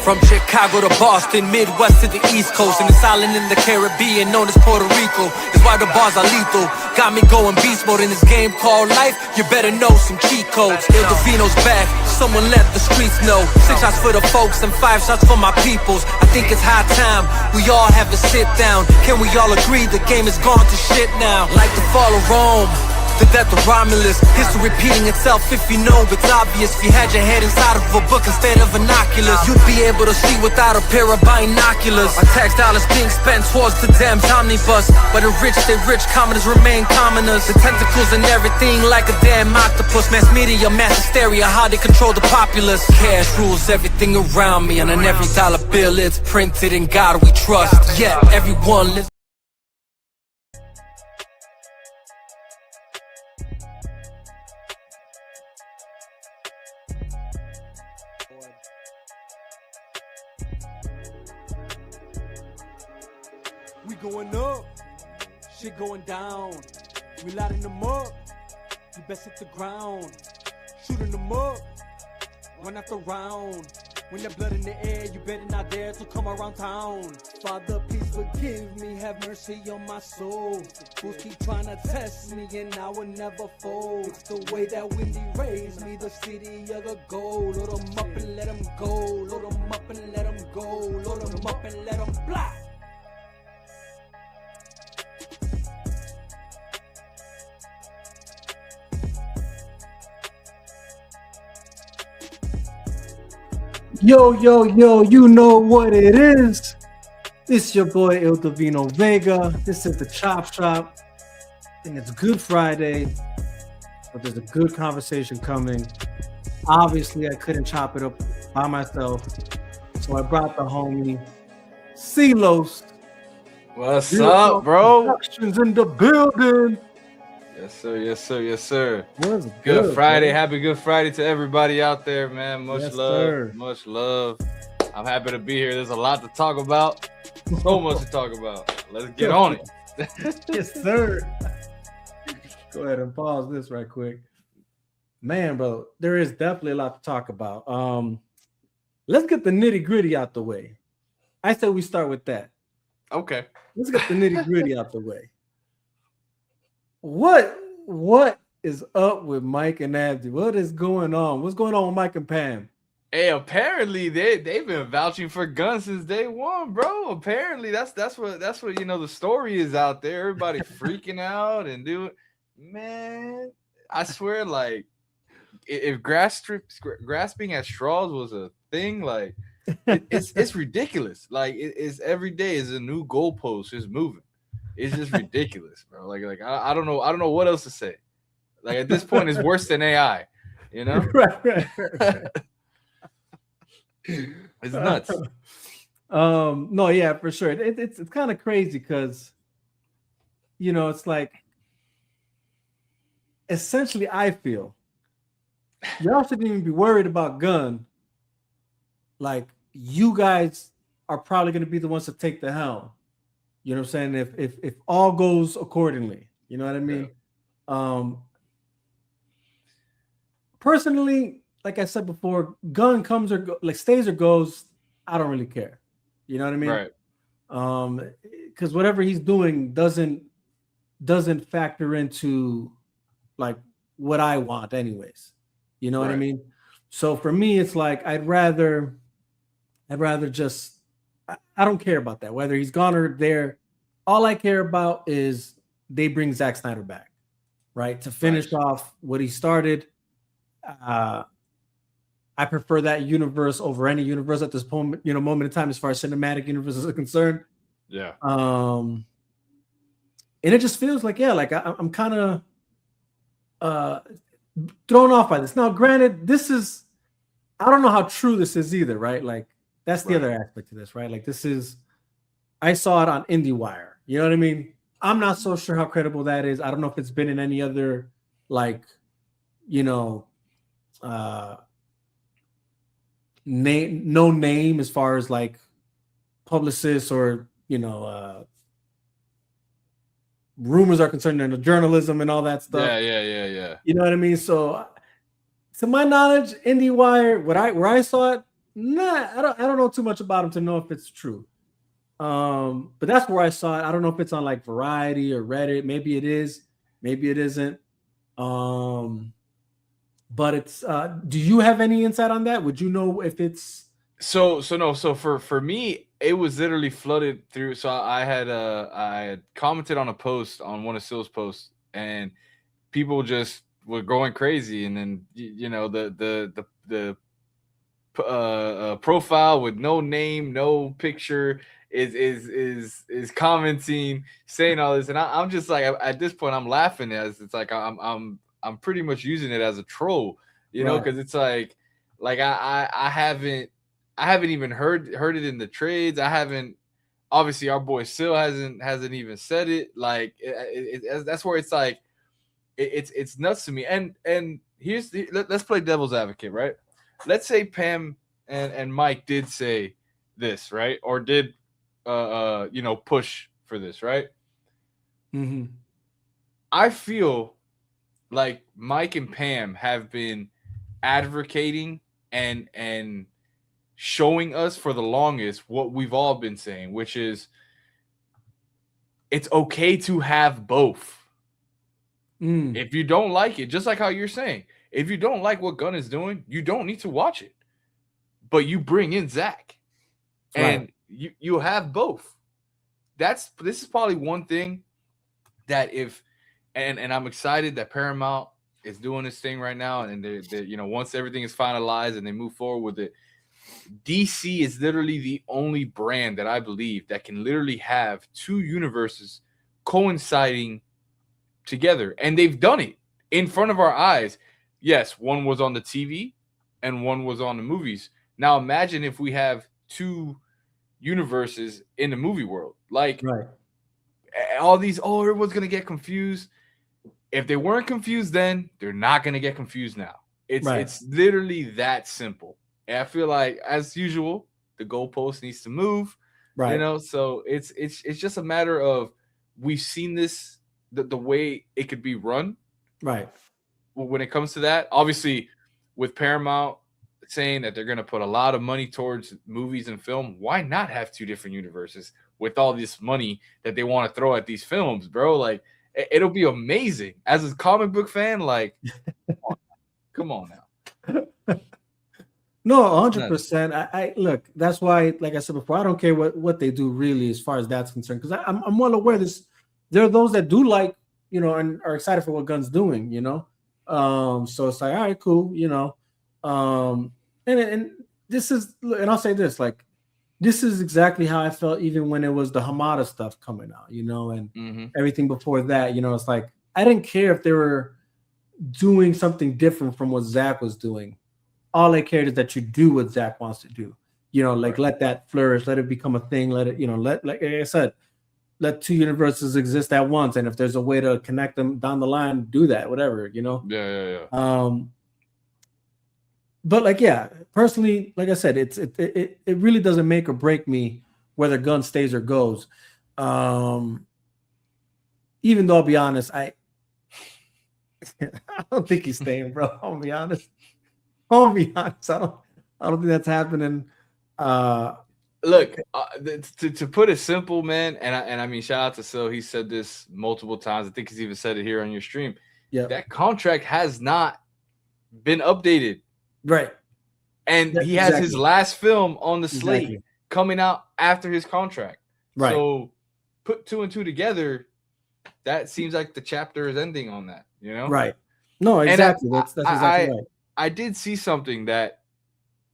From Chicago to Boston, Midwest to the East Coast, and this island in the Caribbean known as Puerto Rico is why the bars are lethal. Got me going beast mode in this game called life. You better know some cheat codes. Il Divino's back, someone let the streets know. 6 shots for the folks and 5 shots for my peoples. I think it's high time we all have a sit down. Can we all agree the game is gone to shit now? Like the fall of Rome, the death of Romulus, history repeating itself. If you know it's obvious, if you had your head inside of a book instead of binoculars, you'd be able to see without a pair of binoculars. Our tax dollars being spent towards the damn omnibus, but the rich stay rich, commoners remain commoners. The tentacles and everything like a damn octopus. Mass media, mass hysteria, how they control the populace. Cash rules everything around me, and on every dollar bill it's printed, in God we trust. Yeah, everyone lives. We going up, shit going down. We lighting them up, you best hit the ground. Shooting them up, run after round. When there's blood in the air, you better not dare to come around town. Father, please forgive me, have mercy on my soul. Fools keep trying to test me and I will never fold. It's the way that Wendy raised me, the city of the gold. Load them up and let them go, load them up and let them go, load them up and let them fly. Yo, you know what it is. It's your boy Il Divino Vega. This is the Chop Shop. And it's Good Friday, but there's a good conversation coming. Obviously, I couldn't chop it up by myself, so I brought the homie Silos. What's up, bro? Productions in the building. Yes, sir. What's Good Friday. bro? Happy Good Friday to everybody out there, man. Yes, sir. Much love. I'm happy to be here. There's a lot to talk about. So much to talk about. Let's get on it. Yes, sir. Go ahead and pause this right quick. Man, bro, there is definitely a lot to talk about. Let's get the nitty-gritty out the way. I said we start with that. Okay. Let's get the nitty-gritty out the way. What is up with Mike and Abdi? What is going on? What's going on with Mike and Pam? Hey, apparently they've been vouching for guns since day one, bro. Apparently that's what you know the story is out there. Everybody freaking out and doing, man. I swear, like if grasping at straws was a thing, like it's ridiculous. Like it's every day is a new goalpost just moving. It's just ridiculous, bro. Like I don't know what else to say. Like at this point, it's worse than AI. You know, Right. it's nuts. No, yeah, for sure. It's kind of crazy because, you know, it's like essentially I feel y'all shouldn't even be worried about gun. Like you guys are probably going to be the ones to take the helm. You know what I'm saying? If all goes accordingly, you know what I mean? Yeah. Personally, like I said before, gun comes or stays or goes. I don't really care. You know what I mean? Right. Because whatever he's doing doesn't factor into like what I want, anyways. You know what I mean? So for me, it's like I'd rather just. I don't care about that, whether he's gone or there. All I care about is they bring Zack Snyder back, right? To finish off what he started. I prefer that universe over any universe at this moment in time, as far as cinematic universes are concerned. Yeah. And it just feels like, I'm kind of thrown off by this. Now, granted, I don't know how true this is either, right? Like, that's the other aspect to this, right? Like I saw it on IndieWire. You know what I mean? I'm not so sure how credible that is. I don't know if it's been in any other, like, no name as far as like publicists or, rumors are concerned in the journalism and all that stuff. Yeah. You know what I mean? So to my knowledge, IndieWire, where I saw it, Nah, I don't know too much about him to know if it's true. But that's where I saw it. I don't know if it's on like Variety or Reddit. Maybe it is, maybe it isn't. Um, but it's do you have any insight on that? Would you know if it's So for me, it was literally flooded through. So I had commented on a post on one of Sill's posts, and people just were going crazy. And then you know the profile with no name, no picture is commenting, saying all this, and I'm just like at this point I'm laughing as it's like I'm pretty much using it as a troll, you know, right? because it's like I haven't even heard it in the trades. I haven't obviously our boy Sill hasn't even said it. Like that's where it's like it's nuts to me. And let's play devil's advocate, right? Let's say Pam and Mike did say this, right? Or did you know, push for this, right? Mm-hmm. I feel like Mike and Pam have been advocating and showing us for the longest what we've all been saying, which is it's okay to have both. If you don't like it, just like how you're saying, if you don't like what Gunn is doing, you don't need to watch it. But you bring in Zach, and Right. you have both. This is probably one thing that if and I'm excited that Paramount is doing this thing right now, and they you know, once everything is finalized and they move forward with it, DC is literally the only brand that I believe that can literally have two universes coinciding together, and they've done it in front of our eyes. Yes, one was on the TV and one was on the movies. Now imagine if we have two universes in the movie world. Like Right. all these, oh, everyone's gonna get confused. If they weren't confused then, they're not gonna get confused now. Right. It's literally that simple. And I feel like, as usual, the goalpost needs to move. Right. You know, so it's just a matter of we've seen this the way it could be run. Right. When it comes to that, obviously, with Paramount saying that they're going to put a lot of money towards movies and film, why not have two different universes with all this money that they want to throw at these films, bro? Like, it'll be amazing. As a comic book fan, like, come on now. No, 100%. I look. That's why, like I said before, I don't care what they do really as far as that's concerned, because I'm well aware this. There are those that do like, you know, and are excited for what Gunn's doing, you know. So it's like, all right, cool, you know. And this is, and I'll say this, like, this is exactly how I felt even when it was the Hamada stuff coming out, you know, and everything before that, you know. It's like I didn't care if they were doing something different from what Zach was doing. All I cared is that you do what Zach wants to do. You know, like let that flourish, let it become a thing, let it, you know, like I said, let two universes exist at once. And if there's a way to connect them down the line, do that, whatever, you know? Yeah. But like, yeah, personally, like I said, it really doesn't make or break me whether Gunn stays or goes. Even though I'll be honest, I don't think he's staying, bro. I'll be honest. I don't think that's happening. Look, to put it simple, man, and I mean, shout out to Sil. He said this multiple times. I think he's even said it here on your stream. Yeah, that contract has not been updated, right? And he has his last film on the slate coming out after his contract, right? So put two and two together, that seems like the chapter is ending on that, you know? Right. No, exactly. That's exactly right. I did see something that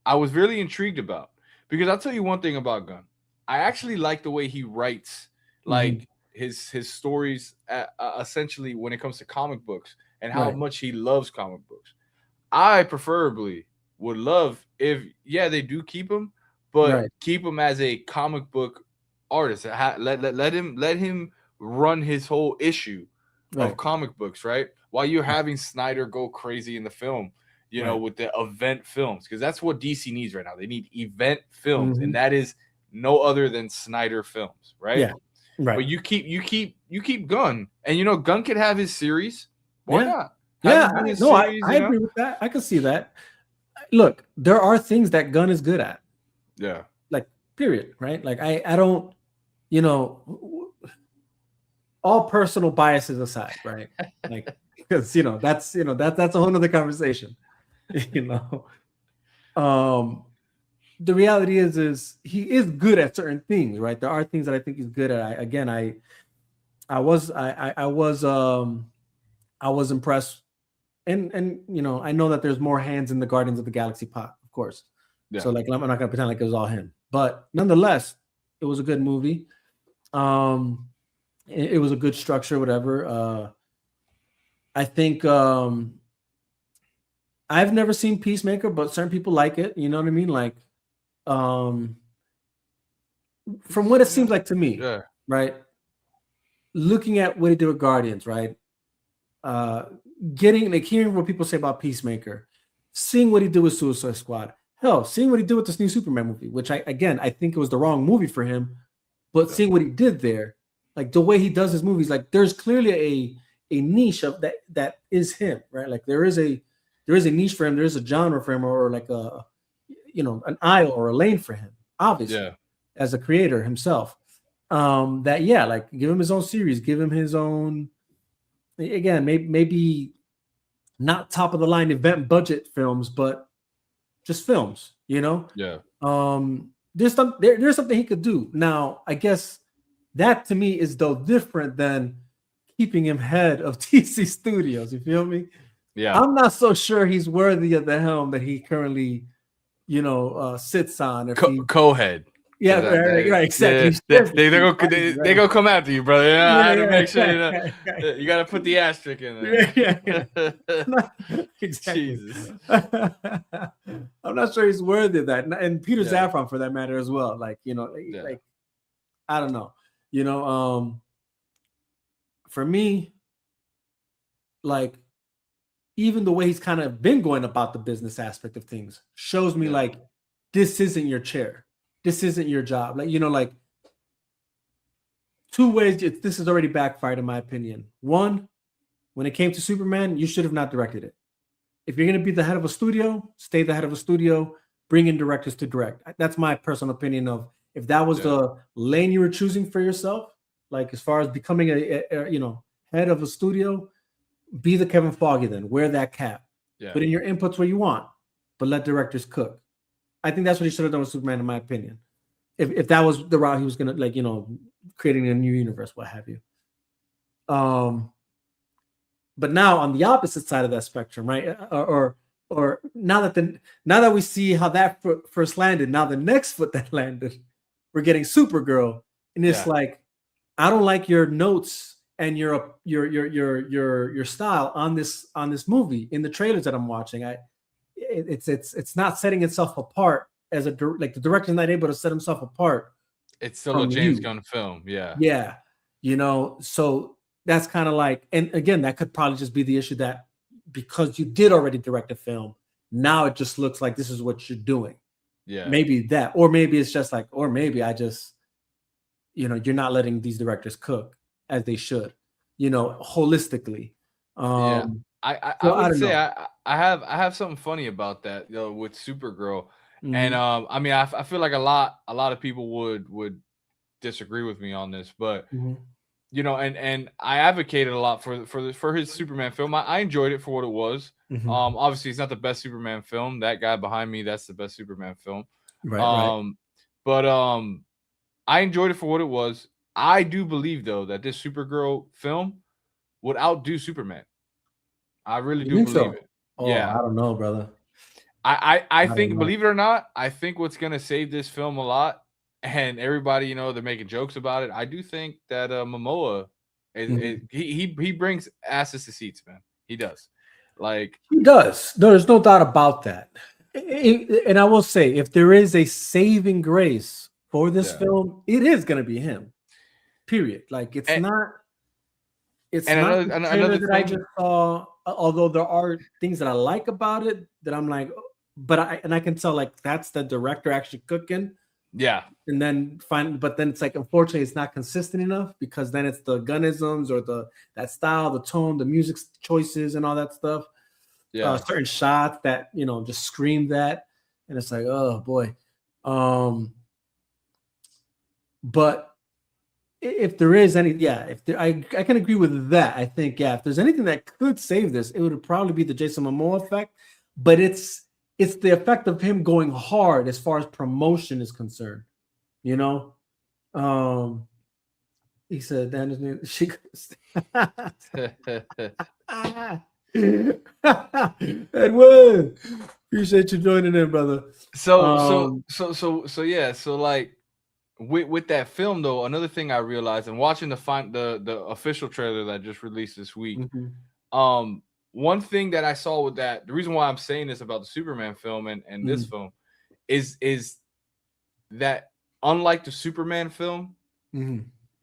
I was really intrigued about, because I'll tell you one thing about Gunn. I actually like the way he writes, like his stories, essentially when it comes to comic books and how much he loves comic books. I preferably would love if, they do keep him, but keep him as a comic book artist. Let him run his whole issue of comic books, right? While you're having Snyder go crazy in the film, you know, with the event films, because that's what DC needs right now. They need event films, and that is no other than Snyder films, right? Yeah, right. But you keep Gunn, and you know, Gunn could have his series. Why not? I agree with that. I can see that. look, there are things that Gunn is good at. Yeah. Like, period, right? Like I don't, you know, all personal biases aside, right? Like, because that's that's a whole nother conversation. you know. The reality is he is good at certain things, right? There are things that I think he's good at. I was impressed, and I know that there's more hands in the Guardians of the Galaxy pot, of course. Yeah. So like I'm not gonna pretend like it was all him, but nonetheless, it was a good movie. It was a good structure, whatever. I think I've never seen Peacemaker, but certain people like it. You know what I mean? Like, from what it seems like to me, Yeah. right? Looking at what he did with Guardians, right? Getting like hearing what people say about Peacemaker, seeing what he did with Suicide Squad, hell, seeing what he did with this new Superman movie, which I think it was the wrong movie for him, but seeing what he did there, like the way he does his movies, like there's clearly a niche of that is him, right? Like there is a niche for him, there is a genre for him, or like a an aisle or a lane for him, obviously, as a creator himself. Like give him his own series, give him his own, again, maybe not top of the line event budget films, but just films, Yeah. There's something he could do. Now, I guess that to me is though different than keeping him head of TC Studios. You feel me? Yeah. I'm not so sure he's worthy of the helm that he currently, sits on. If he co-head. Yeah, right, exactly. Yeah, they go come after you, brother. I had to make sure you got to put the asterisk in there. Exactly. Jesus. I'm not sure he's worthy of that, and Peter Safran for that matter as well. Like like I don't know. For me, like even the way he's kind of been going about the business aspect of things shows me like this isn't your chair. This isn't your job. Like, like two ways. This has already backfired, in my opinion. One, when it came to Superman, you should have not directed it. If you're going to be the head of a studio, stay the head of a studio, bring in directors to direct. That's my personal opinion of if that was the lane you were choosing for yourself, like as far as becoming a head of a studio, be the Kevin Feige then. Wear that cap. Yeah. Put in your inputs where you want, but let directors cook. I think that's what he should have done with Superman, in my opinion. If that was the route he was gonna creating a new universe, what have you. But now on the opposite side of that spectrum, right? Or now that we see how that foot first landed, now the next foot that landed, we're getting Supergirl, and it's like, I don't like your notes and your style on this movie in the trailers that I'm watching. It's not setting itself apart as the director's not able to set himself apart. It's still a James Gunn film. Yeah. So that's kind of like, and again, that could probably just be the issue that because you did already direct a film, now it just looks like this is what you're doing. Yeah. Maybe that, or maybe it's just like, or maybe I just, you're not letting these directors cook as they should, holistically. I would say I have something funny about that, with Supergirl. Mm-hmm. And I mean, I feel like a lot of people would disagree with me on this, but and I advocated a lot for his Superman film. I enjoyed it for what it was. Mm-hmm. Obviously it's not the best Superman film. That guy behind me, that's the best Superman film. Right. But I enjoyed it for what it was. I do believe though that this Supergirl film would outdo Superman. I really do believe it. Oh, yeah. I don't know, brother. I think, believe it or not, I think what's going to save this film a lot, and everybody, they're making jokes about it. I do think that Momoa, he brings asses to seats, man. He does. Like, he does. There's no doubt about that. And I will say, if there is a saving grace for this film, it is going to be him. Period. Like, it's not. It's not another that I just saw. Although there are things that I like about it, that I'm like, but I can tell like that's the director actually cooking. Yeah. And then but then it's like, unfortunately, it's not consistent enough, because then it's the Gunnisms or that style, the tone, the music choices, and all that stuff. Yeah. certain shots that just scream that, and it's like, oh boy. But if there is any, yeah, if there, I can agree with that. I think, yeah, if there's anything that could save this, it would probably be the Jason Momoa effect. But it's the effect of him going hard as far as promotion is concerned. You know, he said, "Dan, she." Edwin, appreciate you joining in, brother. So yeah. So like with that film though, another thing I realized and watching the official trailer that just released this week. One thing that I saw with that, the reason why I'm saying this about the Superman film and this film is that unlike the Superman film,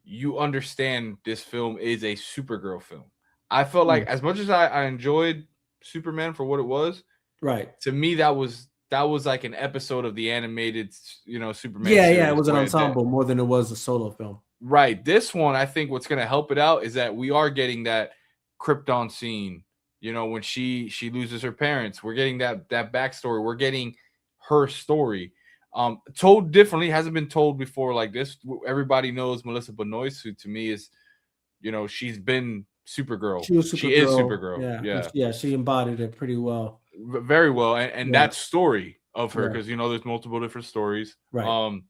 you understand this film is a Supergirl film. I felt like as much as I enjoyed Superman for what it was, right? To me, that was like an episode of the animated, Superman. Yeah, series yeah, it was an ensemble more than it was a solo film. Right. This one, I think what's going to help it out is that we are getting that Krypton scene. When she loses her parents, we're getting that backstory. We're getting her story. Told differently, hasn't been told before like this. Everybody knows Melissa Benoist, who to me is, she's been Supergirl. She is Supergirl. Yeah, she embodied it pretty well. Very well. And that story of her, because there's multiple different stories. Right.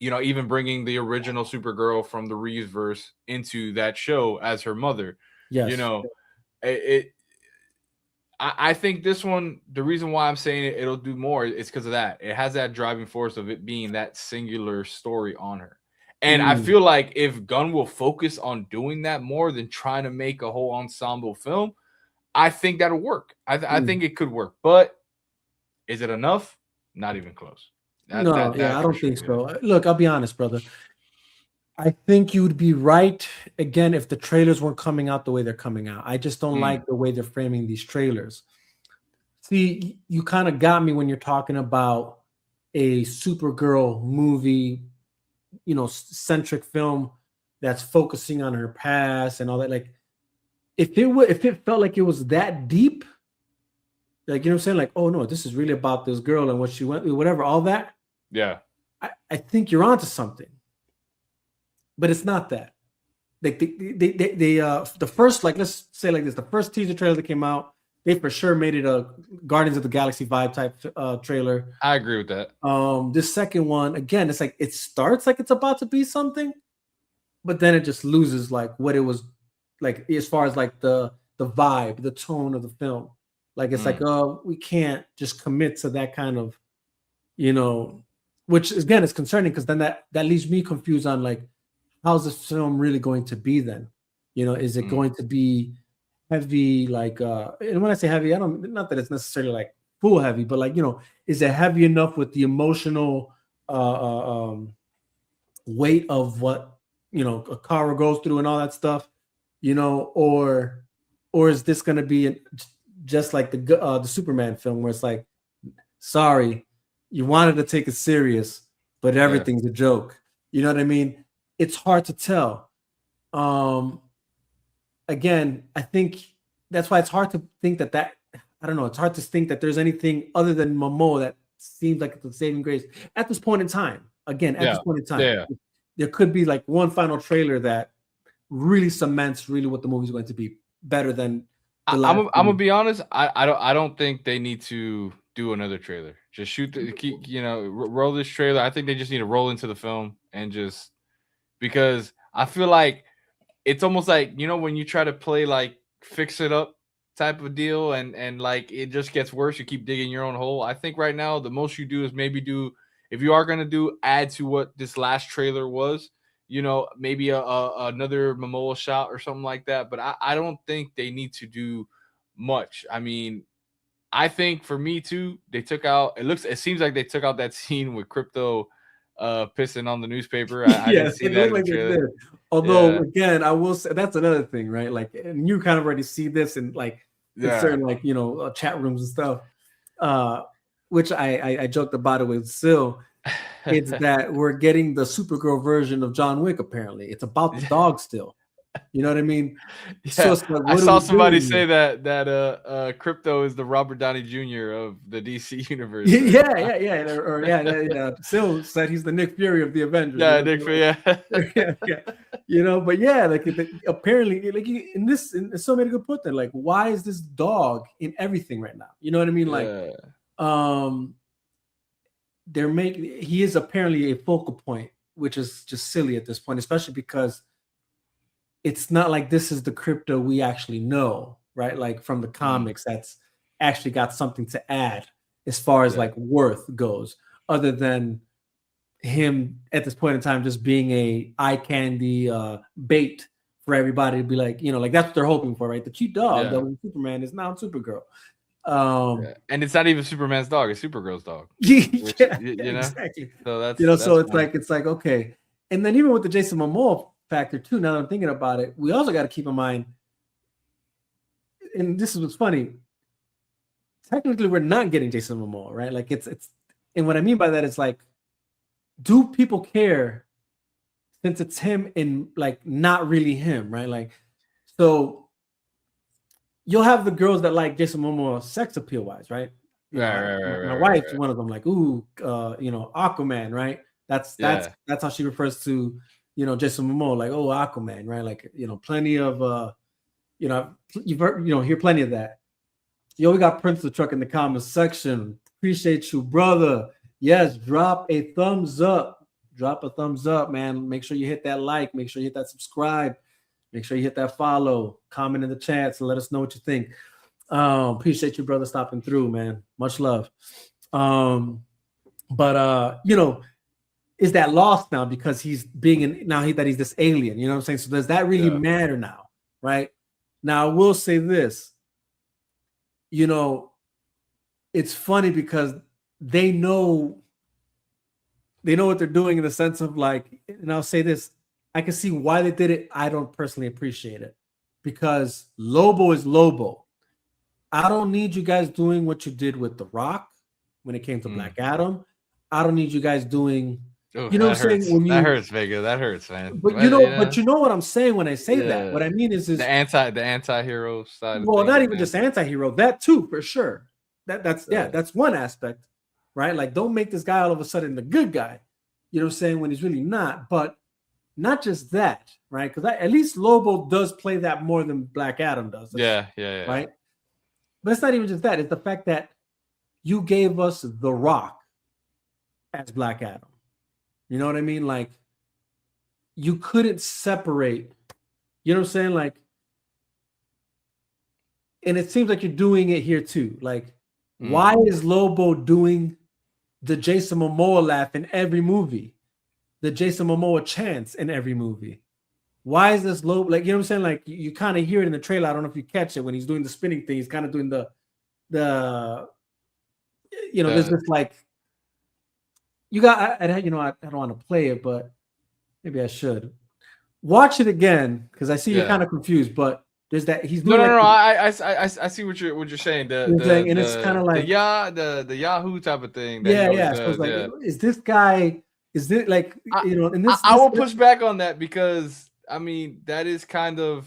Even bringing the original Supergirl from the Reeves verse into that show as her mother. Yes. I think this one, the reason why I'm saying it'll do more is because of that. It has that driving force of it being that singular story on her. And I feel like if Gunn will focus on doing that more than trying to make a whole ensemble film, I think that'll work. I think it could work. But is it enough? Not even close. I don't think so. Look, I'll be honest, brother. I think you'd be right again if the trailers weren't coming out the way they're coming out. I just don't like the way they're framing these trailers. See, you kind of got me when you're talking about a Supergirl movie, centric film that's focusing on her past and all that. Like, if it felt like it was that deep, like, what I'm saying? Like, oh no, this is really about this girl and what she went through, whatever, all that. Yeah. I think you're onto something. But it's not that. Like the first, like, let's say like this, the first teaser trailer that came out, they for sure made it a Guardians of the Galaxy vibe type trailer. I agree with that. This second one, again, it's like it starts like it's about to be something, but then it just loses like what it was like as far as like the vibe, the tone of the film. Like it's like, oh, we can't just commit to that kind of, which again is concerning because then that leaves me confused on like, how's this film really going to be then? Is it going to be heavy? Like, and when I say heavy, not that it's necessarily like full heavy, but like, is it heavy enough with the emotional weight of what, a Kara goes through and all that stuff, or is this going to be just like the Superman film where it's like, sorry, you wanted to take it serious, but everything's a joke. You know what I mean? It's hard to tell. Again, I think that's why it's hard to think that I don't know. It's hard to think that there's anything other than Momoa that seems like it's a saving grace at this point in time. Again, at this point in time, there could be like one final trailer that really cements really what the movie's going to be better than. I'm gonna be honest. I don't think they need to do another trailer. Just roll this trailer. I think they just need to roll into the film and just. Because I feel like it's almost like, when you try to play like fix it up type of deal and like it just gets worse, you keep digging your own hole. I think right now the most you do is maybe if you are going to add to what this last trailer was, maybe another Momoa shot or something like that. But I don't think they need to do much. I mean, I think for me too, it seems like they took out that scene with Crypto pissing on the newspaper. I didn't see that. Like it did. Although, again, I will say that's another thing, right? Like, and you kind of already see this in like in certain like chat rooms and stuff. Which I joked about it with Sil. It's that we're getting the Supergirl version of John Wick. Apparently, it's about the dog still. You know what I mean? Yeah, So it's like, I what are saw we somebody doing say here? that Crypto is the Robert Downey Jr. of the DC universe right Yeah, now. or yeah, Sil said he's the Nick Fury of the Avengers. You Yeah, know, Nick, so yeah. like, yeah, but yeah, like apparently, like in so many good put there. Like, why is this dog in everything right now? You know what I mean? Like, Yeah. um, he is apparently a focal point, which is just silly at this point, especially because it's not like this is the Crypto we actually know, right? Like from the comics, that's actually got something to add as far as Yeah. like worth goes, other than him at this point in time just being a eye candy bait for everybody to be like, like that's what they're hoping for, right? The cute dog that was Superman is now Supergirl. And it's not even Superman's dog; it's Supergirl's dog. Which, Yeah, you know, exactly. so that's So it's funny. like okay, and then even with the Jason Momoa factor too. Now that I'm thinking about it, we also got to keep in mind, and this is what's funny. Technically, we're not getting Jason Momoa, right? Like it's, and what I mean by that is like, do people care since it's him and like not really him, right? Like, so you'll have the girls that like Jason Momoa sex appeal wise, right? My wife's one of them. Like, ooh, Aquaman, right? That's how she refers to, Jason Momoa, like, oh, Aquaman, right? Like, plenty of, you've heard, hear plenty of that. Yo, we got Prince of the Truck in the comments section. Appreciate you, brother. Yes, drop a thumbs up. Drop a thumbs up, man. Make sure you hit that like. Make sure you hit that subscribe. Make sure you hit that follow. Comment in the chat and let us know what you think. Appreciate you, brother, stopping through, man. Much love. But is that lost now because he's that he's this alien? You know what I'm saying? So does that really matter now? Right? Now, I will say this. It's funny because they know what they're doing in the sense of like, and I'll say this, I can see why they did it. I don't personally appreciate it because Lobo is Lobo. I don't need you guys doing what you did with The Rock when it came to Black Adam. I don't need you guys doing, what I'm saying? That hurts, Vega. That hurts, man. But you know what I'm saying when I say that. What I mean is the anti-hero side. Well, not even just anti-hero, that too, for sure. That's one aspect, right? Like, don't make this guy all of a sudden the good guy. You know what I'm saying? When he's really not. But not just that, right? Because at least Lobo does play that more than Black Adam does. Yeah. Right? But it's not even just that. It's the fact that you gave us The Rock as Black Adam. You know what I mean? Like, you couldn't separate. You know what I'm saying? Like, and it seems like you're doing it here too. Like, why is Lobo doing the Jason Momoa laugh in every movie? The Jason Momoa chants in every movie? Why is this Lobo? Like, you know what I'm saying? Like, you kind of hear it in the trailer. I don't know if you catch it when he's doing the spinning thing. He's kind of doing the there's this like, I don't want to play it, but maybe I should watch it again because I see you're kind of confused, but there's that he's doing I see what you're saying. And it's kind of like the Yahoo type of thing. Yeah. So it's like, is this guy? Is this like I will push back on that because I mean that is kind of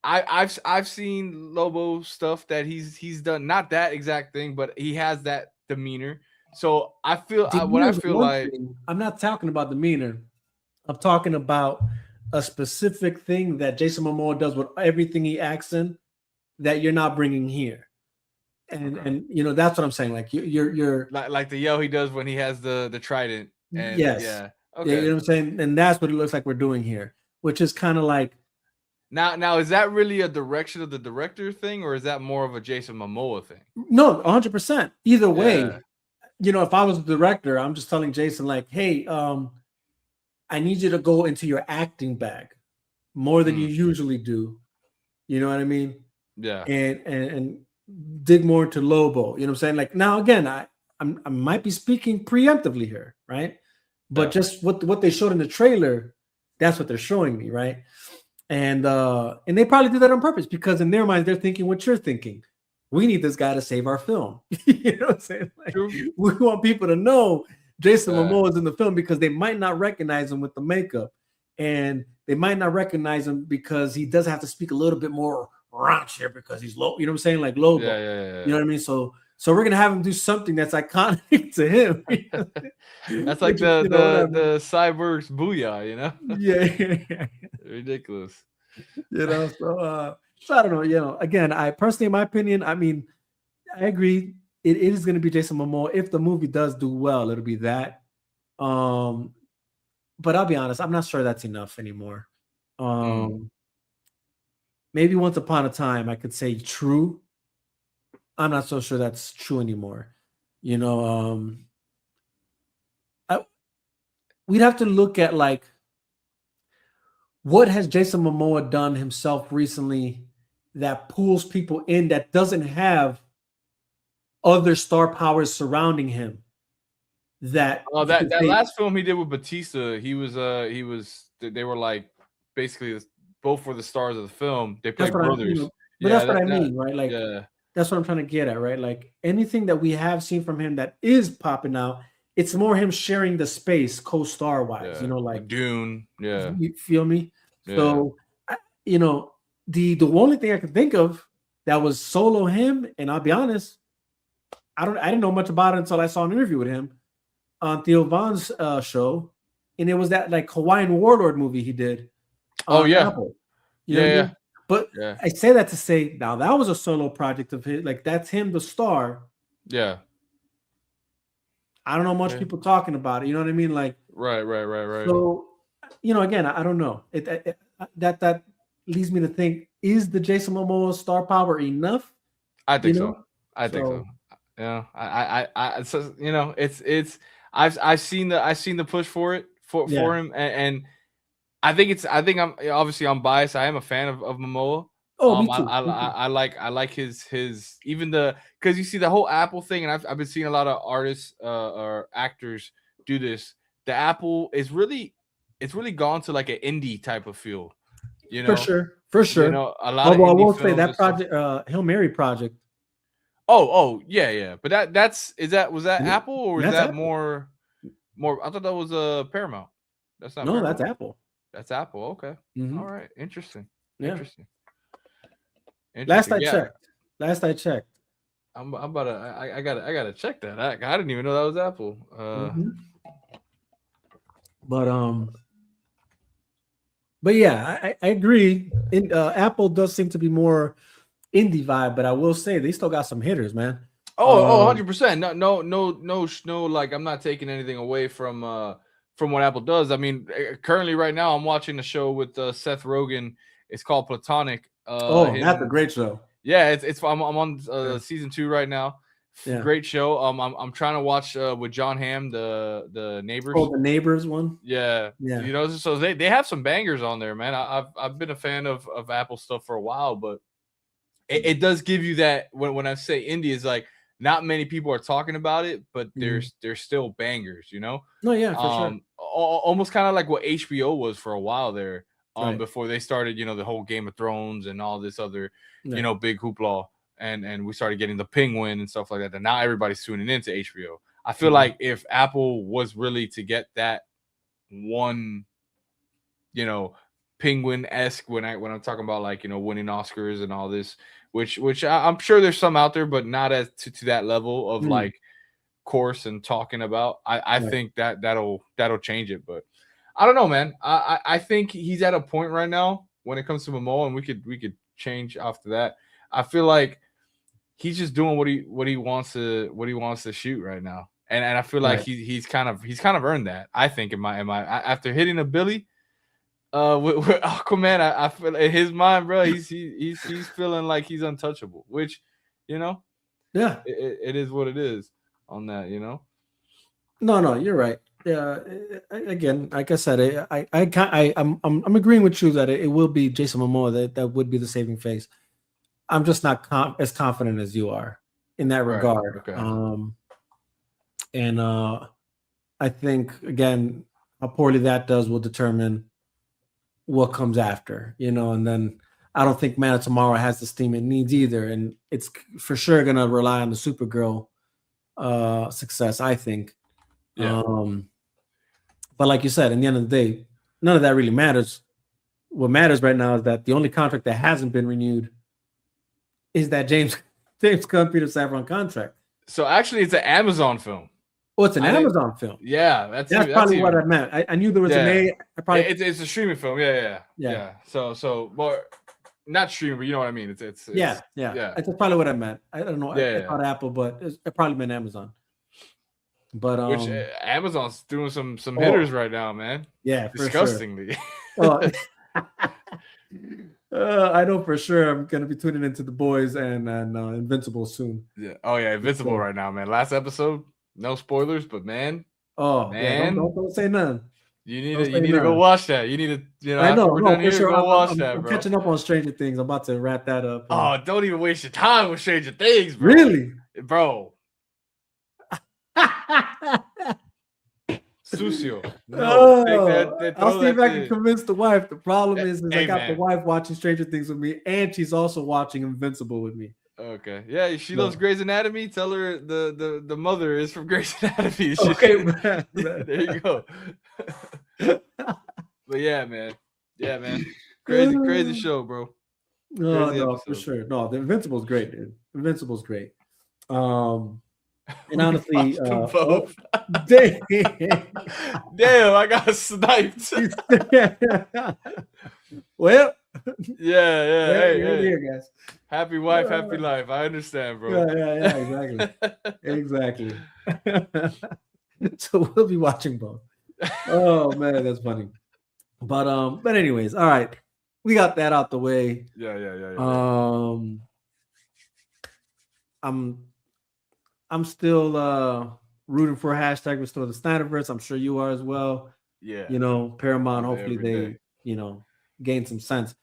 I've seen Lobo stuff that he's done, not that exact thing, but he has that demeanor. So I feel like I'm not talking about demeanor. I'm talking about a specific thing that Jason Momoa does with everything he acts in that you're not bringing here. And that's what I'm saying. Like you're like the yell he does when he has the trident. And yes. Yeah. Okay. You know what I'm saying? And that's what it looks like we're doing here, which is kind of like now is that really a direction of the director thing, or is that more of a Jason Momoa thing? No, 100%. Either way, if I was the director, I'm just telling Jason like, hey, I need you to go into your acting bag more than you usually do. You know what I mean? Yeah. And dig more into Lobo. You know what I'm saying? Like, now again, I might be speaking preemptively here, right? But just what they showed in the trailer, that's what they're showing me, right? And they probably did that on purpose because in their minds they're thinking what you're thinking. We need this guy to save our film. You know what I'm saying? Like, we want people to know Jason Momoa is in the film because they might not recognize him with the makeup. And they might not recognize him because he does have to speak a little bit more raunchier because he's low. You know what I'm saying? Like Lobo. Yeah. You know what I mean? So we're gonna have him do something that's iconic to him. That's like the Cyborg's booyah, you know? Yeah. Ridiculous. You know, so I don't know. You know, again, I personally, in my opinion, I mean, I agree. It is going to be Jason Momoa. If the movie does do well, it'll be that. But I'll be honest, I'm not sure that's enough anymore. Maybe Once Upon a Time, I could say true. I'm not so sure that's true anymore. You know, we'd have to look at like what has Jason Momoa done himself recently that pulls people in that doesn't have other star powers surrounding him. That last film he did with Batista, they were like basically both were the stars of the film. They played brothers. That's what I mean, right? Like, that's what I'm trying to get at, right? Like anything that we have seen from him that is popping out, it's more him sharing the space co-star wise, you know, like Dune. Yeah, you feel me? Yeah. So, you know, the only thing I can think of that was solo him, and I'll be honest, I didn't know much about it until I saw an interview with him on Theo Von's show, and it was that like Hawaiian Warlord movie he did. Apple. You know what I mean? But I say that to say now that was a solo project of his. Like that's him, the star. Yeah. I don't know much people talking about it. You know what I mean? Like right. So, you know, again, I don't know. That leads me to think: is the Jason Momoa star power enough? I think so. I think so. Yeah, I so, you know, it's I've seen the push for it for him, and I think I'm biased. I am a fan of Momoa. Oh, me too. I like his even because you see the whole Apple thing, and I've been seeing a lot of artists or actors do this. The Apple is really gone to like an indie type of feel, you know. For sure. You know, a lot of I will say that project, Hail Mary project. Oh yeah. But was that Apple or was that Apple. more? I thought that was Paramount. That's not. No, Paramount. that's Apple. That's Apple. Okay. Mm-hmm. All right. Interesting. Yeah. Interesting. Last I checked. I'm about to. I gotta check that. I didn't even know that was Apple. But yeah, I agree. Apple does seem to be more indie vibe, but I will say they still got some hitters, man. 100%. No. Like I'm not taking anything away from what Apple does. I mean, currently right now I'm watching a show with Seth Rogen. It's called Platonic. That's a great show. Yeah, I'm on season 2 right now. Yeah. Great show. I'm trying to watch with John Hamm the Neighbors. Oh, the Neighbors one. Yeah. You know, so they have some bangers on there, man. I've been a fan of Apple stuff for a while, but it does give you that when I say indie, is like not many people are talking about it, but there's still bangers, you know. No, yeah, for sure. Almost kind of like what HBO was for a while there. Before they started, you know, the whole Game of Thrones and all this other, you know, big hoopla, and we started getting the Penguin and stuff like that. And now everybody's tuning into HBO. I feel like if Apple was really to get that one, you know, Penguin-esque when I'm talking about like, you know, winning Oscars and all this, which I'm sure there's some out there, but not as to that level of like course and talking about. I think that'll change it, but. I don't know, man. I think he's at a point right now when it comes to Momoa, and we could change after that. I feel like he's just doing what he wants to shoot right now, and I feel like he's kind of earned that. I think in my after hitting a Billy, with Aquaman, I feel in his mind, bro, he's feeling like he's untouchable, which, you know, it is what it is on that, you know. No, you're right. Yeah, again, like I said, I'm agreeing with you that it will be Jason Momoa that would be the saving face. I'm just not as confident as you are in that regard. Okay. And I think again, how poorly that does will determine what comes after, you know. And then I don't think Man of Tomorrow has the steam it needs either, and it's for sure gonna rely on the Supergirl success, I think. Yeah. But like you said, in the end of the day, none of that really matters what matters right now is that the only contract that hasn't been renewed is that James Gunn, Peter Safran contract. So actually, it's an Amazon film. Oh, it's an Amazon film. Yeah, that's probably what I meant. I knew there was an A. It's a streaming film. Yeah. So well, not streaming, but you know what I mean. It's yeah. That's probably what I meant. I don't know. I thought Apple, but it probably meant Amazon. But which Amazon's doing some hitters right now, man. Yeah, disgustingly. For sure. I know for sure I'm gonna be tuning into The Boys and Invincible soon. Yeah. Oh yeah, Invincible right now, man. Last episode, no spoilers, but man. Oh man, don't say none. You need to go watch that. You need to, I know. We're done here, sure. go watch I'm bro. Catching up on Stranger Things. I'm about to wrap that up. Oh, don't even waste your time with Stranger Things, bro. Really, bro. Sucio. I'll see if I can convince the wife. The problem is I got the wife watching Stranger Things with me, and she's also watching Invincible with me. Okay, yeah, she loves Grey's Anatomy. Tell her the mother is from Grey's Anatomy. Okay, there you go. But yeah, man, crazy show, bro. No, for sure. No, the Invincible's great, dude. Invincible's great. And honestly, damn, I got sniped. Well, yeah. Hey, here, guys. Happy wife, happy life. I understand, bro. Yeah, exactly. So we'll be watching both. Oh man, that's funny. But anyways, all right, we got that out the way. Yeah. I'm still rooting for hashtag Restore the Snyderverse. I'm sure you are as well. Yeah. Paramount. Hopefully they, gain some sense.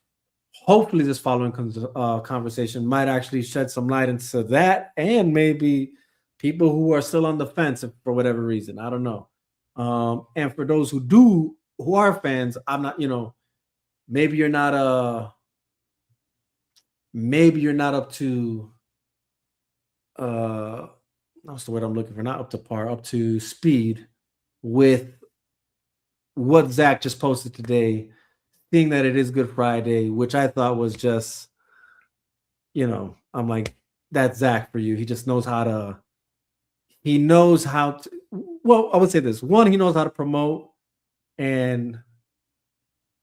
Hopefully this following conversation might actually shed some light into that, and maybe people who are still on the fence for whatever reason. I don't know. And for those who are fans, I'm not. Maybe you're not up to. That's the word I'm looking for. Not up to par, up to speed with what Zach just posted today, seeing that it is Good Friday, which I thought was just, I'm like, that's Zach for you. He just knows how to, well, I would say this. One, he knows how to promote and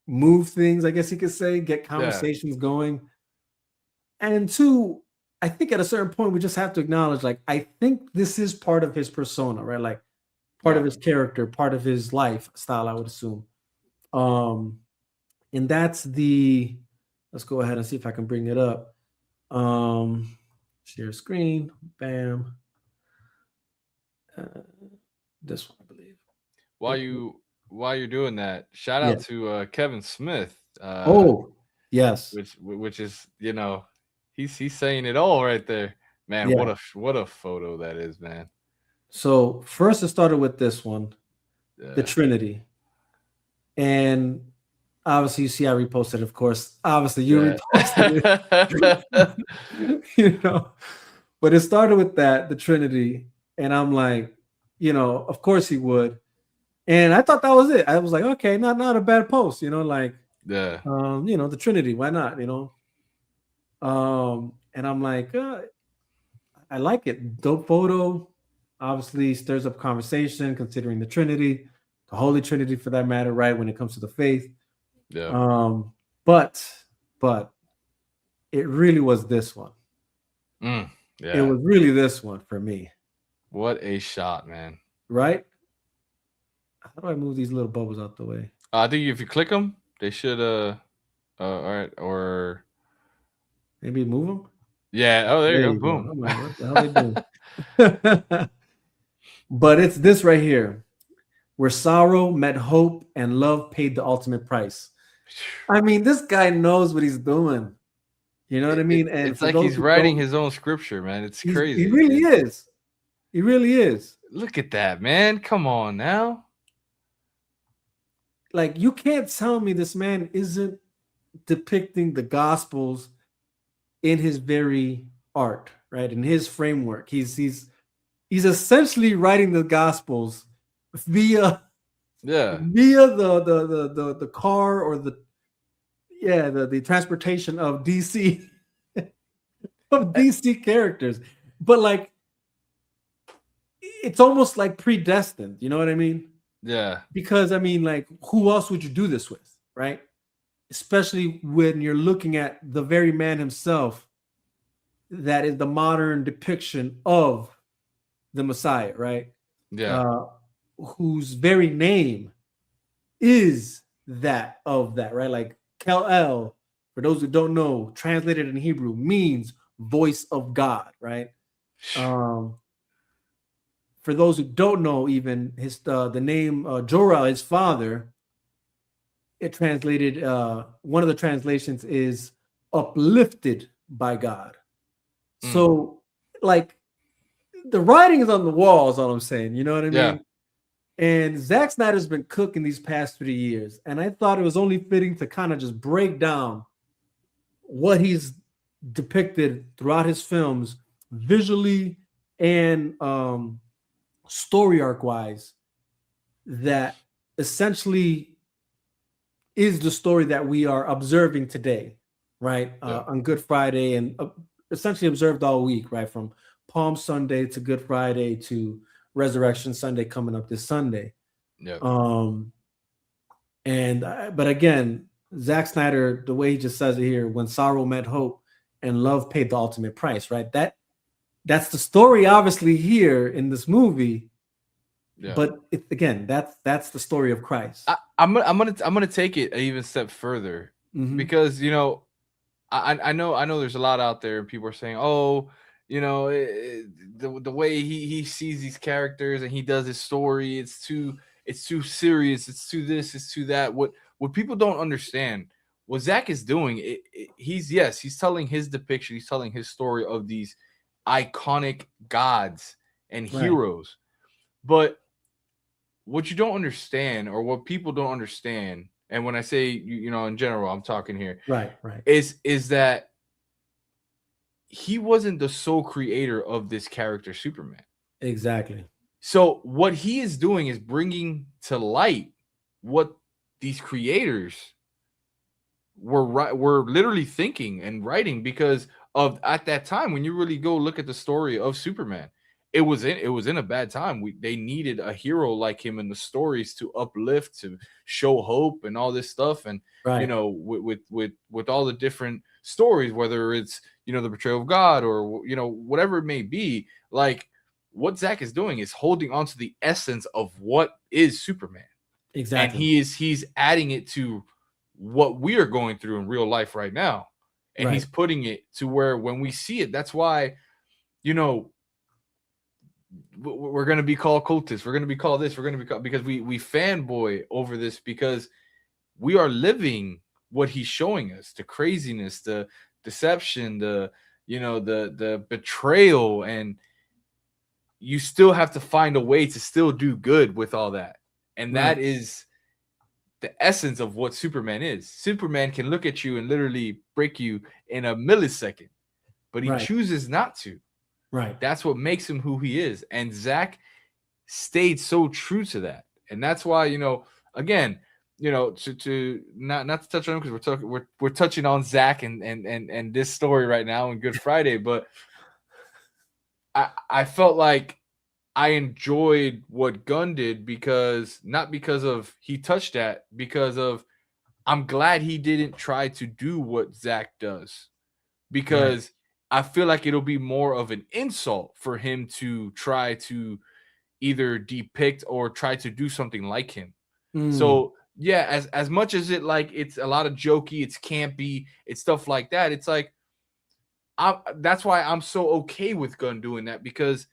move things, I guess you could say, get conversations going. And two, I think at a certain point, we just have to acknowledge, like, I think this is part of his persona, right? Like part of his character, part of his lifestyle, I would assume. And that's let's go ahead and see if I can bring it up. Share screen, bam. This one, I believe. While you're doing that, shout out to Kevin Smith. Yes. Which is, he's saying it all right there, man. Yeah. What a photo that is, man. So first it started with this one, the Trinity, and obviously you see I reposted, of course. Obviously you reposted it, but it started with that, the Trinity, and I'm like, of course he would, and I thought that was it. I was like, okay, not a bad post, the Trinity, why not, and I'm like, I like it. Dope photo. Obviously stirs up conversation considering the Trinity, the Holy Trinity for that matter, right? When it comes to the faith. Yeah. But it really was this one. Yeah. It was really this one for me. What a shot, man. Right? How do I move these little bubbles out the way? I think if you click them, they should all right, or maybe move them. Yeah. Oh, there you go. Boom. I'm like, what the hell are they doing? But it's this right here, where sorrow met hope and love paid the ultimate price. I mean, this guy knows what he's doing. You know what I mean? And it's like he's writing his own scripture, man. It's crazy. He really is. He really is. Look at that, man. Come on now. Like, you can't tell me this man isn't depicting the Gospels in his very art, right? In his framework. He's essentially writing the Gospels via the car or the yeah, the transportation of DC of DC characters, but like it's almost like predestined. You know what I mean? Yeah. Because I mean, like, who else would you do this with, right? Especially when you're looking at the very man himself that is the modern depiction of the Messiah, right? Yeah. Uh, whose very name is that of that, right? Like Kel-El, for those who don't know, translated in Hebrew means voice of God, right? Um, for those who don't know, even his the name Jor-El, his father, it translated one of the translations is uplifted by God. So like the writing is on the wall, is all I'm saying. You know what I Yeah. mean? And Zack Snyder's been cooking these past 3 years, and I thought it was only fitting to kind of just break down what he's depicted throughout his films, visually and story arc wise, that essentially is the story that we are observing today, right? Yeah. On Good Friday and essentially observed all week, right? From Palm Sunday to Good Friday to Resurrection Sunday coming up this Sunday. Yeah. But again, Zack Snyder, the way he just says it here, when sorrow met hope and love paid the ultimate price, right? That's the story, obviously, here in this movie. Yeah. But again, that's the story of Christ. I'm gonna take it an even step further because I know there's a lot out there and people are saying, oh, the way he sees these characters and he does his story, it's too serious, it's too this, it's too that. What people don't understand, what Zach is doing, he's telling his depiction, he's telling his story of these iconic gods and heroes, but what you don't understand, or what people don't understand, and when I say in general, I'm talking here, right, is that he wasn't the sole creator of this character, Superman. Exactly. So what he is doing is bringing to light what these creators were literally thinking and writing, because of at that time, when you really go look at the story of Superman, it was in a bad time. They needed a hero like him in the stories to uplift, to show hope and all this stuff. And with all the different stories, whether it's the betrayal of God or whatever it may be, like what Zach is doing is holding on to the essence of what is Superman. Exactly. And he's adding it to what we are going through in real life right now. And he's putting it to where when we see it, that's why we're going to be called cultists. We're going to be called this. We're going to be called, because we fanboy over this, because we are living what he's showing us, the craziness, the deception, the betrayal. And you still have to find a way to still do good with all that. And that is the essence of what Superman is. Superman can look at you and literally break you in a millisecond, but he chooses not to. Right. That's what makes him who he is. And Zach stayed so true to that. And that's why, again, to not to touch on him, because we're touching on Zach and this story right now in Good Friday, but I felt like I enjoyed what Gunn did, because not because of he touched that, because of I'm glad he didn't try to do what Zach does, because I feel like it'll be more of an insult for him to try to either depict or try to do something like him. So yeah, as much as it's a lot of jokey, it's campy, it's stuff like that. It's like that's why I'm so okay with Gunn doing that, because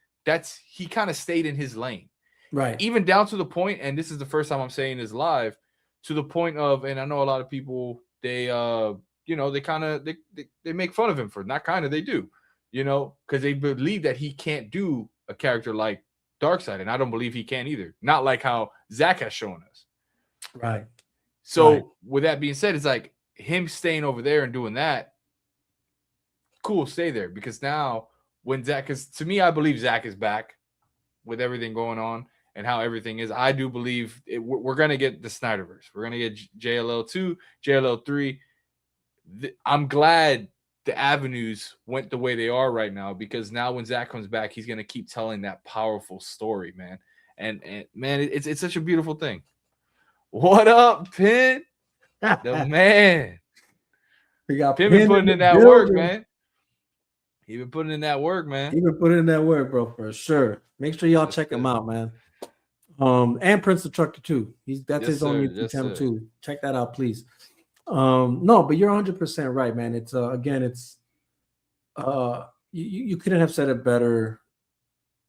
he kind of stayed in his lane, right? Even down to the point, and this is the first time I'm saying this live, to the point of, and I know a lot of people, they they kind of they make fun of him for, not kind of, they do, because they believe that he can't do a character like Darkseid, and I don't believe he can either. Not like how Zach has shown us. Right. So with that being said, it's like him staying over there and doing that. Cool, stay there, because now when Zach, because to me, I believe Zach is back with everything going on and how everything is. I do believe we're going to get the Snyderverse. We're going to get JLL 2, JLL 3. I'm glad the avenues went the way they are right now, because now when Zach comes back, he's gonna keep telling that powerful story, man. And man, it's such a beautiful thing. What up, Pin? The man. We got Pin been putting in that work, man. He been putting in that work, man. He been putting in that work, bro, for sure. Make sure y'all check him out, man. And Prince the Trucker too. That's his own YouTube channel too. Check that out, please. No, but you're 100% right, man. It's again, it's you couldn't have said it better.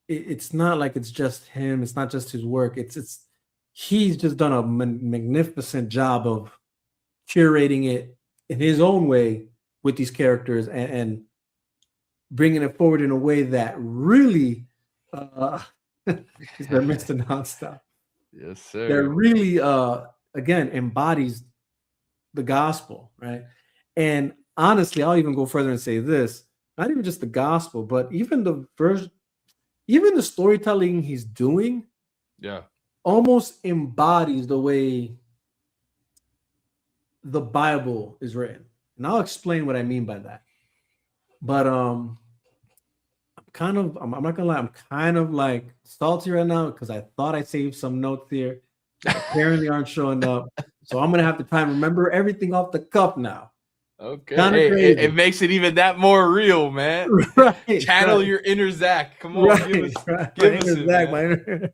It's not like it's just him. It's not just his work. It's he's just done a magnificent job of curating it in his own way with these characters and bringing it forward in a way that really they're Mr. Nonstop. Yes, sir. That really again embodies the gospel, right? And honestly, I'll even go further and say this: not even just the gospel, but even the storytelling he's doing, almost embodies the way the Bible is written. And I'll explain what I mean by that. But I'm not gonna lie, I'm kind of like salty right now because I thought I saved some notes here that apparently aren't showing up. So I'm gonna have to try and remember everything off the cuff now. Okay, hey, it makes it even that more real, man. Right, channel your inner Zach. Come on, give us Zach, my inner.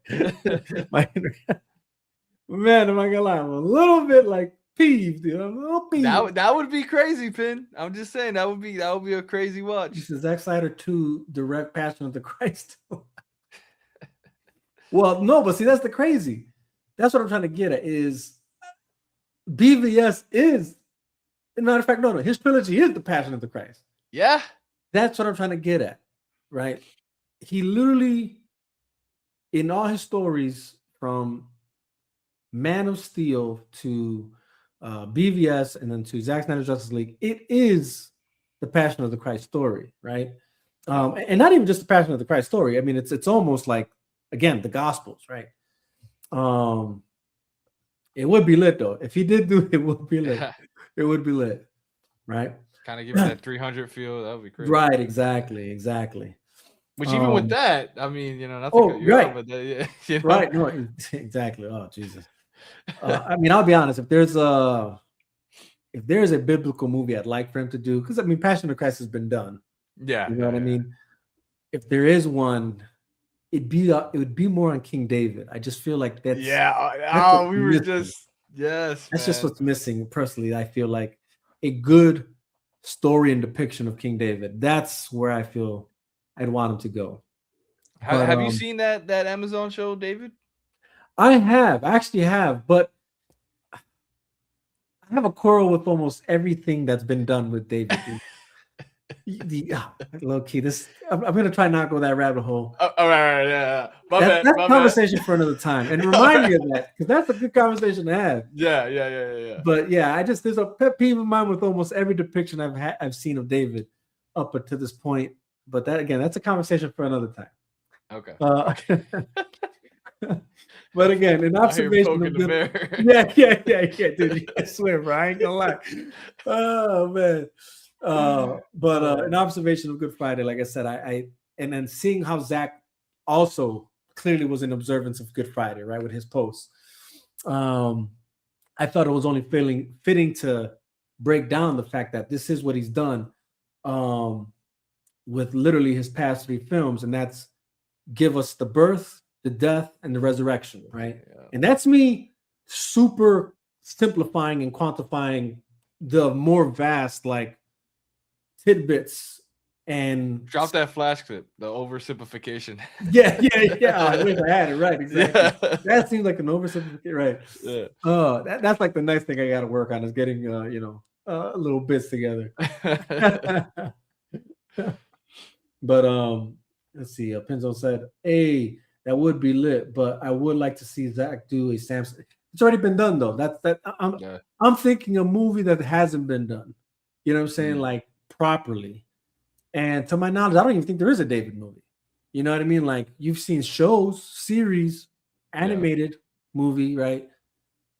Man, am I gonna lie? I'm a little bit like peeved, dude. I'm a little peeved. That would be crazy, Pin. I'm just saying that would be a crazy watch. This is Zack Snyder 2 direct Passion of the Christ. Well, no, but see, that's the crazy. That's what I'm trying to get at. Is BVS is, as a matter of fact, no, his trilogy is the Passion of the Christ. Yeah, that's what I'm trying to get at, right? He literally, in all his stories, from Man of Steel to BVS and then to Zack Snyder's Justice League, it is the Passion of the Christ story, right? And not even just the Passion of the Christ story. I mean, it's almost like, again, the Gospels, right? It would be lit though. If he did do it, it would be lit. It would be lit, right? Kind of give it that 300 feel. That would be crazy. Right, exactly. Which even with that, I mean, not to cut you off, but that, right, no, exactly. Oh, Jesus. I mean, I'll be honest. If there's a biblical movie I'd like for him to do, because I mean, Passion of Christ has been done. Yeah, you know what I mean. If there is one, it would be more on King David. I just feel like that's that's just what's missing. Personally, I feel like a good story and depiction of King David. That's where I feel I'd want him to go. Have you seen that Amazon show, David? I actually have, but I have a quarrel with almost everything that's been done with David. Low key, I'm going to try not go that rabbit hole. All right, yeah. That's a conversation for another time. And remind me of that, because that's a good conversation to have. Yeah. But yeah, there's a pet peeve of mine with almost every depiction I've seen of David up to this point. But that's a conversation for another time. Okay. But again, an observation of good, yeah, dude. I swear, bro, I ain't gonna lie. Oh man. But an observation of Good Friday, like I said, and then seeing how Zach also clearly was in observance of Good Friday, right, with his posts. I thought it was only fitting to break down the fact that this is what he's done with literally his past 3 films, and that's give us the birth, the death, and the resurrection, right? Yeah. And that's me super simplifying and quantifying the more vast like tidbits and drop that flash clip, the oversimplification. Yeah. I wish I had it right. Exactly. Yeah. That seems like an oversimplification, right? Yeah. That's like the next thing I got to work on is getting little bits together. But let's see. Penzo said, "Hey, that would be lit, but I would like to see Zach do a Samson." It's already been done though. I'm thinking a movie that hasn't been done. You know what I'm saying? Like properly. And to my knowledge, I don't even think there is a David movie. You know what I mean? Like you've seen shows, series, animated movie, right?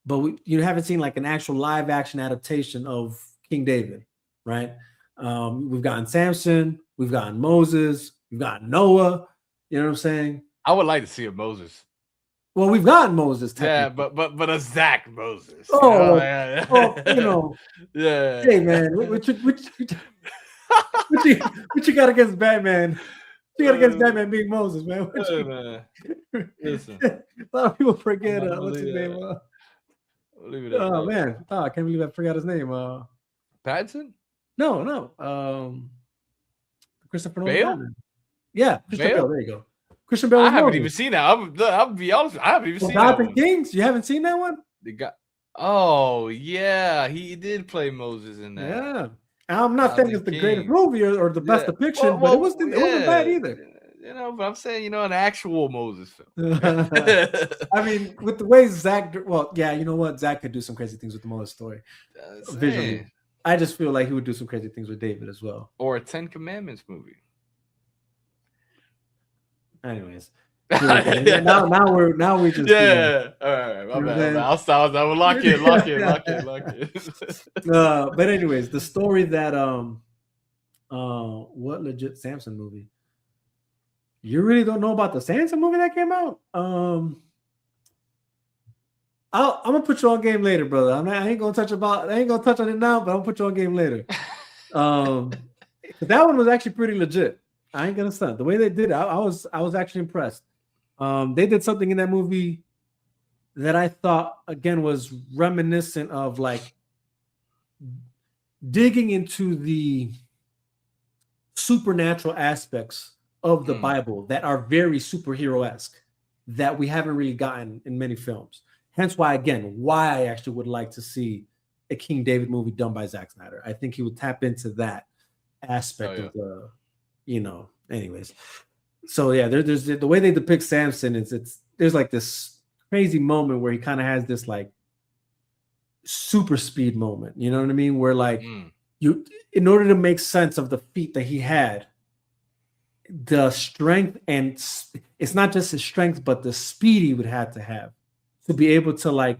But you haven't seen like an actual live action adaptation of King David. right? We've gotten Samson, we've gotten Moses, we've gotten Noah. You know what I'm saying? I would like to see a Moses. Well, we've gotten Moses Yeah, technically. but a Zach Moses. You Oh, know? you know, Yeah. hey man, what you got against Batman? What you got against Batman being Moses, man? Listen, A lot of people I'm forget not gonna what's his leave name. that. I'll leave it at Oh that. man, I can't believe I forgot his name. Pattinson? No. Christopher Nolan. Bale? Batman. Yeah, Christian Bale? Bale. There you go. Christian Bale. I Was haven't Moses. even seen that. I'll be honest. I haven't even seen that Gods and one. Kings. You haven't seen that one? The guy. Oh yeah, he did play Moses in that. Yeah. I'm not Gods saying and it's the greatest Kings. movie or the best Yeah. depiction, but it wasn't bad yeah. either. You know, but I'm saying, you know, an actual Moses film. I mean, with the way Zach, well, yeah, you know what? Zach could do some crazy things with the Moses story visually. I just feel like he would do some crazy things with David as well. Or a Ten Commandments movie. Anyways, now we just all right, my bad. I'll stop. I will lock in. But anyways, the story that what legit Samson movie? You really don't know about the Samson movie that came out? I'm gonna put you on game later, brother. I ain't gonna touch on it now, but I'm gonna put you on game later. That one was actually pretty legit. I ain't gonna stunt. The way they did it, I was actually impressed. They did something in that movie that I thought again was reminiscent of like digging into the supernatural aspects of the Bible that are very superhero-esque that we haven't really gotten in many films. Hence why I actually would like to see a King David movie done by Zack Snyder. I think he would tap into that aspect of the, you know, anyways. So yeah, there's the way they depict Samson there's like this crazy moment where he kind of has this like super speed moment. You know what I mean? Where like in order to make sense of the feat that he had, the strength, and it's not just his strength, but the speed he would have to be able to like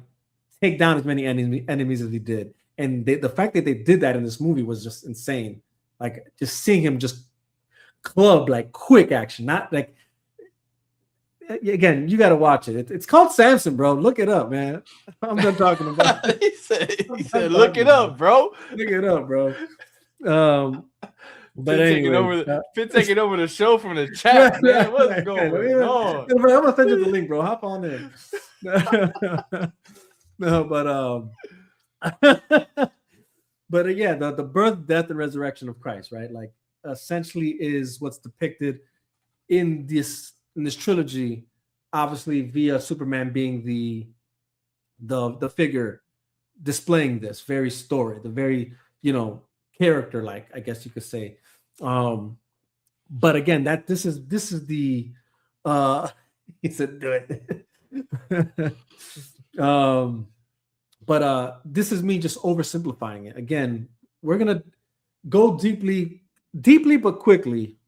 take down as many enemies as he did. And the fact that they did that in this movie was just insane. Like just seeing him just club like quick action, not like, again, you got to watch it. It's called Samson, bro. Look it up, man. I'm done talking about it. he said look it up, bro. Look it up, bro. But anyway, taking over the show from the chat, man. What's going on? I'm gonna send you the link, bro. Hop on in. No, but yeah, the birth, death, and resurrection of Christ, right? Like essentially is what's depicted in this trilogy, obviously via Superman being the figure displaying this very story, the very, you know, character, like I guess you could say. But again, that this is the he said do it. But this is me just oversimplifying it. Again, we're gonna go deeply but quickly,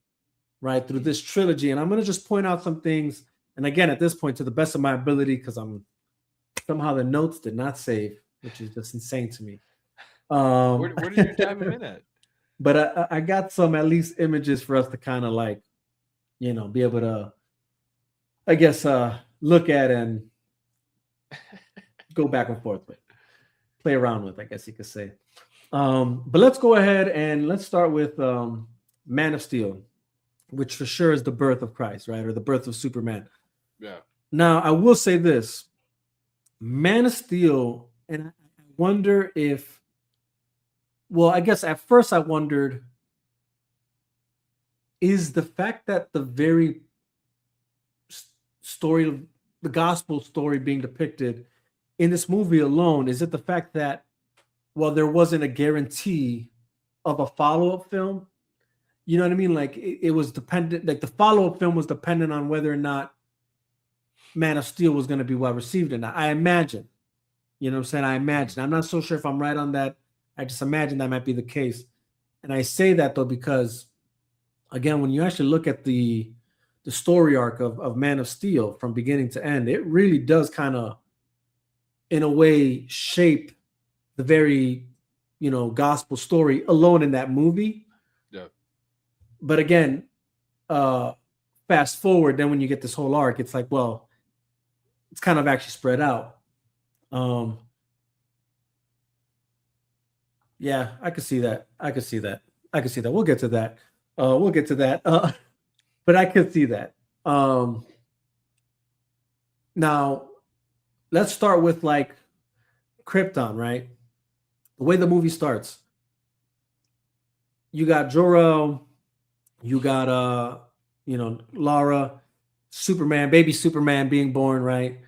right, through this trilogy, and I'm gonna just point out some things. And again, at this point, to the best of my ability, because somehow the notes did not save, which is just insane to me. Where did you type them in at? But I got some at least images for us to kind of like, you know, be able to, I guess, look at and go back and forth with, play around with, I guess you could say. But let's go ahead and let's start with Man of Steel, which for sure is the birth of Christ, right? Or the birth of Superman. Yeah. Now, I will say this. Man of Steel, and I wonder if, well, I guess at first I wondered, is the fact that the very story, the gospel story being depicted in this movie alone, is it the fact that, well, there wasn't a guarantee of a follow-up film? You know what I mean? Like it was dependent, like the follow-up film was dependent on whether or not Man of Steel was going to be well received or not. I imagine, you know what I'm saying? I imagine. I'm not so sure if I'm right on that. I just imagine that might be the case. And I say that though, because again, when you actually look at the story arc of Man of Steel from beginning to end, it really does kind of, in a way, shape the very, gospel story alone in that movie. Yeah. But again, fast forward, then when you get this whole arc, it's like, well, it's kind of actually spread out. Yeah, I could see that. We'll get to that. But I could see that. Now, let's start with like Krypton, right? The way the movie starts. You got Jor-El, you got Lara, Superman, baby Superman being born, right?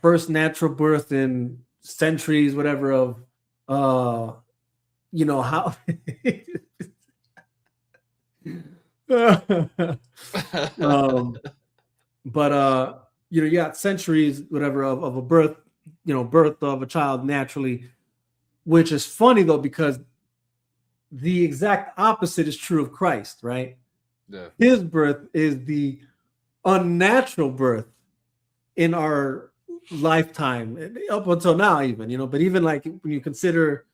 First natural birth in centuries, whatever, of how but you got centuries, whatever, of a birth, birth of a child naturally, which is funny though, because the exact opposite is true of Christ, right? Yeah. His birth is the unnatural birth in our lifetime, up until now, even, but even like when you consider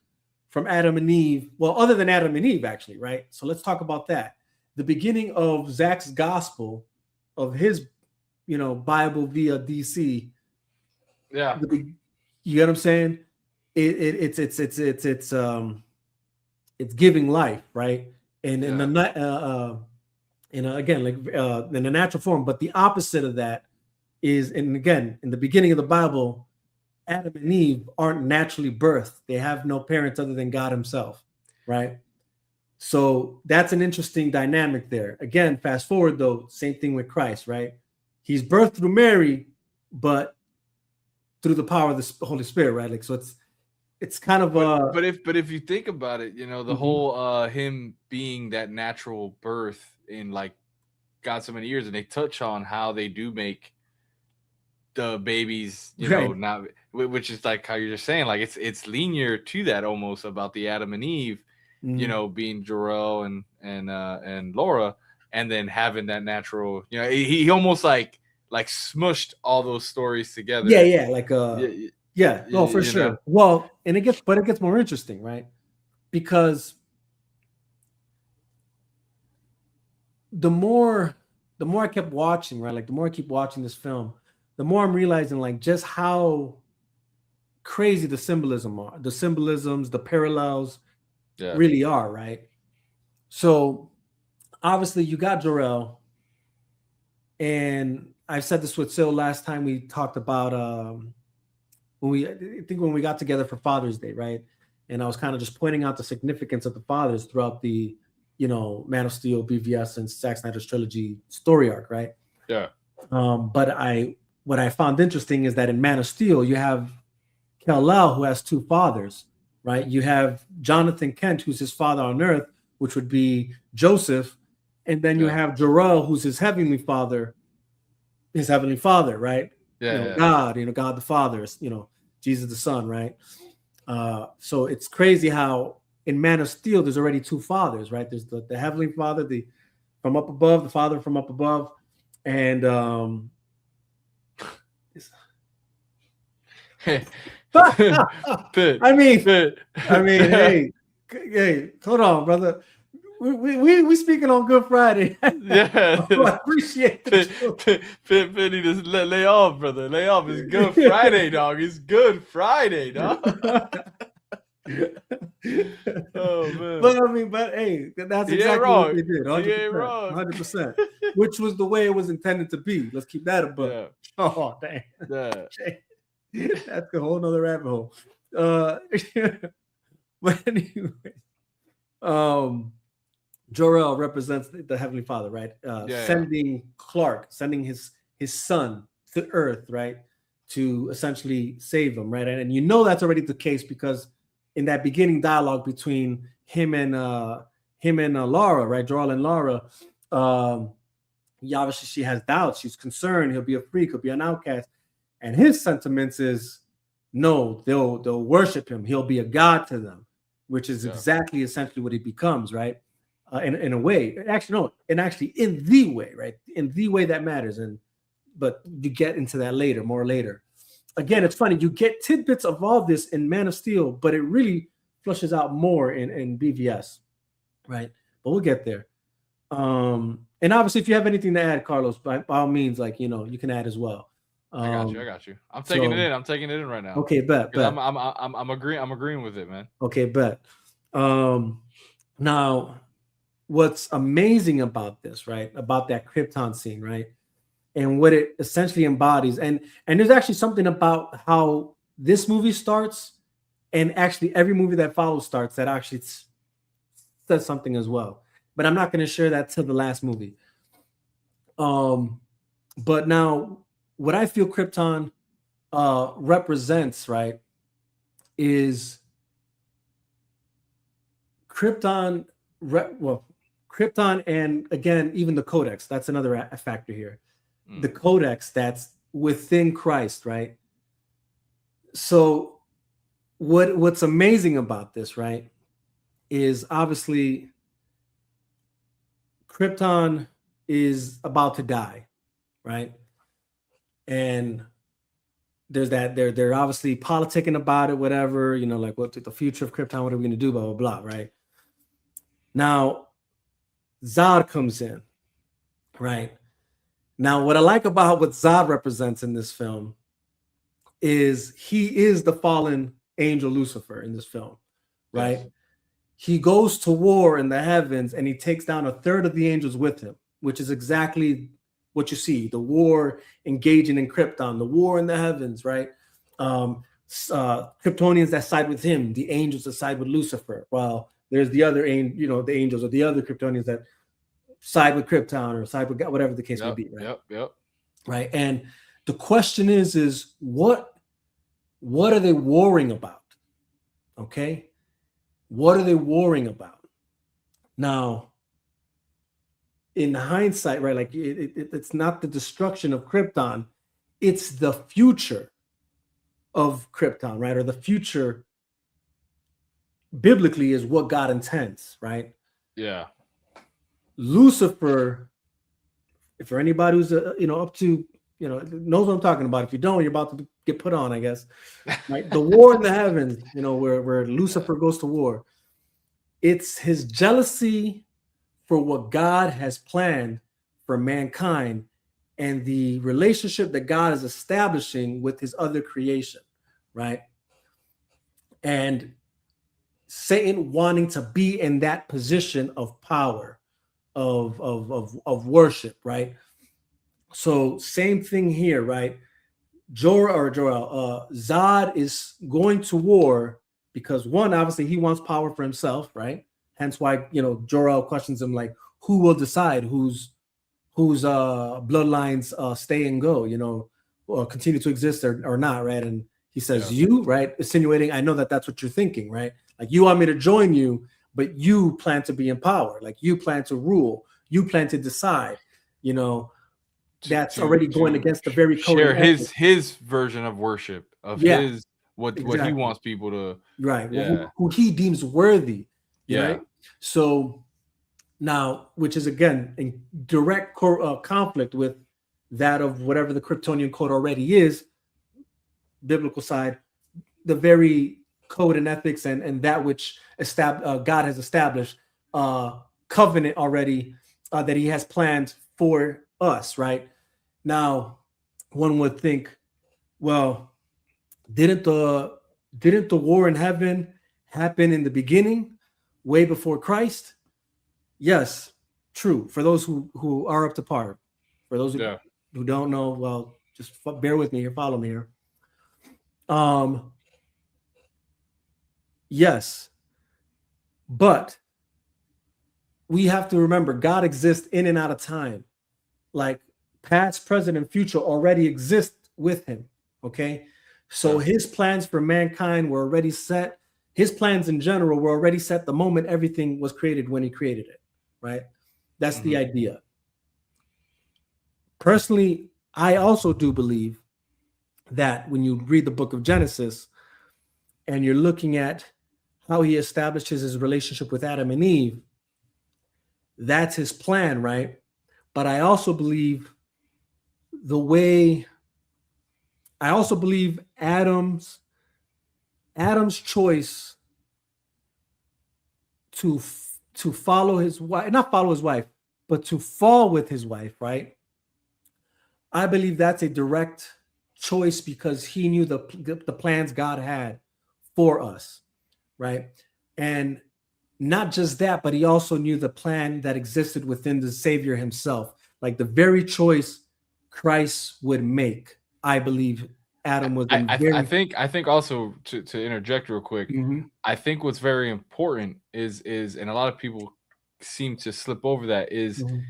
from Adam and Eve, well, other than Adam and Eve, actually, right? So let's talk about that. The beginning of Zach's gospel, of his, Bible via DC. Yeah. You get what I'm saying? It's giving life, right? And in the again, like in the natural form, but the opposite of that is, and again, in the beginning of the Bible, Adam and Eve aren't naturally birthed. They have no parents other than God himself, right? So that's an interesting dynamic there. Again, fast forward though, same thing with Christ, right? He's birthed through Mary, but through the power of the Holy Spirit, right? Like, so it's kind of but if you think about it, the whole him being that natural birth in like God so many years, and they touch on how they do make the babies, not, which is like how you're just saying, like it's linear to that almost, about the Adam and Eve, being Jor-El and Laura, and then having that natural, he almost like smushed all those stories together. Yeah, like no, for sure. Well, and it gets more interesting, right? Because the more I kept watching, right? Like the more I keep watching this film, the more I'm realizing like just how crazy the symbolisms, the parallels really are, right? So obviously you got Jor-El, and I said this with Sil last time we talked about when we got together for Father's Day, right? And I was kind of just pointing out the significance of the fathers throughout the Man of Steel, BVS, and Zack Snyder's trilogy story arc, right? Yeah. But what I found interesting is that in Man of Steel, you have Kal-El, who has two fathers, right? You have Jonathan Kent, who's his father on Earth, which would be Joseph, and then you have Jor-El, who's his heavenly father, right? God, God the Father, Jesus the Son, right? So it's crazy how in Man of Steel there's already two fathers, right? There's the heavenly father, the from up above, the father from up above, and I mean, hey, hold on, brother. We speaking on Good Friday. Yeah, I appreciate it. Penny, just lay off, brother. Lay off. It's Good Friday, dog. It's Good Friday, dog. Oh man. But hey, that's exactly what they did. 100%. Which was the way it was intended to be. Let's keep that a book. Yeah. Oh, dang. Yeah. That's a whole nother rabbit hole. But anyway, Jor-El represents the Heavenly Father, right? Sending his son to Earth, right, to essentially save him, right? And you know that's already the case because in that beginning dialogue between him and Lara, right, Jor-El and Lara, obviously she has doubts, she's concerned, he'll be a freak, he'll be an outcast, and his sentiments is no, they'll worship him, he'll be a god to them, which is exactly essentially what he becomes, right? In a way, actually in the way, right? In the way that matters. But you get into that more later. Again, it's funny. You get tidbits of all this in Man of Steel, but it really flushes out more in BVS, right? But we'll get there. And obviously, if you have anything to add, Carlos, by all means, like, you can add as well. I got you. I got you. I'm taking it So in. I'm taking it in right now. okay, bet, Because bet. I'm agreeing. I'm agreeing with it, man. Okay, bet. Now, what's amazing about this, right? About that Krypton scene, right? And what it essentially embodies, and there's actually something about how this movie starts, and actually every movie that follows starts that actually says something as well. But I'm not going to share that till the last movie. But now, what I feel Krypton represents, right, is Krypton. Krypton, and again, even the Codex. That's another factor here. The Codex that's within Christ, right? So, what's amazing about this, right, is obviously Krypton is about to die, right? And there's that they're obviously politicking about it, whatever, like what's the future of Krypton, what are we going to do, blah blah blah, right? Now Zod comes in, right? Now what I like about what Zod represents in this film is he is the fallen angel Lucifer in this film, right? Yes. He goes to war in the heavens and he takes down a third of the angels with him, which is exactly what you see, the war engaging in Krypton, the war in the heavens, right? Kryptonians that side with him, the angels that side with Lucifer. Well, there's the other, the angels or the other Kryptonians that side with Krypton or side with God, whatever the case may be, right? Yep. Right. And the question is what are they warring about? Okay. What are they warring about? Now, in hindsight, right, like it's not the destruction of Krypton, it's the future of Krypton, right? Or the future biblically is what God intends, right? Yeah. Lucifer, for anybody who's up to knows what I'm talking about. If you don't, you're about to get put on, I guess. Right? The war in the heavens, where Lucifer goes to war. It's his jealousy for what God has planned for mankind and the relationship that God is establishing with his other creation, right? And Satan wanting to be in that position of power, of worship, right? So same thing here, right? Zod is going to war because one, obviously he wants power for himself, right? Hence why, Jor-El questions him like, who will decide whose bloodlines stay and go, or continue to exist or not, right? And he says, you, right? Insinuating, I know that's what you're thinking, right? Like you want me to join you, but you plan to be in power. Like you plan to rule. You plan to decide, that's already going against the very code. Share his version of worship of his what he wants people to, right? Yeah. Who he deems worthy. Yeah. Right? So now, which is again in direct conflict with that of whatever the Kryptonian code already is, biblical side, the very code and ethics and that which God has established, covenant already that he has planned for us, right? Now, one would think, well, didn't the war in heaven happen in the beginning, way before Christ? Yes, true. For those who are up to par. For those who don't know, well, just bear with me here, follow me here. Yes, but we have to remember God exists in and out of time. Like past, present, and future already exist with him. Okay. So his plans for mankind were already set. His plans in general were already set the moment everything was created when he created it. Right. That's the idea. Personally, I also do believe that when you read the book of Genesis and you're looking at how he establishes his relationship with Adam and Eve, that's his plan, right? But I also believe Adam's choice to follow his wife, not follow his wife, but to fall with his wife, right? I believe that's a direct choice because he knew the plans God had for us, right? And not just that, but he also knew the plan that existed within the Savior himself. Like the very choice Christ would make, I believe Adam was in I very. think also to interject real quick, Mhm, I think what's very important is and a lot of people seem to slip over that is mhm,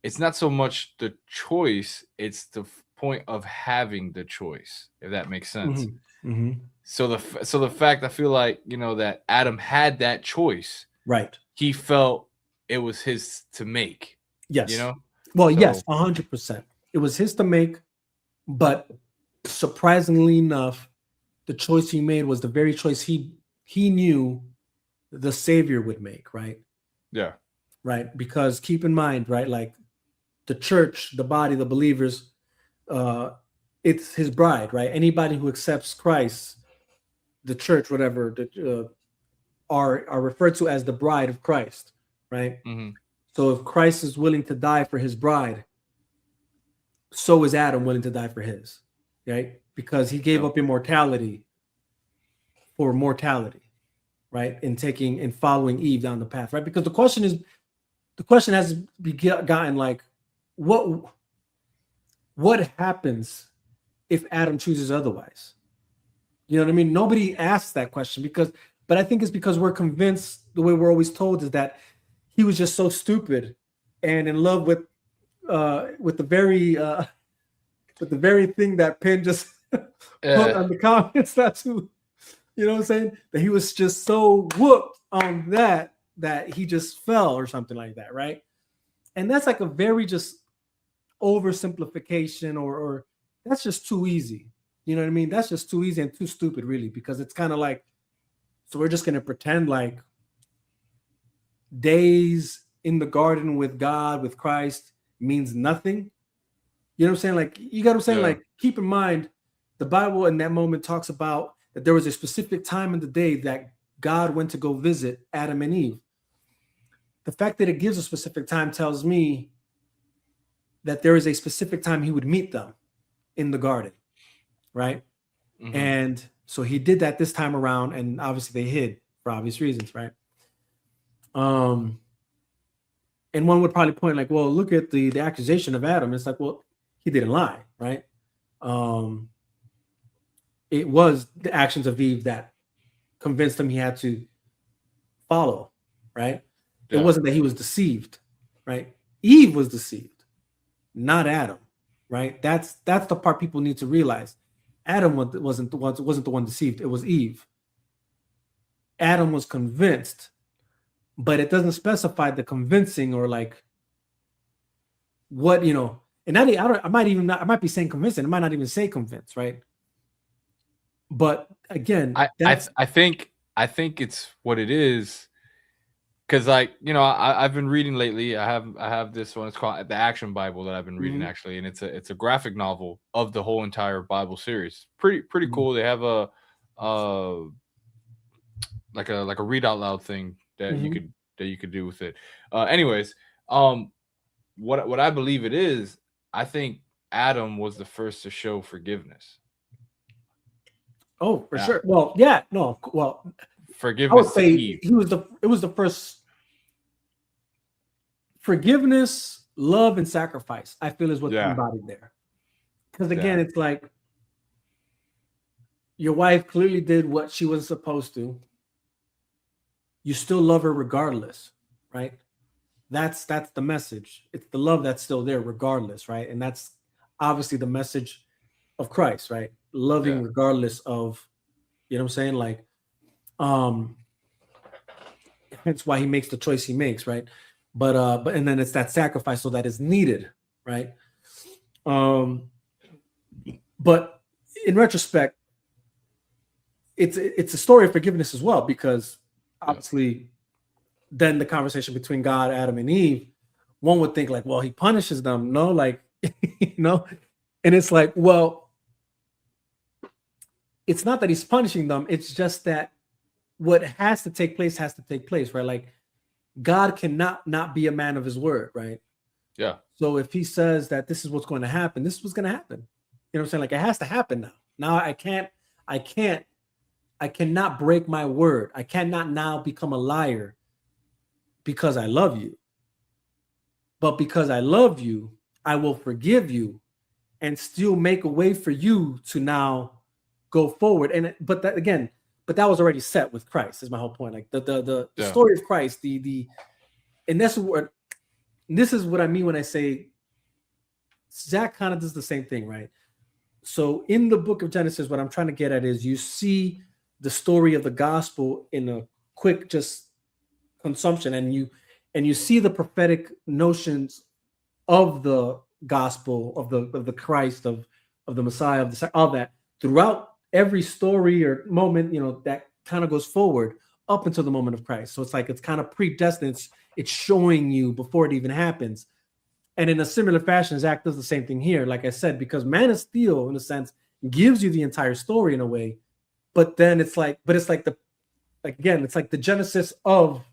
it's not so much the choice, it's the point of having the choice, if that makes sense. mhm, mhm. So the fact I feel like, that Adam had that choice, Right. he felt it was his to make, you Yes. know? Well, So yes, 100%. It was his to make, but surprisingly enough, the choice he made was the very choice he knew the Savior would make, right? yeah. Right. Because keep in mind, right, like the church, the body, the believers, uh, it's his bride, right? Anybody who accepts Christ, the church, whatever, are referred to as the bride of Christ, right? Hmm. So if Christ is willing to die for his bride, so is Adam willing to die for his, right? Because he gave Yeah. up immortality for mortality, right? In taking and following Eve down the path, right? Because the question has gotten like, what happens if Adam chooses otherwise? You know what I mean? Nobody asks that question but I think it's because we're convinced the way we're always told is that he was just so stupid and in love with the very thing that Penn just put on the comments. That's who, you know what I'm saying? That he was just so whooped on that he just fell or something like that, right? And that's like a very just oversimplification or that's just too easy. You know what I mean? That's just too easy and too stupid, really, because it's kind of like, so we're just gonna pretend like days in the garden with God, with Christ means nothing. You know what I'm saying? Like, you got what I'm saying? Yeah. Like, keep in mind, the Bible in that moment talks about that there was a specific time in the day that God went to go visit Adam and Eve. The fact that it gives a specific time tells me that there is a specific time he would meet them in the garden, right? Hmm. And so he did that this time around, and obviously they hid for obvious reasons, right? And one would probably point like, well, look at the accusation of Adam. It's like, well, he didn't lie, right? Um, it was the actions of Eve that convinced him he had to follow, right? It Yeah. wasn't that he was deceived, right? Eve was deceived, not Adam, right? That's the part people need to realize. Adam wasn't the one deceived. It was Eve. Adam was convinced, but it doesn't specify the convincing or like what, you know. And I might be saying convincing. I might not even say convince, right? But again, I think it's what it is. Because like, I've been reading lately. I have this one. It's called the Action Bible that I've been reading Mhm, actually, and it's a graphic novel of the whole entire Bible series. Pretty mhm, cool. They have a like a read out loud thing that mhm. you could do with it. Anyways, um, what I believe it is, I think Adam was the first to show forgiveness. Oh, for Yeah, sure. Well, yeah, no, well, I would forgiveness to say Eve. it was the first forgiveness, love, and sacrifice, I feel is what's Yeah, embodied there. Because yeah, again, it's like your wife clearly did what she was supposed to. You still love her regardless, right? That's the message. It's the love that's still there regardless, right? And that's obviously the message of Christ, right? yeah, Loving regardless of, you know what I'm saying? Like, um, hence why he makes the choice he makes, right? But and then it's that sacrifice so that is needed, right? Um, but in retrospect, it's a story of forgiveness as well, because yeah, obviously then the conversation between God, Adam, and Eve, one would think like, well, he punishes them. No, like, you know, and it's like, well, it's not that he's punishing them, it's just that what has to take place, right? Like God cannot not be a man of his word, right? Yeah. So if he says that this is what's going to happen, this is what's going to happen. You know what I'm saying? Like it has to happen now. Now I cannot break my word. I cannot now become a liar because I love you. But because I love you, I will forgive you and still make a way for you to now go forward. And but that was already set with Christ, is my whole point. Like the story of Christ, and this is what I mean when I say Zach kind of does the same thing, right? So in the book of Genesis, what I'm trying to get at is you see the story of the gospel in a quick just consumption, and you see the prophetic notions of the gospel of the Christ of the Messiah of all that throughout every story or moment, you know, that kind of goes forward up until the moment of Christ. So it's like it's kind of predestined. It's showing you before it even happens. And in a similar fashion, Zach does the same thing here. Like I said, because Man of Steel, in a sense, gives you the entire story in a way, but then it's like the genesis of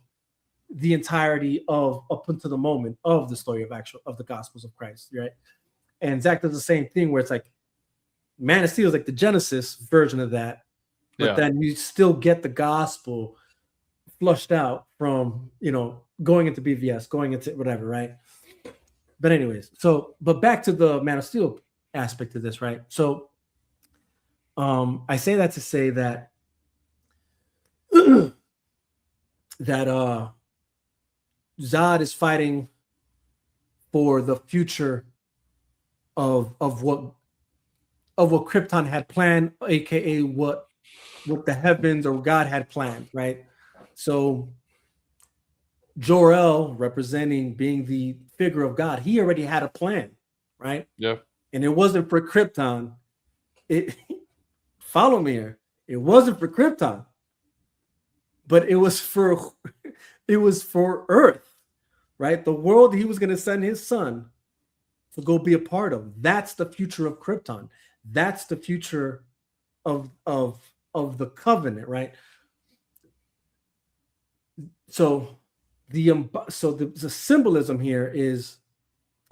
the entirety of up until the moment of the story of the Gospels of Christ, right? And Zach does the same thing where it's like Man of Steel is like the Genesis version of that, but then you still get the gospel flushed out from, you know, going into BVS, going into whatever, right? But anyways, but back to the Man of Steel aspect of this, right? So I say that to say that that Zod is fighting for the future of what Krypton had planned, aka what the heavens or God had planned, right? So Jor-El, representing being the figure of God, he already had a plan, right? Yeah. And it wasn't for Krypton. Follow me here. It wasn't for Krypton, but it was for Earth, right? The world he was going to send his son to go be a part of. That's the future of Krypton. That's the future of the covenant, right? So the symbolism here is,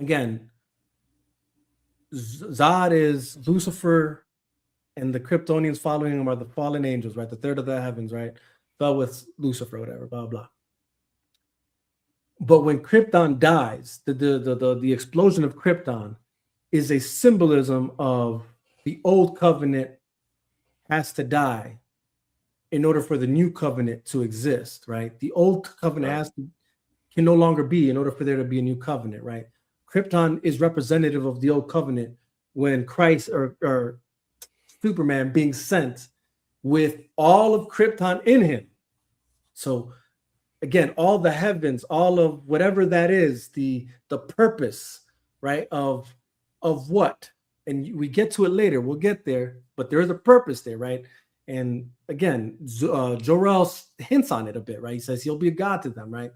again, Zod is Lucifer, and the Kryptonians following him are the fallen angels, right? The third of the heavens, right? Fell with Lucifer, whatever, blah blah. But when Krypton dies, the explosion of Krypton is a symbolism of the old covenant has to die in order for the new covenant to exist, right? The old covenant can no longer be in order for there to be a new covenant, right? Krypton is representative of the old covenant when Christ or Superman being sent with all of Krypton in him. So again, all the heavens, all of whatever that is, the purpose, right, of what? And we get to it later. We'll get there, but there is a purpose there, right? And again, Jor-El hints on it a bit, right? He says he'll be a god to them, right?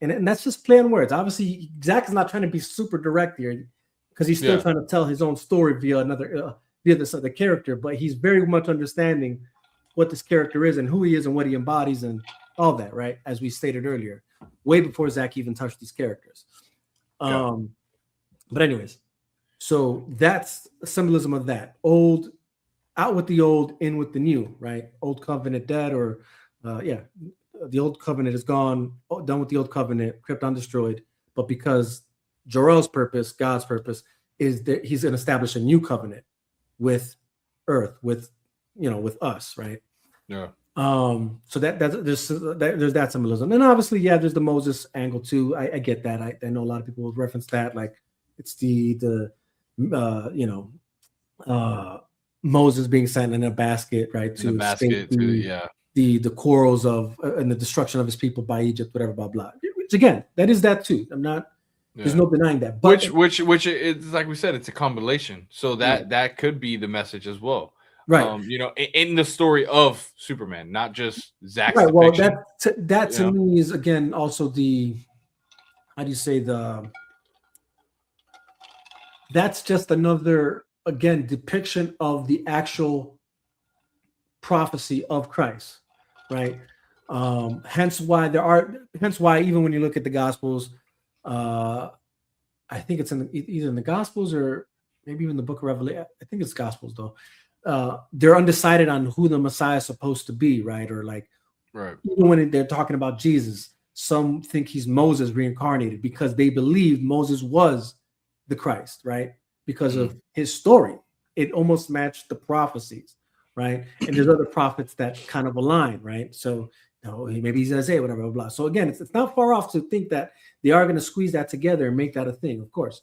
And that's just playing words. Obviously, Zach is not trying to be super direct here because he's still trying to tell his own story via this other character, but he's very much understanding what this character is and who he is and what he embodies and all that, right? As we stated earlier, way before Zach even touched these characters. But anyways, so that's a symbolism of that. Old, out with the old, in with the new, right? Old covenant dead, or the old covenant is gone, done with the old covenant, Krypton destroyed. But because Jor-El's purpose, God's purpose, is that he's going to establish a new covenant with Earth, with us, right? Yeah. So there's that symbolism, and obviously, there's the Moses angle too. I get that. I know a lot of people will reference that, like it's Moses being sent in a basket, right? The quarrels of and the destruction of his people by Egypt, whatever, blah blah. Which again, that is that too. I'm not. Yeah. There's no denying that. But which it's like we said, it's a compilation. So that could be the message as well. Right. In the story of Superman, not just Zach's right. Well, depiction. that to me is again also that's just another depiction of the actual prophecy of Christ, right? Hence why even when you look at the Gospels, I think it's either in the Gospels or maybe even the Book of Revelation. I think it's Gospels though. They're undecided on who the Messiah is supposed to be, right? Or like, Right. even when they're talking about Jesus, some think he's Moses reincarnated because they believe Moses was the Christ, right? Because of his story. It almost matched the prophecies, right? And there's other prophets that kind of align, right? So, maybe he's Isaiah, whatever, blah, blah. So again, it's not far off to think that they are going to squeeze that together and make that a thing, of course.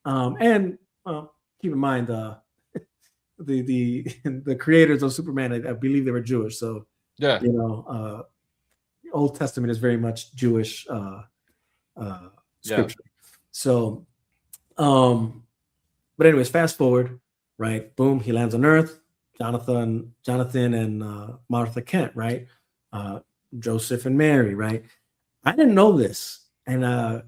And keep in mind, the creators of Superman, I believe they were Jewish. So, Yeah. Old Testament is very much Jewish scripture. So, but anyways, fast forward, right? Boom, he lands on Earth. Jonathan and Martha Kent, right? Joseph and Mary, right? I didn't know this, and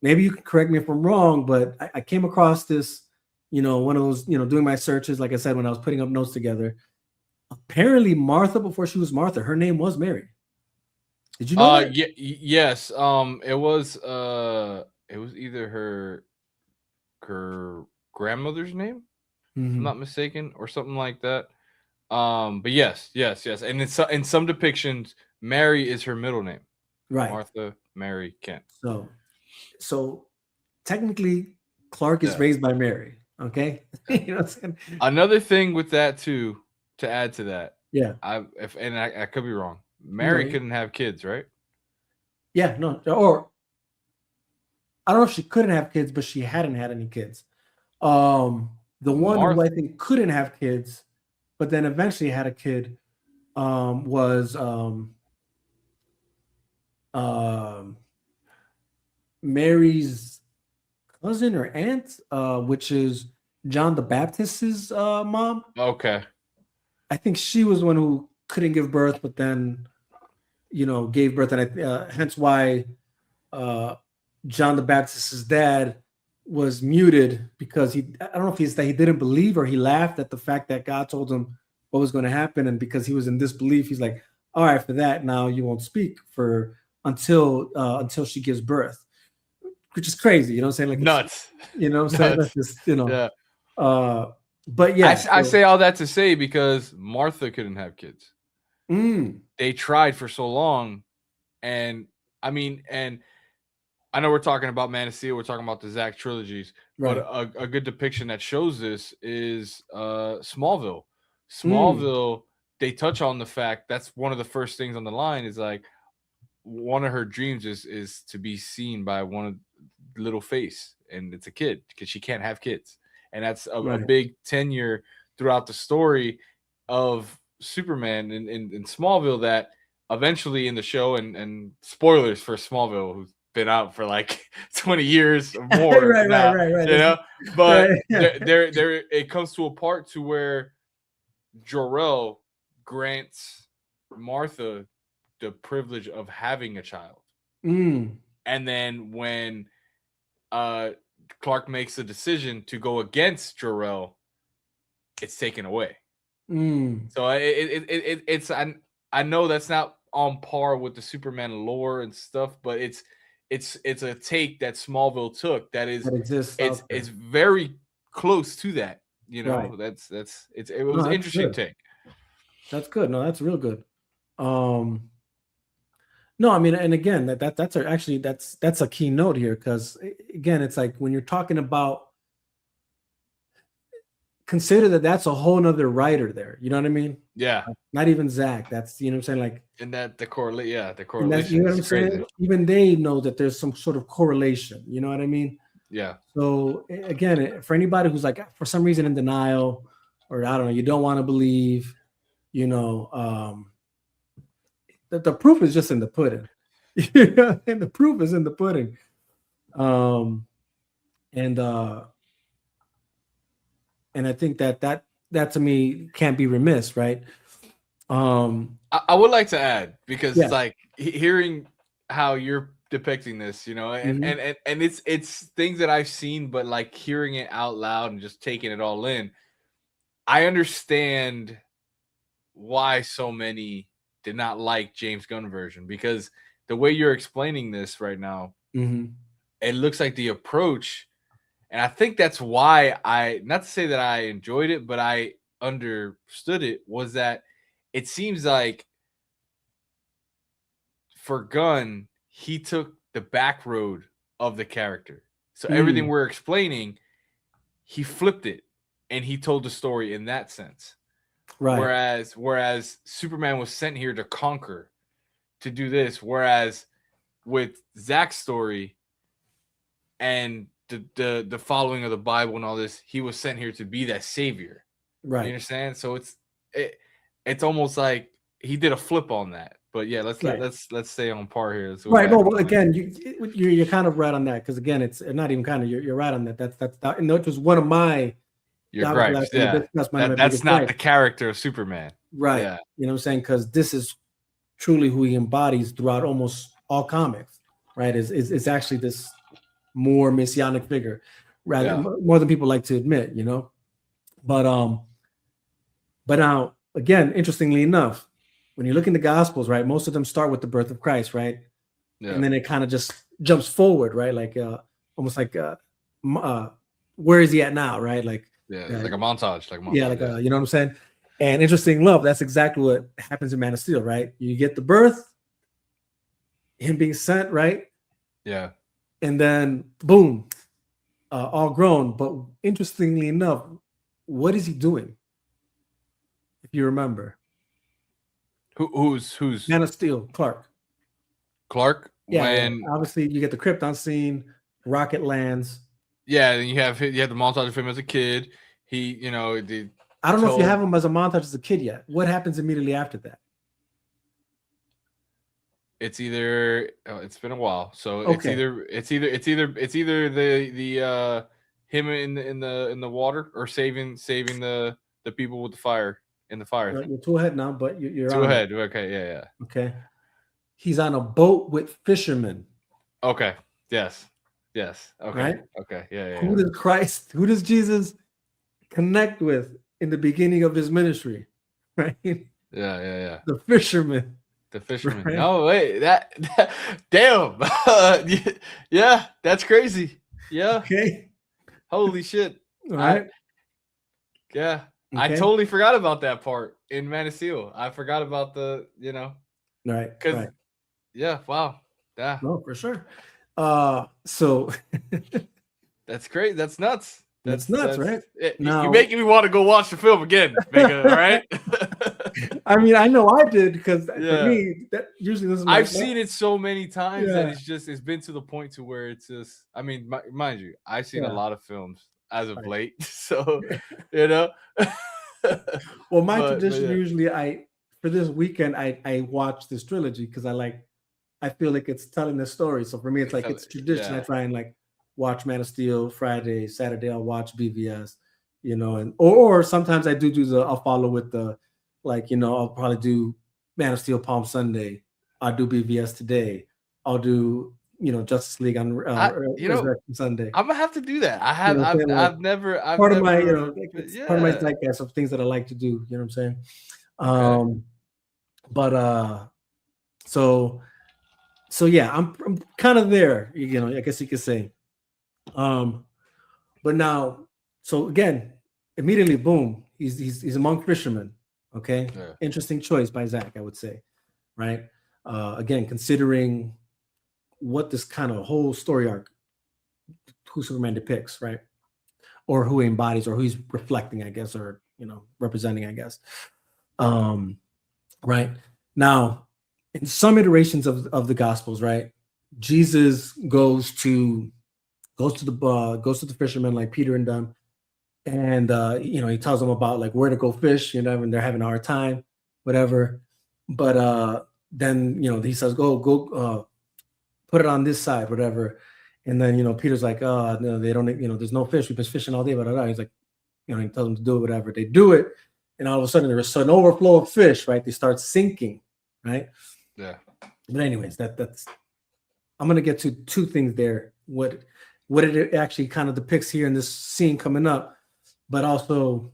maybe you can correct me if I'm wrong, but I came across this, one of those, doing my searches, like I said, when I was putting up notes together. Apparently, Martha, before she was Martha, her name was Mary. Did you know that? Yes. It was either her grandmother's name, if I'm not mistaken, or something like that. But yes. And in some depictions, Mary is her middle name. Right. Martha Mary Kent. So technically Clark is raised by Mary. Okay. You know what I'm saying? Another thing with that too, to add to that. Yeah. I could be wrong. Mary couldn't have kids, right? Yeah, no. Or I don't know if she couldn't have kids, but she hadn't had any kids. The one who I think couldn't have kids, but then eventually had a kid, was Mary's cousin or aunt, which is John the Baptist's mom. Okay. I think she was one who couldn't give birth, but then, gave birth, and hence why John the Baptist's dad was muted, because I don't know if he didn't believe or he laughed at the fact that God told him what was going to happen, and because he was in disbelief, he's like, all right, for that now you won't speak until she gives birth, which is crazy. You know what I'm saying? Like, nuts. You know what I'm saying? That's just, Yeah. But yeah, I say all that to say because Martha couldn't have kids. They tried for so long, and I know we're talking about Man of Steel, we're talking about the Zack trilogies, right. But a good depiction that shows this is Smallville. Smallville, they touch on the fact that's one of the first things on the line is like one of her dreams is to be seen by one of little face, and it's a kid because she can't have kids, and that's a big tenure throughout the story of Superman in Smallville that eventually in the show, and spoilers for Smallville, who's been out for like 20 years or more right. You know, but there it comes to a part to where Jor-El grants Martha the privilege of having a child, and then when Clark makes a decision to go against Jor-El, it's taken away. So it's I know that's not on par with the Superman lore and stuff, but it's a take that Smallville took that it's very close to that. You know, right. It was an interesting take. That's good. No, that's real good. No, I mean, and again, that's a key note here, because again, it's like when you're talking about, consider that's a whole nother writer there. You know what I mean? Yeah. Not even Zach. That's, you know what I'm saying? Like, and that the correlation. You know what I'm saying? Even they know that there's some sort of correlation. You know what I mean? Yeah. So again, for anybody who's like for some reason in denial, or I don't know, you don't want to believe, the proof is just in the pudding. And the proof is in the pudding. And I think that to me can't be remiss, right? I would like to add, because it's like hearing how you're depicting this, and it's things that I've seen, but like hearing it out loud and just taking it all in, I understand why so many did not like James Gunn version, because the way you're explaining this right now, it looks like the approach, and I think that's why not to say that I enjoyed it, but I understood it, was that it seems like for Gunn, he took the back road of the character. So everything we're explaining, he flipped it and he told the story in that sense. Right. Whereas Superman was sent here to conquer, to do this. Whereas with Zack's story and the following of the Bible and all this, he was sent here to be that savior. Right. You understand? So it's almost like he did a flip on that. But yeah, let's stay on par here. Right. No, but again, you're kind of right on that, because again, it's not even kind of, you're right on that. That's and that was one of my gripes. Yeah, that's not the character of Superman. Right. Yeah. You know what I'm saying? Because this is truly who he embodies throughout almost all comics. Right. Is actually this more messianic figure, rather more than people like to admit. You know, but now again, interestingly enough, when you look in the Gospels, right, most of them start with the birth of Christ, right? Yeah. And then it kind of just jumps forward, right? Like almost like where is he at now, right? Like like a montage, you know what I'm saying? And interesting enough, that's exactly what happens in Man of Steel, right? You get the birth, him being sent, right? Yeah. And then boom, all grown. But interestingly enough, what is he doing? If you remember. Who's Man of Steel, Clark? Yeah, obviously you get the Krypton scene, rocket lands. Yeah, and you have the montage of him as a kid. I don't know if you have him as a montage as a kid yet. What happens immediately after that? It's either it's been a while, so it's either the him in the water, or saving the people with the fire. In the fire. You're too ahead now, but you're too ahead. Okay, yeah. Okay. He's on a boat with fishermen. Okay. Yes. Okay. Right? Okay. Yeah. Who does Jesus connect with in the beginning of his ministry? Right? Yeah. The fishermen. Right? No, wait. That damn. Yeah, that's crazy. Yeah. Okay. Holy shit. All right. Yeah. Okay. I totally forgot about that part in Man of Steel. I forgot about the, right. Because, yeah, wow. Yeah. No, for sure. So that's great. That's nuts. That's nuts, right? You're making me want to go watch the film again, Mega, all right? I mean, I know I did, because for me, that usually this is I've seen it so many times that it's been to the point to where it's just, I mean, mind you, I've seen a lot of films as of late, so Well, my tradition usually, for this weekend I watch this trilogy, because I feel like it's telling the story. So for me, it's like it's tradition. I try and watch Man of Steel Friday, Saturday I'll watch BVS, and or sometimes I I'll follow with the I'll probably do Man of Steel Palm Sunday, I'll do BVS today, I'll do Justice League on Resurrection Sunday. I'm gonna have to do that. I've never part of my zeitgeist of things that I like to do. You know what I'm saying? Okay. But so yeah, I'm kind of there. I guess you could say. But now, so again, immediately, boom, he's among fishermen. Okay, interesting choice by Zack, I would say, right? Again, considering what this kind of whole story arc, who Superman depicts, right? Or who he embodies, or who he's reflecting, I guess, or representing, I guess. Right now, in some iterations of the Gospels, right, Jesus goes to the fishermen like Peter and them, and he tells them about where to go fish, and they're having a hard time, whatever. But then he says, go put it on this side, whatever. And then Peter's like, oh no, they don't, there's no fish, we've been fishing all day, but he's like, he tells them to do it, whatever. They do it, and all of a sudden there's an overflow of fish, right? They start sinking, right? Yeah. But anyways, that's I'm gonna get to two things there. What it actually kind of depicts here in this scene coming up, but also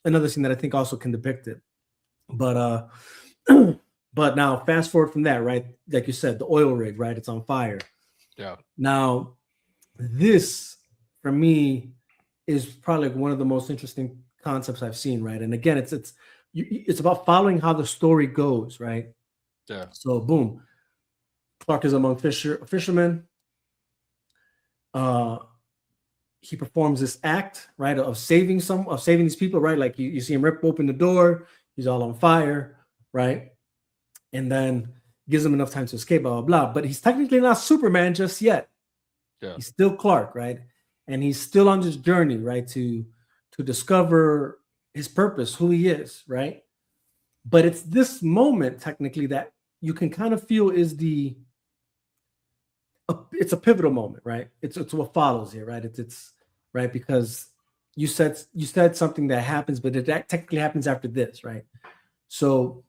another scene that I think also can depict it. But But now fast forward from that, right? Like you said, the oil rig, right? It's on fire. Yeah. Now, this for me is probably one of the most interesting concepts I've seen, right? And again, it's about following how the story goes, right? Yeah. So boom, Clark is among fishermen. He performs this act, right, of saving these people, right? Like you see him rip open the door, he's all on fire, right? And then gives him enough time to escape, blah, blah, blah. But he's technically not Superman just yet. Yeah. He's still Clark, right? And he's still on this journey, right, to discover his purpose, who he is, right? But it's this moment, technically, that you can kind of feel is it's a pivotal moment, right? It's what follows here, right? It's right, because you said something that happens, but that technically happens after this, right? So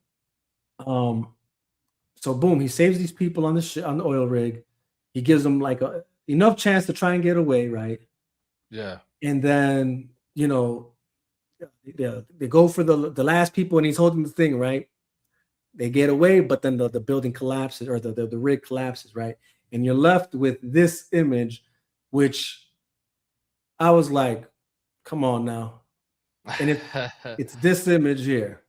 boom, he saves these people on the oil rig. He gives them like enough chance to try and get away, right? Yeah. And then they go for the last people, and he's holding the thing, right? They get away, but then the building collapses, or the rig collapses, right? And you're left with this image, which I was like, come on now. And it's this image here.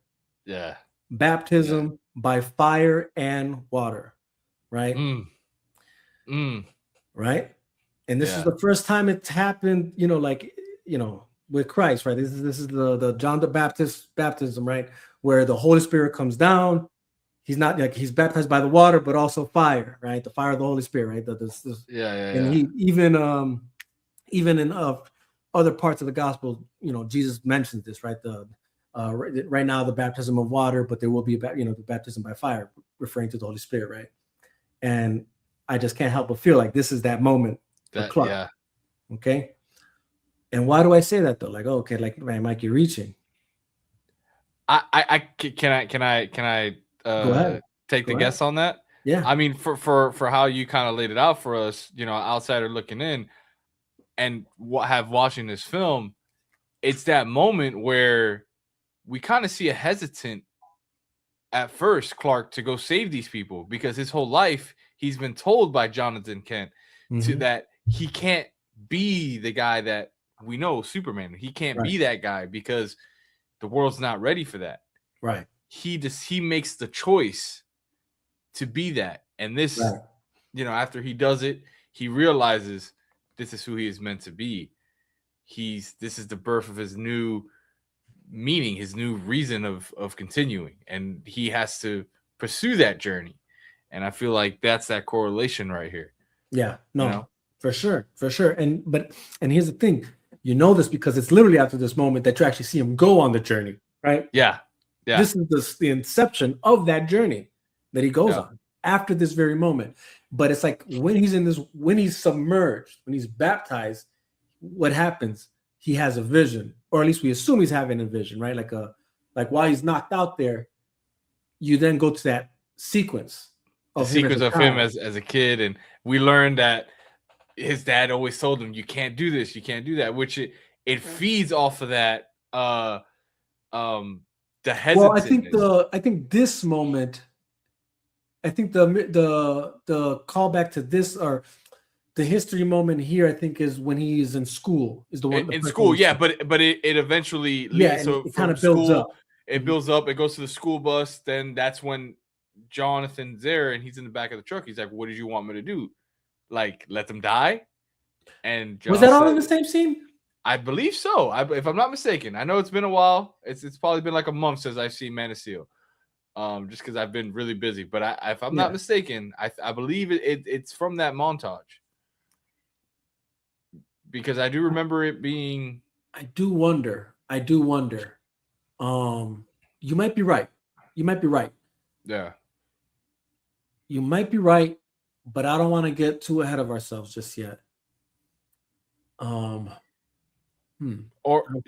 Yeah. Baptism by fire and water, right? Right? And this is the first time it's happened, with Christ, right? This is the John the Baptist baptism, right? Where the Holy Spirit comes down. He's not like he's baptized by the water, but also fire, right? The fire of the Holy Spirit, right? And he even in other parts of the gospel, Jesus mentions this, right? Right now the baptism of water, but there will be the baptism by fire, referring to the Holy Spirit, right? And I just can't help but feel like this is that moment for Clark. Yeah. Okay. And why do I say that though? Like, okay, like, man, Mike, you're reaching. Can I Go ahead. take the guess on that? Yeah. I mean, for how you kind of laid it out for us, outsider looking in, and watching this film, it's that moment where we kind of see a hesitant at first Clark to go save these people, because his whole life he's been told by Jonathan Kent that he can't be the guy that we know, Superman. He can't be that guy because the world's not ready for that. Right. He makes the choice to be that. And this, after he does it, he realizes this is who he is meant to be. This is the birth of his new meaning, his new reason of continuing. And he has to pursue that journey. And I feel like that's that correlation right here. Yeah, no, for sure. And here's the thing, this because it's literally after this moment that you actually see him go on the journey, right? Yeah. This is the inception of that journey that he goes on after this very moment. But it's like when he's submerged, when he's baptized, what happens? He has a vision, or at least we assume he's having a vision, right? Like while he's knocked out there, you then go to that sequence. The sequence of him as a kid, and we learned that his dad always told him, "You can't do this, you can't do that," which it feeds off of that. The hesitancy. Well, I think this moment, I think the callback to this, or the history moment here, I think, is when he is in school. Is the one in school, but it eventually leads. So it kind of builds up. It builds up. It goes to the school bus. Then that's when Jonathan's there, and he's in the back of the truck. He's like, "What did you want me to do? Like, let them die?" And John was that all in the same scene? I believe so. If I'm not mistaken, I know it's been a while. It's probably been like a month since I've seen Man of Steel. Just because I've been really busy. But if I'm not mistaken, I believe it's from that montage. Because I do remember it being. I do wonder. You might be right. Yeah. You might be right, but I don't want to get too ahead of ourselves just yet. Or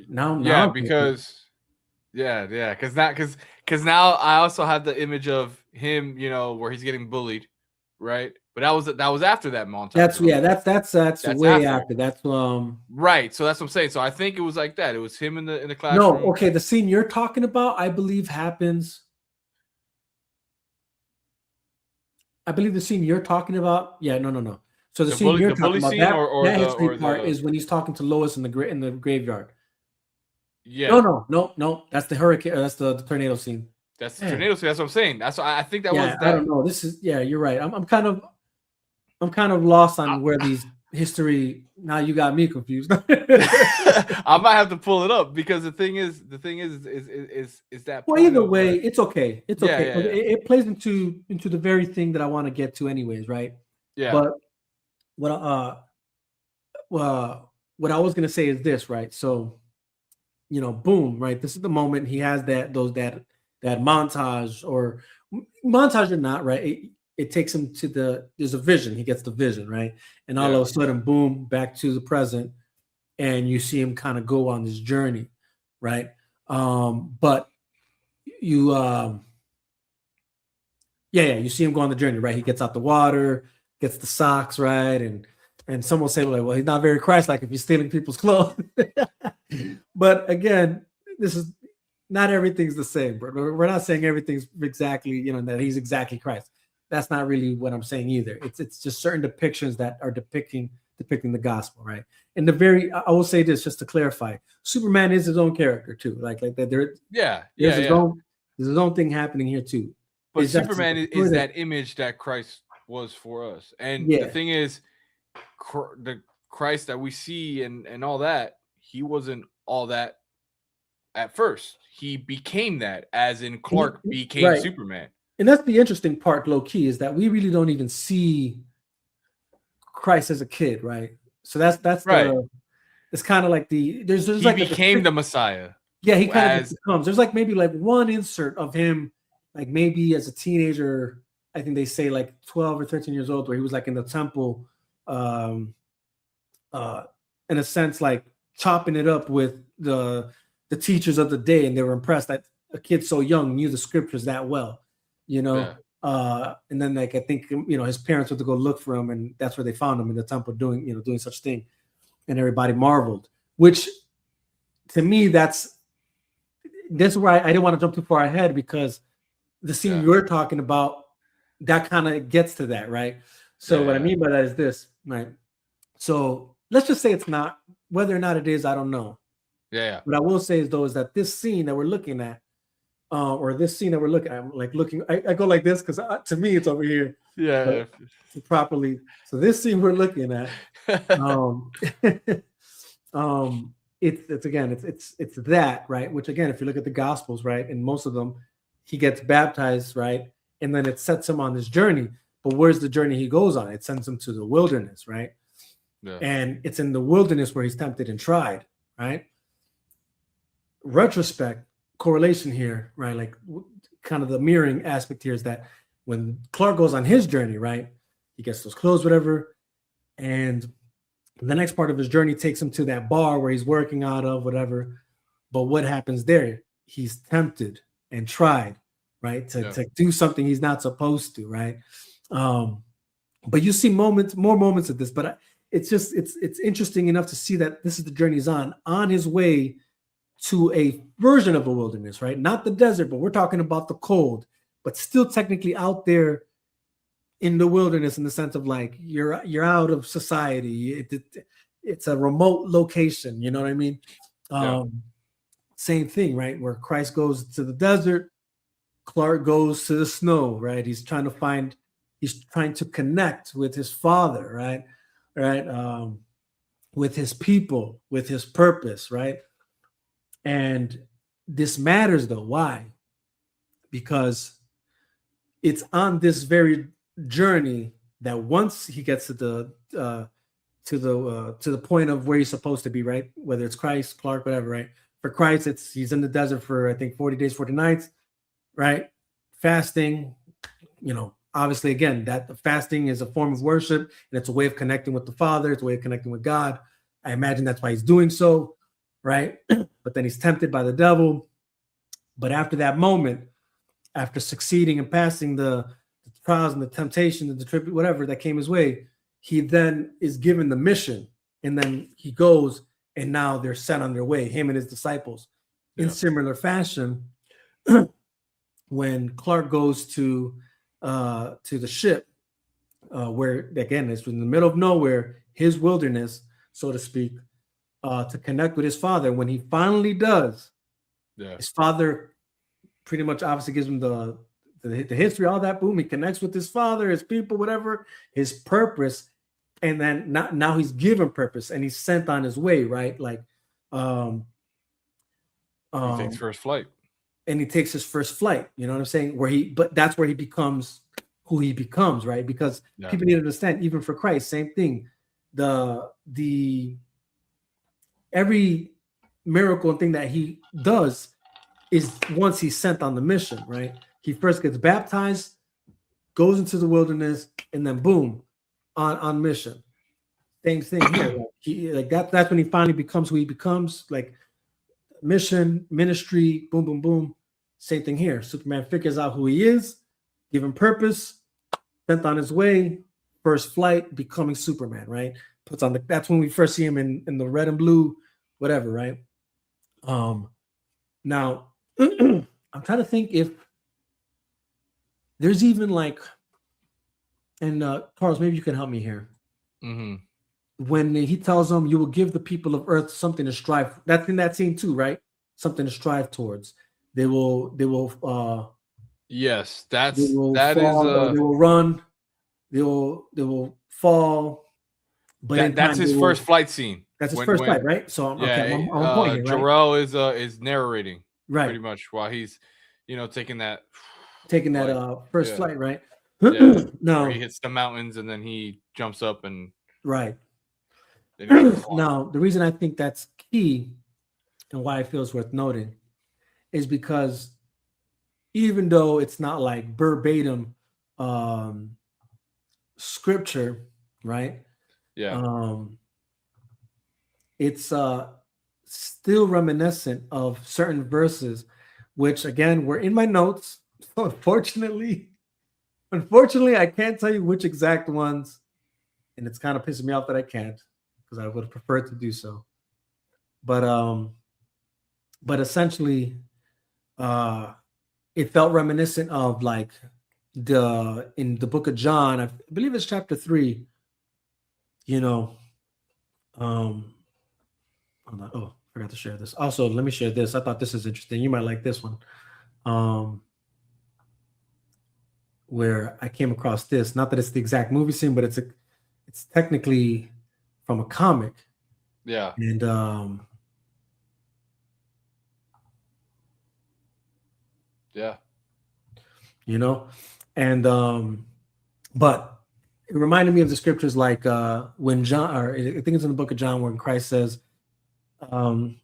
now because now I also have the image of him, where he's getting bullied, right? But that was after that montage. That's way after. That's right. So that's what I'm saying. So I think it was like that. It was him in the classroom. No, okay. The scene you're talking about, I believe, happens I believe the scene you're talking about. Yeah, no. So the The scene bully, you're the bully talking about, scene, that or that the history part is when he's talking to Lois in the graveyard. yeah. No. That's the hurricane. That's the tornado scene. That's the Man, tornado scene. That's what I'm saying. That's I think that yeah, was I that. don't know. This is you're right. I'm kind of lost on where these history. Now you got me confused. I might have to pull it up because the thing is that Well, point either of way, it's okay. It's yeah, okay. yeah, yeah, It plays into the very thing that I want to get to, anyways, right? yeah, But what what I was gonna say is this, right? So, boom, right? This is the moment he has that montage or montage or not, right? It takes him to there's a vision. He gets the vision, right? And all yeah, of a sudden, boom, back to the present, and you see him kind of go on this journey, right? But you you see him go on the journey, right? He gets out the water, gets the socks, right? And some will say, like, well, he's not very Christ-like if he's stealing people's clothes. But again, this is not everything's the same, bro. We're not saying everything's exactly, that he's exactly Christ. That's not really what I'm saying either. It's just certain depictions that are depicting the gospel, right? And I will say this just to clarify: Superman is his own character too. Like that, there's yeah, his own thing happening here too. But It's just Superman is that image that Christ was for us, and the thing is, the Christ that we see and all that, he wasn't all that at first. He became that, as in Clark became right. Superman. And that's the interesting part, low key, is that we really don't even see Christ as a kid, right? So that's right. It's kind of like there's he like became the Messiah. Yeah, he kind of becomes. There's like maybe like one insert of him, like maybe as a teenager. I think they say like 12 or 13 years old, where he was like in the temple, in a sense, like chopping it up with the teachers of the day, and they were impressed that a kid so young knew the scriptures that well, Yeah. And then like I think his parents went to go look for him, and that's where they found him in the temple doing such thing, and everybody marveled. Which to me, this is where I didn't want to jump too far ahead, because the scene you're talking about, that kind of gets to that, right? So what I mean by that is this, right? So let's just say it's not. Whether or not it is, I don't know. Yeah. What I will say is that this scene that we're looking at, or this scene that we're looking at, I'm like looking. I go like this because to me it's over here. Yeah. Properly. So this scene we're looking at, it's that, right? Which again, if you look at the Gospels, right, and most of them, he gets baptized, right, and then it sets him on this journey. But where's the journey he goes on? It sends him to the wilderness, right? Yeah. And it's in the wilderness where he's tempted and tried, right? Retrospect, correlation here, right? Like kind of the mirroring aspect here is that when Clark goes on his journey, right, he gets those clothes, whatever, and the next part of his journey takes him to that bar where he's working out of, whatever. But what happens there? He's tempted and tried, right, to do something he's not supposed to, right? But you see more moments of this, but it's interesting enough to see that this is the journey he's on his way to a version of a wilderness, right? Not the desert, but we're talking about the cold, but still technically out there in the wilderness, in the sense of like you're out of society. It's a remote location, you know what I mean? Same thing, right? Where Christ goes to the desert, Clark goes to the snow, right? He's trying to connect with his father, right? With his people, with his purpose, right? And this matters though. Why? Because it's on this very journey that once he gets to the point of where he's supposed to be, right? Whether it's Christ, Clark, whatever, right? For Christ, he's in the desert for I think 40 days, 40 nights, right? Fasting, obviously again, that the fasting is a form of worship, and it's a way of connecting with the Father, it's a way of connecting with God. I imagine that's why he's doing so, right? But then he's tempted by the devil. But after that moment, after succeeding and passing the trials and the temptation and the tribute, whatever that came his way, he then is given the mission, and then he goes, and now they're sent on their way, him and his disciples. In similar fashion, when Clark goes to the ship, where again it's in the middle of nowhere, his wilderness, so to speak, to connect with his father. When he finally does, Yeah. his father pretty much obviously gives him the history, all that. Boom, he connects with his father, his people, whatever, his purpose, and then now he's given purpose and he's sent on his way, right? Like, He takes first flight. and he takes his first flight. You know what I'm saying? But that's where he becomes who he becomes, right? Because people need to understand, even for Christ, same thing. The every miracle and thing that he does is once he's sent on the mission, right? He first gets baptized, goes into the wilderness, and then boom, on mission. Same thing here. That's when he finally becomes who he becomes. Like mission, ministry, boom, boom, boom. Same thing here. Superman figures out who he is, given purpose, sent on his way, first flight, becoming Superman, right? That's when we first see him in the red and blue, whatever, right? Now I'm trying to think if there's even like, and Carlos, maybe you can help me here. Mm-hmm. When he tells them, "You will give the people of Earth something to strive." That's in that scene too, right? Something to strive towards. They will. Yes, they will run. They will fall. But that's his first flight scene. That's his first flight, right? So I'm on point here, right? Jarrell is narrating, right, pretty much while he's, taking that first flight, right? Yeah. No, he hits the mountains and then he jumps up and right. Then now, the reason I think that's key and why I feel it's worth noting is because even though it's not like verbatim scripture, right? Yeah. It's still reminiscent of certain verses, which again were in my notes. So unfortunately, I can't tell you which exact ones, and it's kind of pissing me off that I can't, because I would have preferred to do so. But essentially, it felt reminiscent of like in the book of John, I believe it's chapter 3. I forgot to share this. Also, let me share this. I thought this is interesting. You might like this one. Where I came across this. Not that it's the exact movie scene, but it's technically from a comic. Yeah. And yeah. But it reminded me of the scriptures like when John, or I think it's in the book of John, when Christ says, in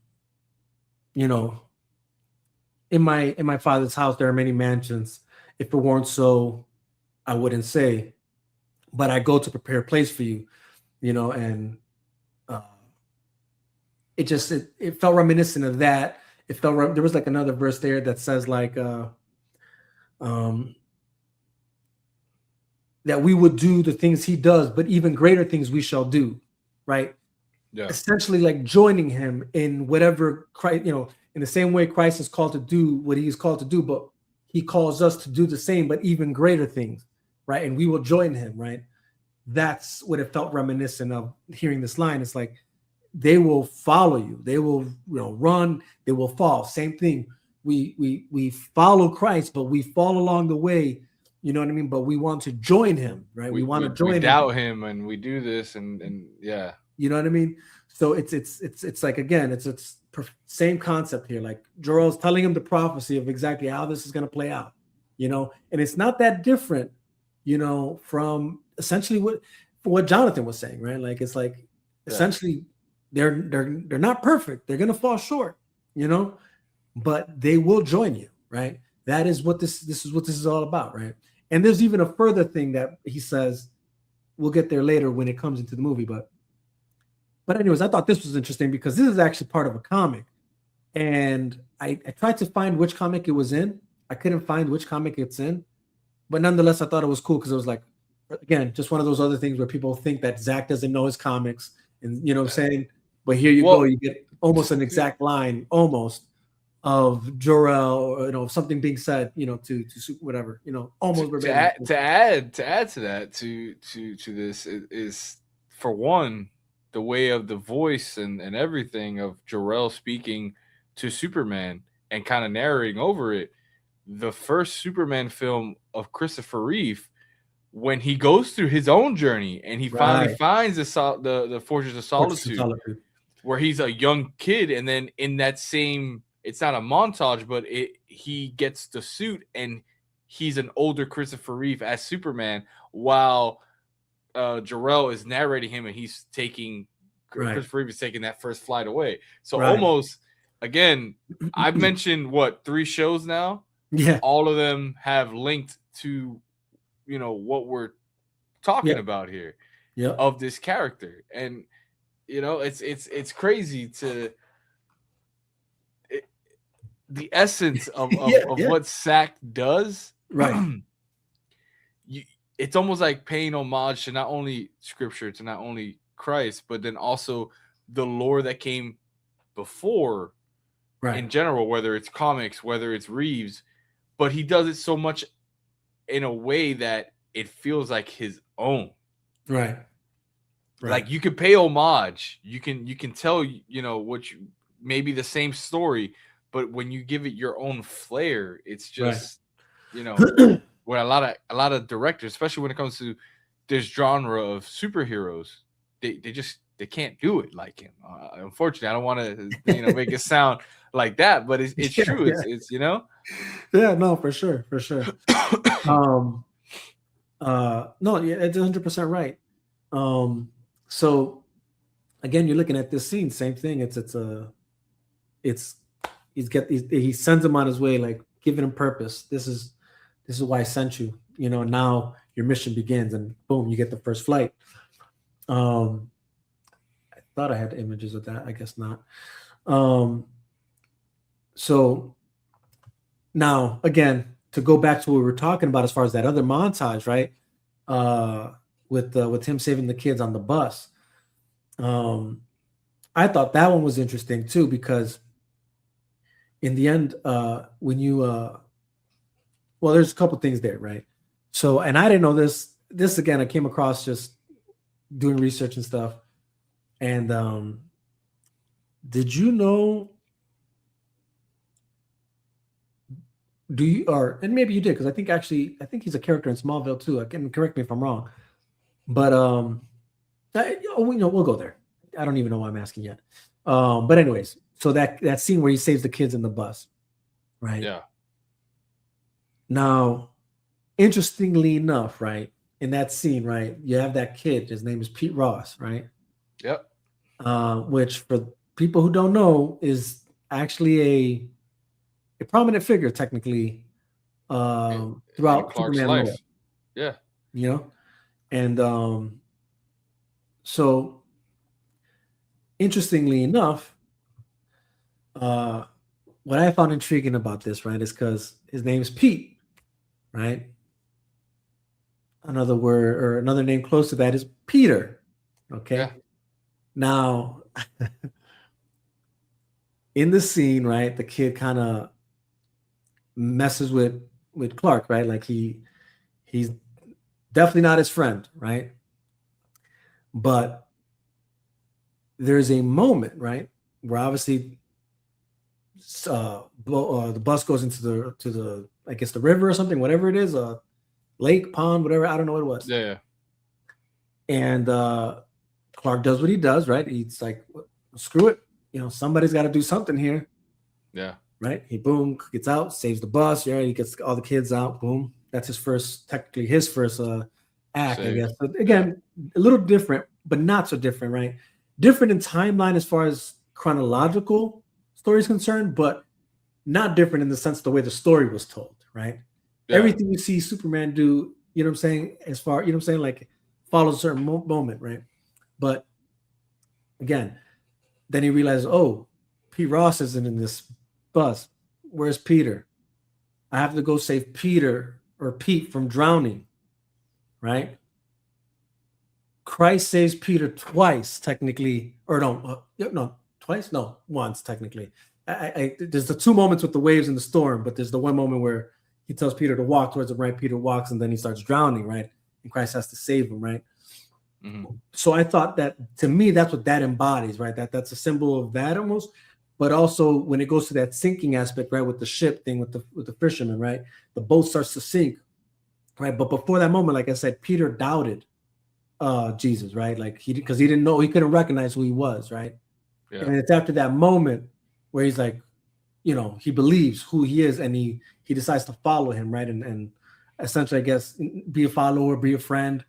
my Father's house there are many mansions. If it weren't so, I wouldn't say, but I go to prepare a place for you, and it felt reminiscent of that. It felt there was like another verse there that says like that we would do the things he does, but even greater things we shall do, right? Yeah. Essentially like joining him in whatever Christ, in the same way Christ is called to do what he's called to do, but he calls us to do the same, but even greater things, right? And we will join him, right? That's what it felt reminiscent of hearing this line. It's like, they will follow you. They will, run. They will fall. Same thing. We follow Christ, but we fall along the way. You know what I mean? But we want to join him, right? We want to join him. We doubt him, and we do this, and yeah. You know what I mean? So it's like, again, it's same concept here. Like Jarrell's telling him the prophecy of exactly how this is going to play out. And it's not that different, from essentially what Jonathan was saying, right? Like it's like essentially they're not perfect. They're going to fall short, but they will join you, right? That is what this is all about, right? And there's even a further thing that he says. We'll get there later when it comes into the movie, but anyways, I thought this was interesting because this is actually part of a comic, and I tried to find which comic it was in. I couldn't find which comic it's in, but nonetheless, I thought it was cool because it was like, again, just one of those other things where people think that Zach doesn't know his comics, and what I'm saying. But here you go, you get almost an exact line, almost of Jor-El, or something being said, to whatever, almost verbatim. To add to that to this is for one the way of the voice and everything of Jor-El speaking to Superman and kind of narrating over it. The first Superman film of Christopher Reeve, when he goes through his own journey and he finally finds the Fortress of Solitude, where he's a young kid, and then in that same, it's not a montage, but he gets the suit and he's an older Christopher Reeve as Superman, while Jor-El is narrating him and he's taking Christopher Reeve is taking that first flight away. So almost again, I've mentioned 3 shows now. Yeah, all of them have linked to what we're talking about here of this character, and it's crazy to the essence of what Sack does. Right. It's almost like paying homage to not only scripture, to not only Christ, but then also the lore that came before in general, whether it's comics, whether it's Reeves, but he does it so much in a way that it feels like his own. Right. Like you can pay homage, you can tell what you maybe the same story, but when you give it your own flair, it's just where a lot of directors, especially when it comes to this genre of superheroes, they can't do it like him. Unfortunately, I don't want to make it sound like that, but it's true. It's Yeah, no, for sure. No, yeah, it's 100% right. So again, you're looking at this scene, same thing. He sends him on his way, like giving him purpose. This is why I sent you. Now your mission begins, and boom, you get the first flight. I thought I had images of that. I guess not. So now, again, to go back to what we were talking about as far as that other montage, right? With him saving the kids on the bus. I thought that one was interesting too, because in the end, when you well, there's a couple things there, right? So, and I didn't know this. This again, I came across just doing research and stuff. And did you know? And maybe you did, because I think he's a character in Smallville too. I can correct me if I'm wrong, but we'll go there. I don't even know why I'm asking yet. But anyways, so that scene where he saves the kids in the bus, right? Yeah. Now, interestingly enough, right, in that scene, right, you have that kid. His name is Pete Ross, right? Yep. Which, for people who don't know, is actually a prominent figure, technically, throughout Clark's Superman life. lore. Yeah. And so, interestingly enough, what I found intriguing about this, right, is because his name is Pete, right? Another word or another name close to that is Peter. Okay. Yeah. Now, in the scene, right, the kid kind of messes with Clark, right? Like he's definitely not his friend, right? But there's a moment, right, where obviously the bus goes into the I guess the river or something, whatever it is, lake, pond, whatever, I don't know what it was. Yeah. And Clark does what he does, right? He's like, screw it, somebody's got to do something here. Yeah. Right? He boom gets out, saves the bus. Yeah, he gets all the kids out. Boom. That's his first act, I guess. But again, a little different, but not so different, right? Different in timeline as far as chronological story is concerned, but not different in the sense of the way the story was told, right? Yeah. Everything you see Superman do, you know what I'm saying? As far, you know what I'm saying? Like follows a certain moment, right? But again, then he realizes, oh, Pete Ross isn't in this bus. Where's Peter? I have to go save Peter or Pete from drowning, right? Christ saves Peter twice, technically, or no, twice? No, once, technically. there's the two moments with the waves and the storm, but there's the one moment where he tells Peter to walk towards him, right? Peter walks and then he starts drowning, right? And Christ has to save him, right? Mm-hmm. So I thought that, to me, that's what that embodies, right? That's a symbol of that almost. But also when it goes to that sinking aspect, right, with the ship thing, with the fisherman, right? The boat starts to sink, right? But before that moment, like I said, Peter doubted Jesus, right? Like because he didn't know, he couldn't recognize who he was, right? Yeah. And it's after that moment where he's like, you know, he believes who he is and he decides to follow him, right? And essentially, I guess, be a follower, be a friend.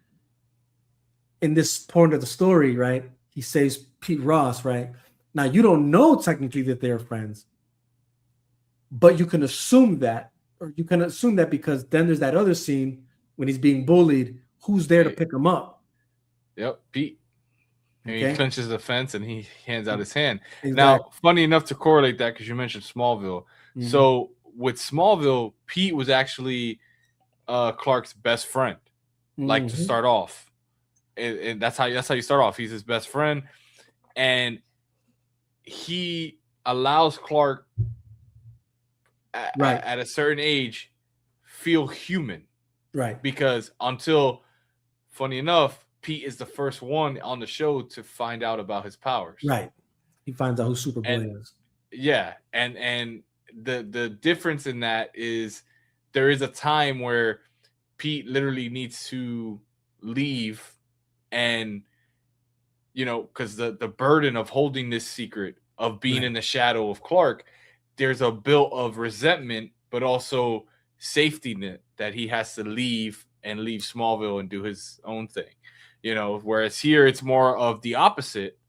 In this point of the story, right, he saves Pete Ross, right? Now, you don't know technically that they're friends, but you can assume that, because then there's that other scene when he's being bullied, who's there to pick him up? Yep, Pete. And he clinches the fence and he hands out his hand. Exactly. Now, funny enough to correlate that, because you mentioned Smallville. Mm-hmm. So with Smallville, Pete was actually Clark's best friend, like to start off. And that's how you start off. He's his best friend. And he allows Clark at a certain age feel human. Right. Because until, funny enough, Pete is the first one on the show to find out about his powers. Right. He finds out who Superboy is. Yeah. And the difference in that is there is a time where Pete literally needs to leave, and you know, because the burden of holding this secret, of being in the shadow of Clark, there's a built of resentment, but also safety net that he has to leave Smallville and do his own thing, you know. Whereas here it's more of the opposite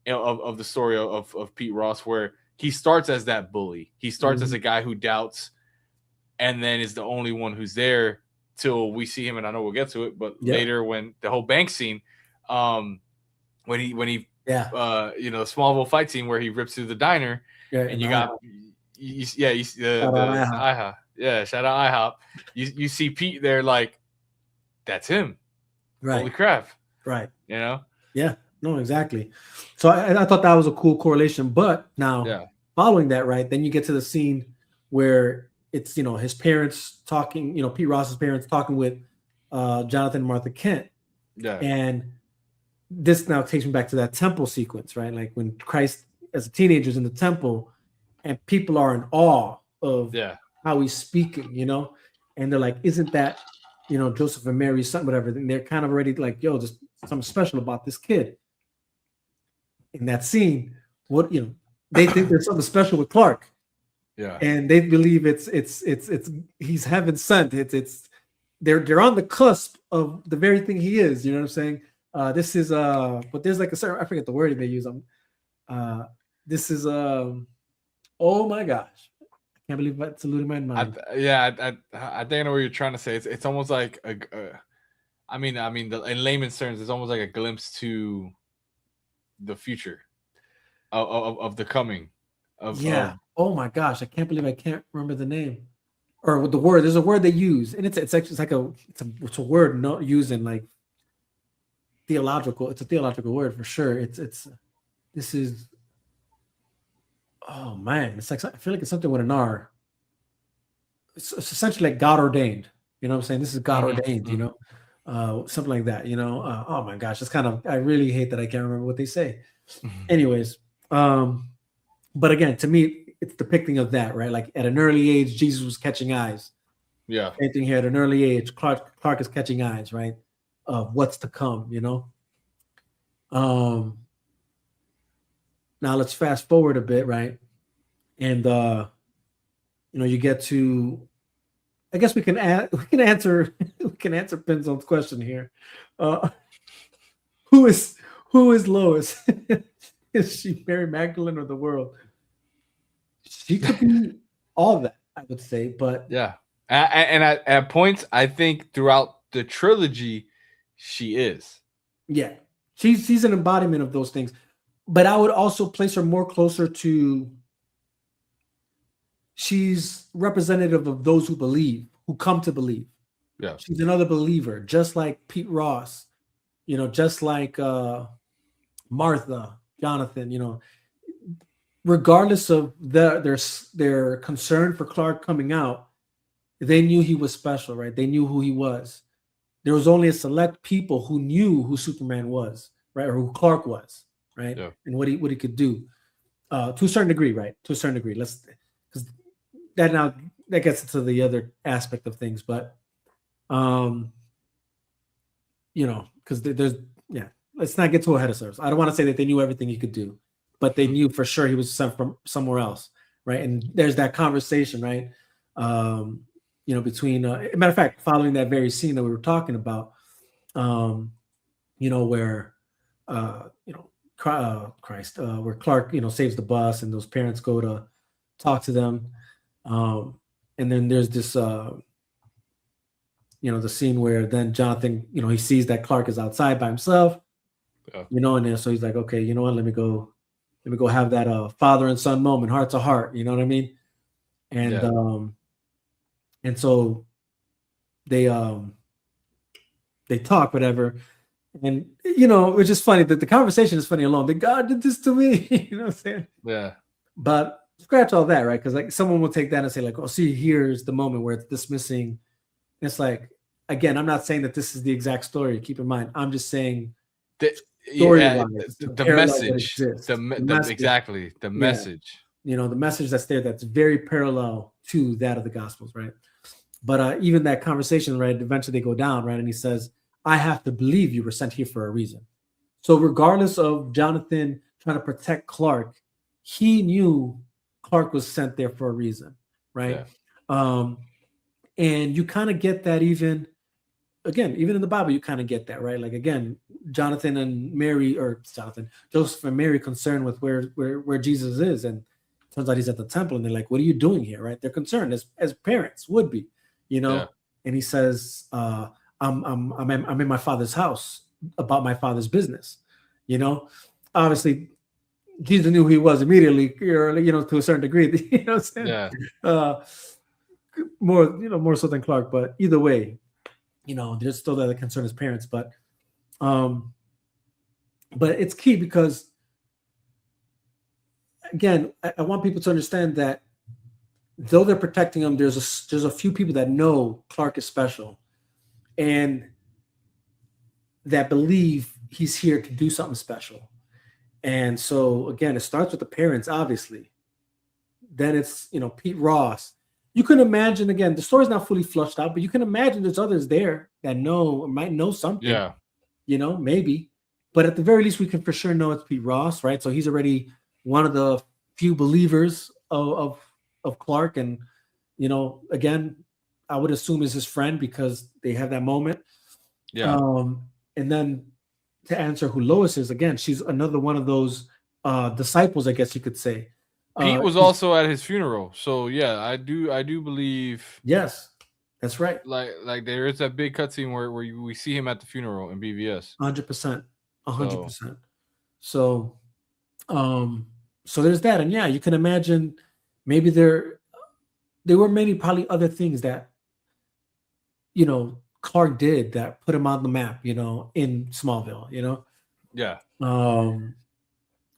of the story of Pete Ross, where he starts as that bully. He starts as a guy who doubts, and then is the only one who's there till we see him. And I know we'll get to it, but later, when the whole bank scene, when he you know, Smallville fight scene where he rips through the diner, and you got IHOP. Yeah, shout out IHOP. You see Pete there, like, that's him. Right. Holy crap. Right. You know? Yeah. No, exactly. So I thought that was a cool correlation. But now, following that, right, then you get to the scene where it's, you know, his parents talking, you know, Pete Ross's parents talking with Jonathan and Martha Kent. Yeah. And this now takes me back to that temple sequence, right? Like when Christ, as a teenager, is in the temple and people are in awe of how he's speaking, you know? And they're like, isn't that, you know, Joseph and Mary's son, whatever? And they're kind of already like, yo, there's something special about this kid. In that scene, what, you know, they think there's something special with Clark. Yeah. And they believe it's he's heaven sent. They're on the cusp of the very thing he is, you know what I'm saying? This is but there's like a certain, I forget the word they use. This is oh my gosh, I can't believe that's eluding my mind. I think I know what you're trying to say. It's almost like I mean, in layman's terms, it's almost like a glimpse to the future of the coming of oh my gosh, I can't believe I can't remember the name or the word. There's a word they use, and it's a word not used in like theological. It's a theological word for sure. This is, oh man, it's like, I feel like it's something with an R. It's essentially like God ordained. You know what I'm saying? This is God ordained. You know, something like that. You know, oh my gosh, it's kind of, I really hate that I can't remember what they say. Anyways, but again, to me, it's depicting of that, right? Like at an early age, Jesus was catching eyes. Yeah. Same thing here at an early age, Clark is catching eyes, right? Of what's to come, you know. Now let's fast forward a bit, right? And you know, you get to, I guess we can answer Pinzone's question here. Who is Lois? Is she Mary Magdalene or the world? She could be all that, I would say, but yeah. And at points, I think throughout the trilogy, she is. Yeah, she's an embodiment of those things. But I would also place her more closer to, she's representative of those who believe, who come to believe. Yeah. She's another believer, just like Pete Ross, you know, just like Martha, Jonathan, you know. regardless of their concern for Clark coming out, they knew he was special, right? They knew who he was. There was only a select people who knew who Superman was, right, or who Clark was, right, Yeah. and what he could do, to a certain degree, right? To a certain degree. Let's because that now that gets into the other aspect of things, but um, because there's yeah, let's not get too ahead of ourselves. I don't want to say that they knew everything he could do, but they knew for sure he was sent from somewhere else, right? And there's that conversation, right? Between matter of fact, following that very scene that we were talking about, um, where Christ, where Clark, saves the bus, and those parents go to talk to them, and then there's this, the scene where then Jonathan, he sees that Clark is outside by himself, Yeah. and then so he's like, okay, you know what, let me go have that father and son moment, heart to heart, you know what I mean? And Yeah. and so they talk, whatever. And it's just funny that the conversation is funny alone. That God did this to me, you know what I'm saying? Yeah. But scratch all that, right? Because like someone will take that and say, like, oh, see, here's the moment where it's dismissing. It's like, again, I'm not saying that this is the exact story. Keep in mind, I'm just saying story-wise, The parallel that message, exists. exactly the Yeah. message. The message that's there, that's very parallel to that of the Gospels, right? But even that conversation, right? Eventually they go down, right? And he says, I have to believe you were sent here for a reason. So regardless of Jonathan trying to protect Clark, he knew Clark was sent there for a reason, right? Um, and you kind of get that even in the Bible, you kind of get that, right? Like again, Jonathan and Mary, or Joseph and Mary, concerned with where Jesus is, and it turns out he's at the temple, and they're like, "What are you doing here?" Right? They're concerned as parents would be, Yeah. And he says, I'm in my father's house about my father's business, Obviously, Jesus knew who he was immediately, to a certain degree, you know what I'm saying? Yeah. Uh, more so than Clark, but either way, there's still that concern as parents, but it's key because again, I want people to understand that though they're protecting him, there's a few people that know Clark is special and that believe he's here to do something special. And so again, it starts with the parents, obviously. Then it's Pete Ross. You can imagine, again, the story's not fully flushed out, but you can imagine there's others there that know or might know something. Yeah. Maybe. But at the very least, we can for sure know it's Pete Ross, right? So he's already one of the few believers of Clark. And, again, I would assume is his friend because they have that moment. Yeah. And then to answer who Lois is, again, she's another one of those disciples, I guess you could say. Pete was also at his funeral, so yeah, I do believe. Yes, that's right. Like there is that big cutscene where we see him at the funeral in BVS. 100%, 100%. So there's that, and yeah, you can imagine maybe there were many probably other things that Clark did that put him on the map, in Smallville, Yeah.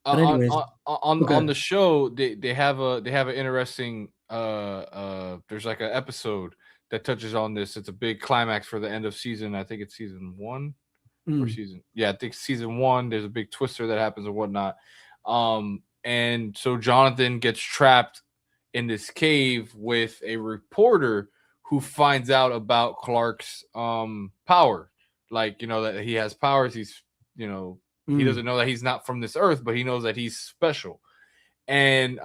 But anyways, on the show, they have an interesting there's like an episode that touches on this. It's a big climax for the end of season. I think it's season 1 or season. Yeah, I think season 1. There's a big twister that happens and whatnot. And so Jonathan gets trapped in this cave with a reporter who finds out about Clark's power. Like, that he has powers. He's, he doesn't know that he's not from this earth, but he knows that he's special. And,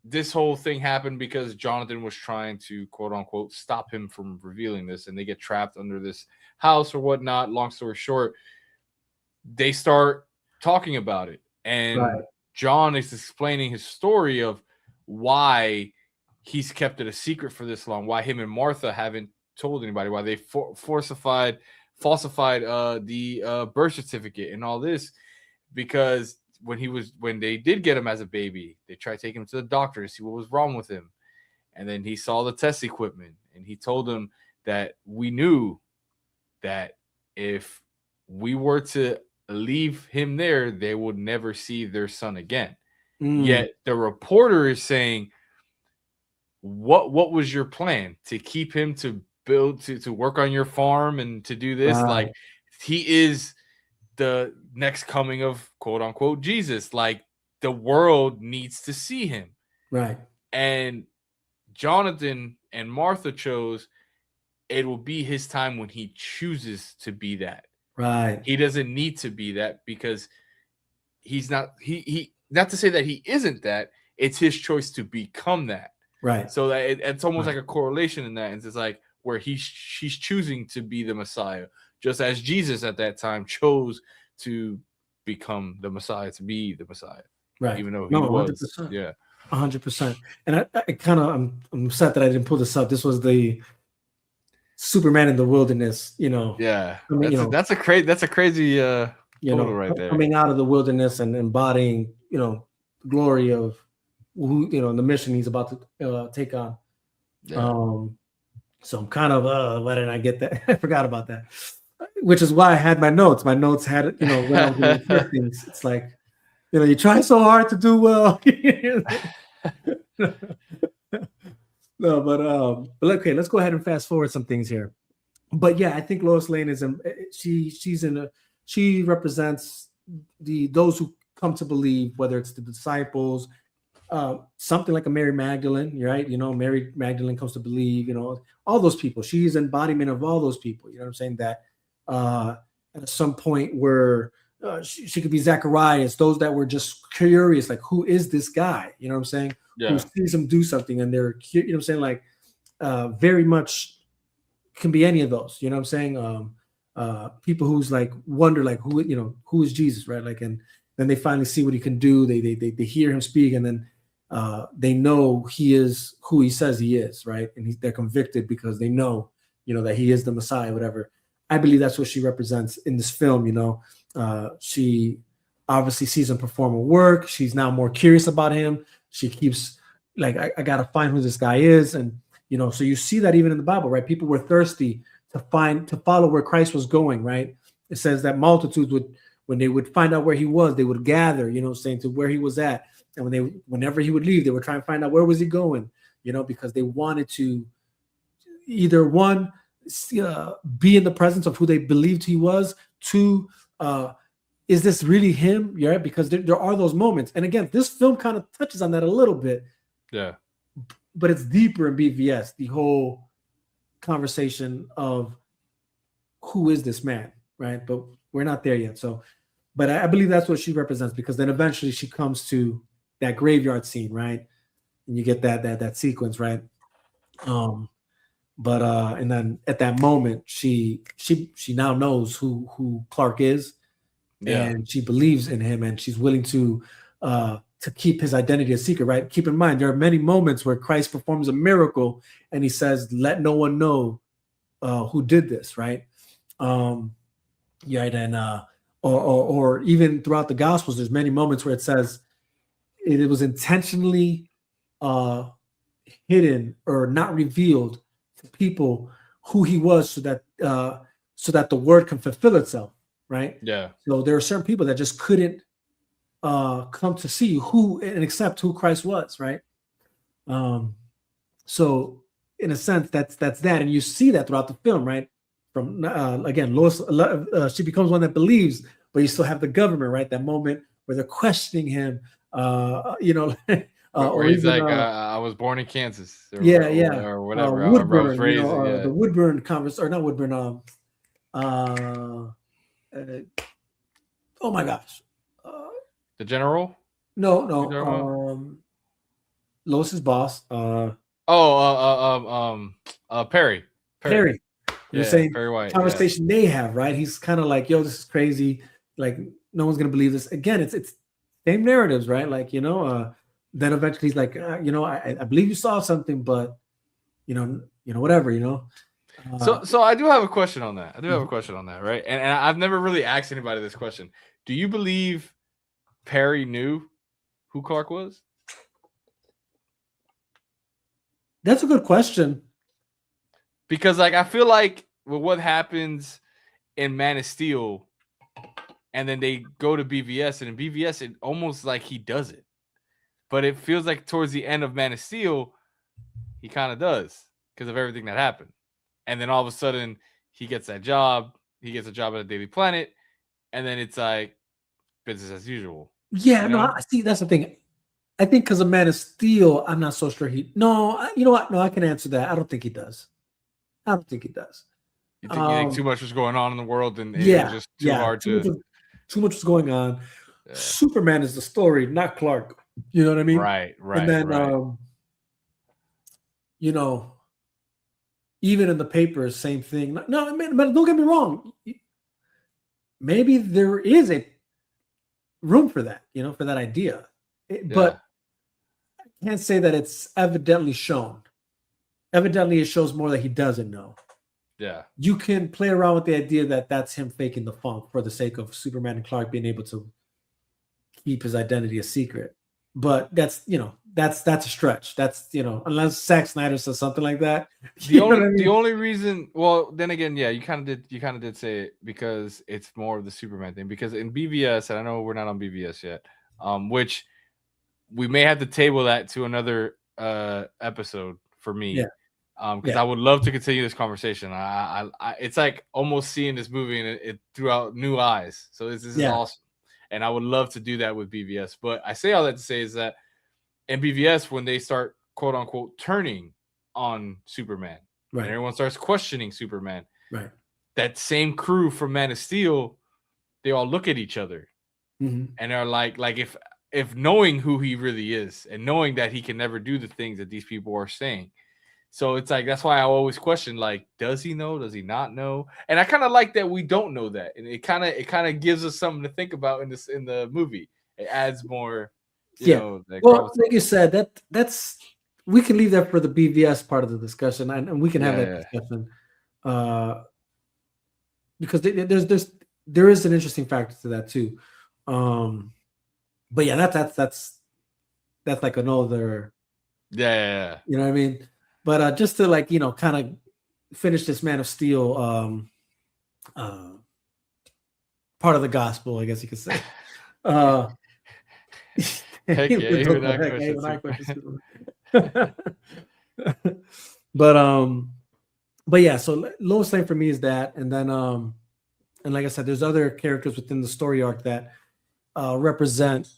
this whole thing happened because Jonathan was trying to, quote unquote, stop him from revealing this. And they get trapped under this house or whatnot. Long story short, they start talking about it. And John is explaining his story of why he's kept it a secret for this long, why him and Martha haven't told anybody, why they falsified the birth certificate and all this, because when they did get him as a baby, they tried taking him to the doctor to see what was wrong with him, and then he saw the test equipment, and he told them that we knew that if we were to leave him there, they would never see their son again. Yet the reporter is saying, what was your plan to keep him to build to work on your farm and to do this? Right. Like, he is the next coming of quote unquote Jesus. Like, the world needs to see him. Right. And Jonathan and Martha chose it will be his time when he chooses to be that. Right. He doesn't need to be that because he's not he not to say that he isn't that. It's his choice to become that. Right. So that it's almost like a correlation in that. And it's like where she's choosing to be the Messiah, just as Jesus at that time chose to become the Messiah, to be the Messiah. Right. Even though he was. 100%. Yeah. 100%. And I kind of, I'm upset that I didn't pull this up. This was the Superman in the wilderness, you know. Yeah. I mean, that's a crazy photo right there. Coming out of the wilderness and embodying, the glory of who, the mission he's about to take on. Yeah. So I'm kind of, why didn't I get that? I forgot about that. Which is why I had my notes. My notes had, when I was doing things, it's like, you try so hard to do well. No, but okay, let's go ahead and fast forward some things here. But yeah, I think Lois Lane is she represents those who come to believe, whether it's the disciples, something like a Mary Magdalene, right? Mary Magdalene comes to believe, all those people. She's embodiment of all those people. You know what I'm saying? That at some point where she could be Zacharias, those that were just curious, like, who is this guy? You know what I'm saying? Yeah. Who sees him do something and they're, you know what I'm saying? Like, very much can be any of those, you know what I'm saying? People who's like wonder, like, who is Jesus, right? Like, and then they finally see what he can do. They hear him speak, and then they know he is who he says he is, right? And they're convicted because they know, that he is the Messiah, whatever. I believe that's what she represents in this film. She obviously sees him perform a work. She's now more curious about him. She keeps like, I gotta find who this guy is, and so you see that even in the Bible, right? People were thirsty to follow where Christ was going, right? It says that multitudes would, when they would find out where he was, they would gather, saying to where he was at, and whenever he would leave, they would try and find out where was he going, because they wanted to either one, be in the presence of who they believed he was. Two, is this really him? Yeah, because there are those moments. And again, this film kind of touches on that a little bit. Yeah. But it's deeper in BVS, the whole conversation of who is this man, right? But we're not there yet. So, but I believe that's what she represents, because then eventually she comes to that graveyard scene, right? And you get that sequence, right? But and then at that moment, she now knows who Clark is, and she believes in him, and she's willing to keep his identity a secret, right? Keep in mind, there are many moments where Christ performs a miracle, and he says, "Let no one know who did this," right? And or even throughout the Gospels, there's many moments where it says it was intentionally hidden or not revealed to people who he was, so that the word can fulfill itself, right? Yeah. So there are certain people that just couldn't come to see who and accept who Christ was, right? So in a sense, that's that, and you see that throughout the film, right? From again, Lois, she becomes one that believes, but you still have the government, right? That moment where they're questioning him, where or he's even, like, I was born in Kansas, or whatever. Woodburn, Phrasing, the Woodburn conference, or not Woodburn. Oh my gosh, the general? No. Lois's boss. Perry. You're saying Perry White. Conversation they have, right? He's kind of like, yo, this is crazy. Like, no one's gonna believe this. Again, it's same narratives, right? Like, then eventually he's like, I believe you saw something, but whatever. So I do have a question on that. Right? And I've never really asked anybody this question. Do you believe Perry knew who Clark was? That's a good question. Because, like, I feel like with what happens in Man of Steel, and then they go to BVS, and in BVS, it almost like he does it. but it feels like towards the end of Man of Steel, he kind of does because of everything that happened. And then all of a sudden, he gets that job. He gets a job at a Daily Planet, and then it's like business as usual. Yeah, You no, know? I see. That's the thing. I think because of Man of Steel, I'm not so sure you know what? No, I can answer that. I don't think he does. I don't think he does. You think too much was going on in the world, and it was Yeah, just too hard to. Too much was going on. Yeah. Superman is the story, not Clark. You know what I mean? Right. And then, you know, even in the papers, same thing. No, but don't get me wrong. Maybe there is a room for that, you know, for that idea. But I can't say that it's evidently shown. Evidently, it shows more that he doesn't know. Yeah. You can play around with the idea that that's him faking the funk for the sake of Superman and Clark being able to keep his identity a secret. But that's a stretch. That's, unless Zack Snyder says something like that. The only reason, well, then again, yeah, you kind of did say it because it's more of the Superman thing. Because in BVS, and I know we're not on BVS yet, which we may have to table that to another episode for me. Yeah. Because I would love to continue this conversation. I it's like almost seeing this movie and it throughout new eyes. So this is awesome. And I would love to do that with BVS. But I say all that to say is that in BVS, when they start, quote unquote, turning on Superman, right, and everyone starts questioning Superman, right, that same crew from Man of Steel, they all look at each other mm-hmm. and are like if knowing who he really is and knowing that he can never do the things that these people are saying. So it's like, that's why I always question, like, does he know? Does he not know? And I kind of like that we don't know that. And it kind of gives us something to think about in the movie. It adds more, you know. Well, like you said, that's we can leave that for the BVS part of the discussion, and we can have that discussion. Because there is an interesting factor to that too. But yeah, that's like another. Yeah. You know what I mean? But just to kind of finish this Man of Steel part of the gospel, I guess you could say. But yeah, so Lois Lane for me is that, and then and like I said, there's other characters within the story arc that represent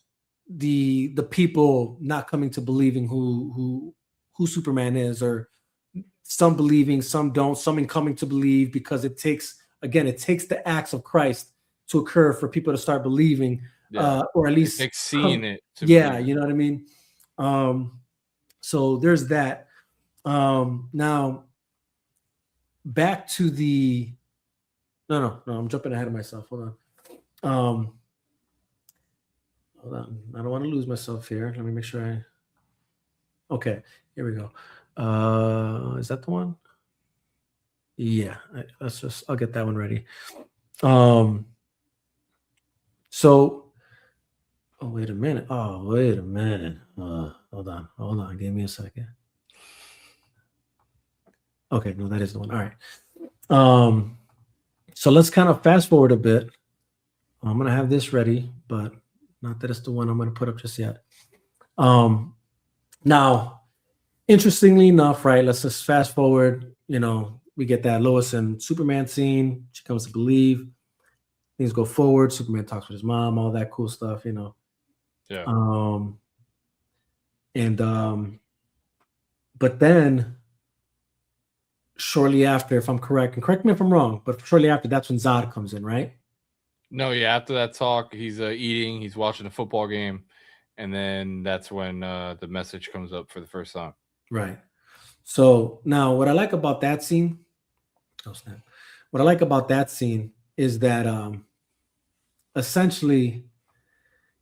the people not coming to believing who Superman is, or some believing, some don't, some coming to believe, because it takes the acts of Christ to occur for people to start believing, or at least seeing it. You know what I mean? So there's that. Now back to the no, I'm jumping ahead of myself. Hold on. I don't want to lose myself here. Let me make sure okay, here we go. Is that the one? Yeah, I'll get that one ready. So wait a minute. Hold on. Give me a second. Okay, no, that is the one. All right. So let's kind of fast forward a bit. I'm gonna have this ready, but not that it's the one I'm gonna put up just yet. Now, interestingly enough, right? Let's just fast forward. We get that Lois and Superman scene. She comes to believe. Things go forward. Superman talks with his mom, all that cool stuff, Yeah. But then shortly after, if I'm correct, and correct me if I'm wrong, but shortly after, that's when Zod comes in, right? No, yeah. After that talk, he's eating, he's watching a football game, and then that's when the message comes up for the first time. Right. So now, what I like about that scene, what I like about that scene is that essentially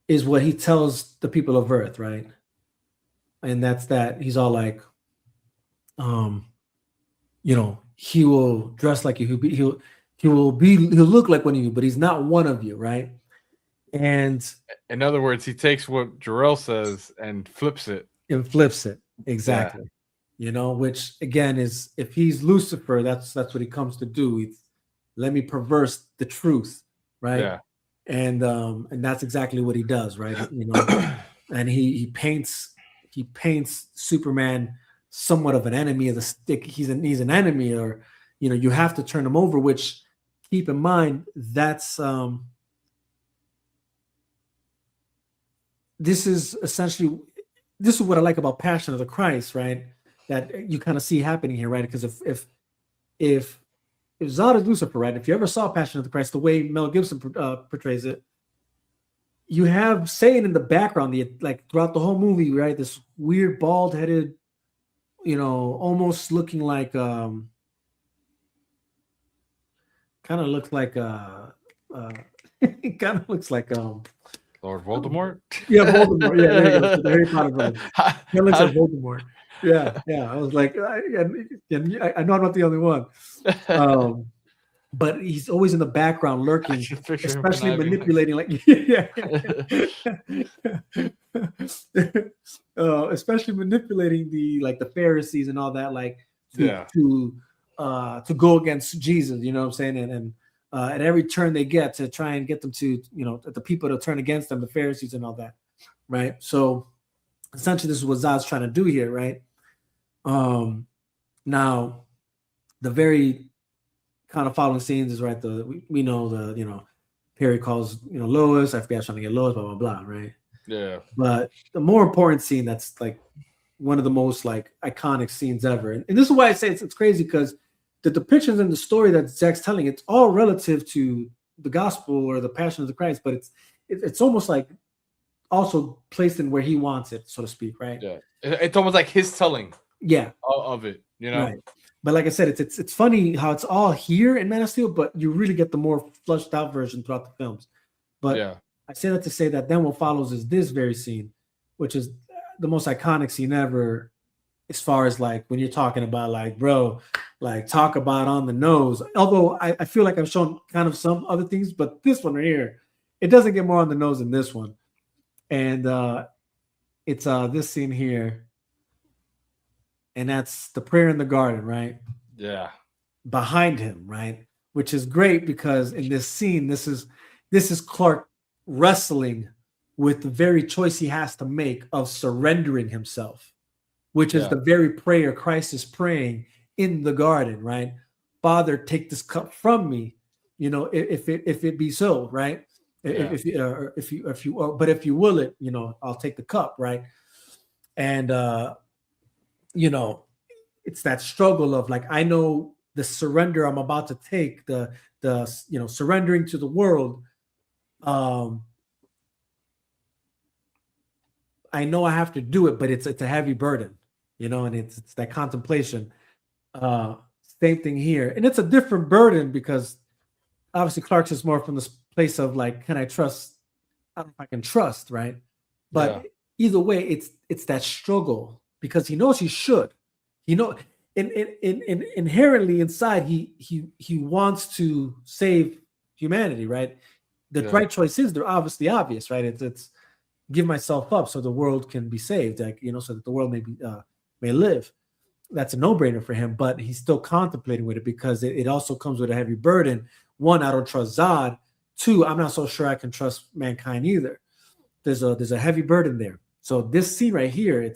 is what he tells the people of Earth, right? And that's that he's all like, he will dress like you, he'll look like one of you, but he's not one of you, right? And in other words, he takes what Jor-El says and flips it. Exactly. Which again is, if he's Lucifer, that's what he comes to do. Let me perverse the truth, right? Yeah. And that's exactly what he does, right? and he paints Superman somewhat of an enemy of the stick. He's an enemy, or you have to turn him over. Which, keep in mind, that's this is essentially, this is what I like about Passion of the Christ, right? That you kind of see happening here, right? Because if Zod is Lucifer, right? If you ever saw Passion of the Christ, the way Mel Gibson portrays it, you have Satan in the background, like throughout the whole movie, right? This weird bald-headed, almost looking like kind of looks like it kind of looks like Lord Voldemort. Yeah, Voldemort. Yeah, there you go. The Harry Potter brother. He looks like Voldemort. Yeah. I was like, I know I'm not the only one. But he's always in the background lurking, especially manipulating, like especially manipulating the Pharisees and all that, like to go against Jesus. You know what I'm saying? And at every turn they get to try and get them to, the people to turn against them, the Pharisees and all that, right? So essentially, this is what Zod's trying to do here, right? Now, the very kind of following scenes is right. We know Perry calls Lois. FBI's trying to get Lois, blah blah blah, right? Yeah. But the more important scene, that's like one of the most like iconic scenes ever, and this is why I say it's crazy, because the depictions in the story that Zach's telling, it's all relative to the gospel or the Passion of the Christ, but it's almost like also placed in where he wants it, so to speak, right? Yeah, it's almost like his telling. Yeah, of it, Right. But like I said, it's funny how it's all here in Man of Steel, but you really get the more flushed out version throughout the films. But yeah, I say that to say that then what follows is this very scene, which is the most iconic scene ever, as far as like when you're talking about like, bro, like talk about on the nose. Although I feel like I've shown kind of some other things, but this one right here, it doesn't get more on the nose than this one. And it's this scene here. And that's the prayer in the garden, right? Yeah. Behind him, right? Which is great because in this scene, this is Clark wrestling with the very choice he has to make of surrendering himself, which is the very prayer Christ is praying in the garden, right? Father, take this cup from me, if it be so, right? Yeah. If you, but if you will it, I'll take the cup, right? And it's that struggle of like, I know the surrender I'm about to take, the surrendering to the world. I know I have to do it, but it's a heavy burden, and it's that contemplation. Same thing here. And it's a different burden because obviously Clark's is more from this place of like, can I trust? I don't know if I can trust, right? But either way, it's that struggle because he knows he should. Inherently inside, he wants to save humanity, right? The right choice is they're obviously obvious, right? It's give myself up so the world can be saved, like so that the world may live. That's a no-brainer for him, but he's still contemplating with it because it also comes with a heavy burden. One, I don't trust Zod. Two, I'm not so sure I can trust mankind either. There's a heavy burden there. So this scene right here,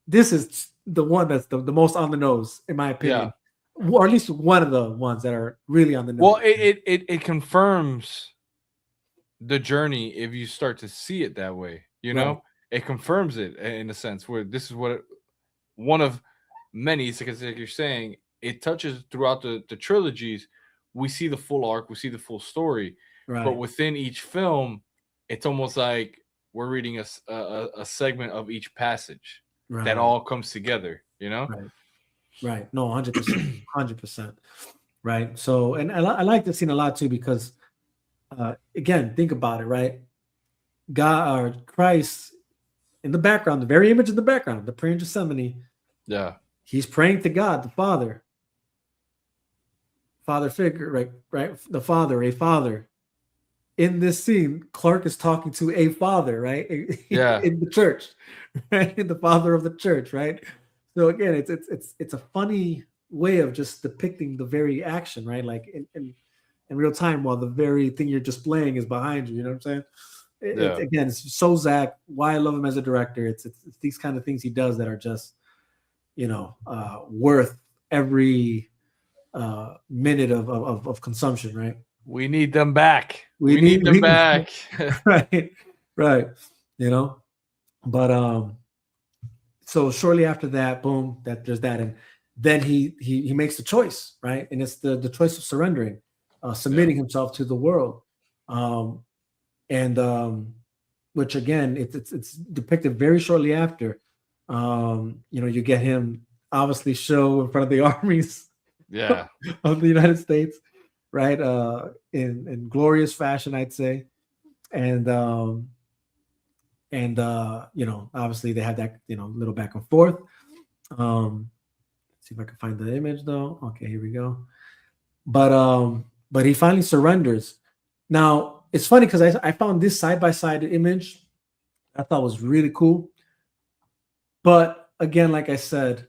this is the one that's the most on the nose, in my opinion, or at least one of the ones that are really on the nose. Well, it confirms the journey if you start to see it that way. It confirms it in a sense where this is one of many. Because like you're saying, it touches throughout the trilogies. We see the full arc, we see the full story, but within each film, it's almost like we're reading a segment of each passage that all comes together, Right. No, 100%, 100%. Right. So, and I like this scene a lot too, because again, think about it, right? God or Christ in the background, the very image in the background, the prayer in Gethsemane. Yeah. He's praying to God, the Father figure, right? The Father, a Father. In this scene, Clark is talking to a father, right? Yeah. In the church, right? The father of the church, right? So again, it's a funny way of just depicting the very action, right? Like in real time, while the very thing you're displaying is behind you. You know what I'm saying? Yeah. Again, it's so Zach. Why I love him as a director. It's these kind of things he does that are just, worth every minute of consumption, right? We need them back. We We need them need back. right, right. But so shortly after that, boom, that there's that, and then he makes the choice, right? And it's the choice of surrendering, submitting himself to the world, and which again, it's depicted very shortly after. You get him obviously show in front of the armies Yeah. of the United States, right? In glorious fashion, I'd say, and obviously they have that little back and forth. See if I can find the image though. Okay, here we go. But he finally surrenders. Now it's funny because I found this side by side image I thought was really cool. But again, like I said,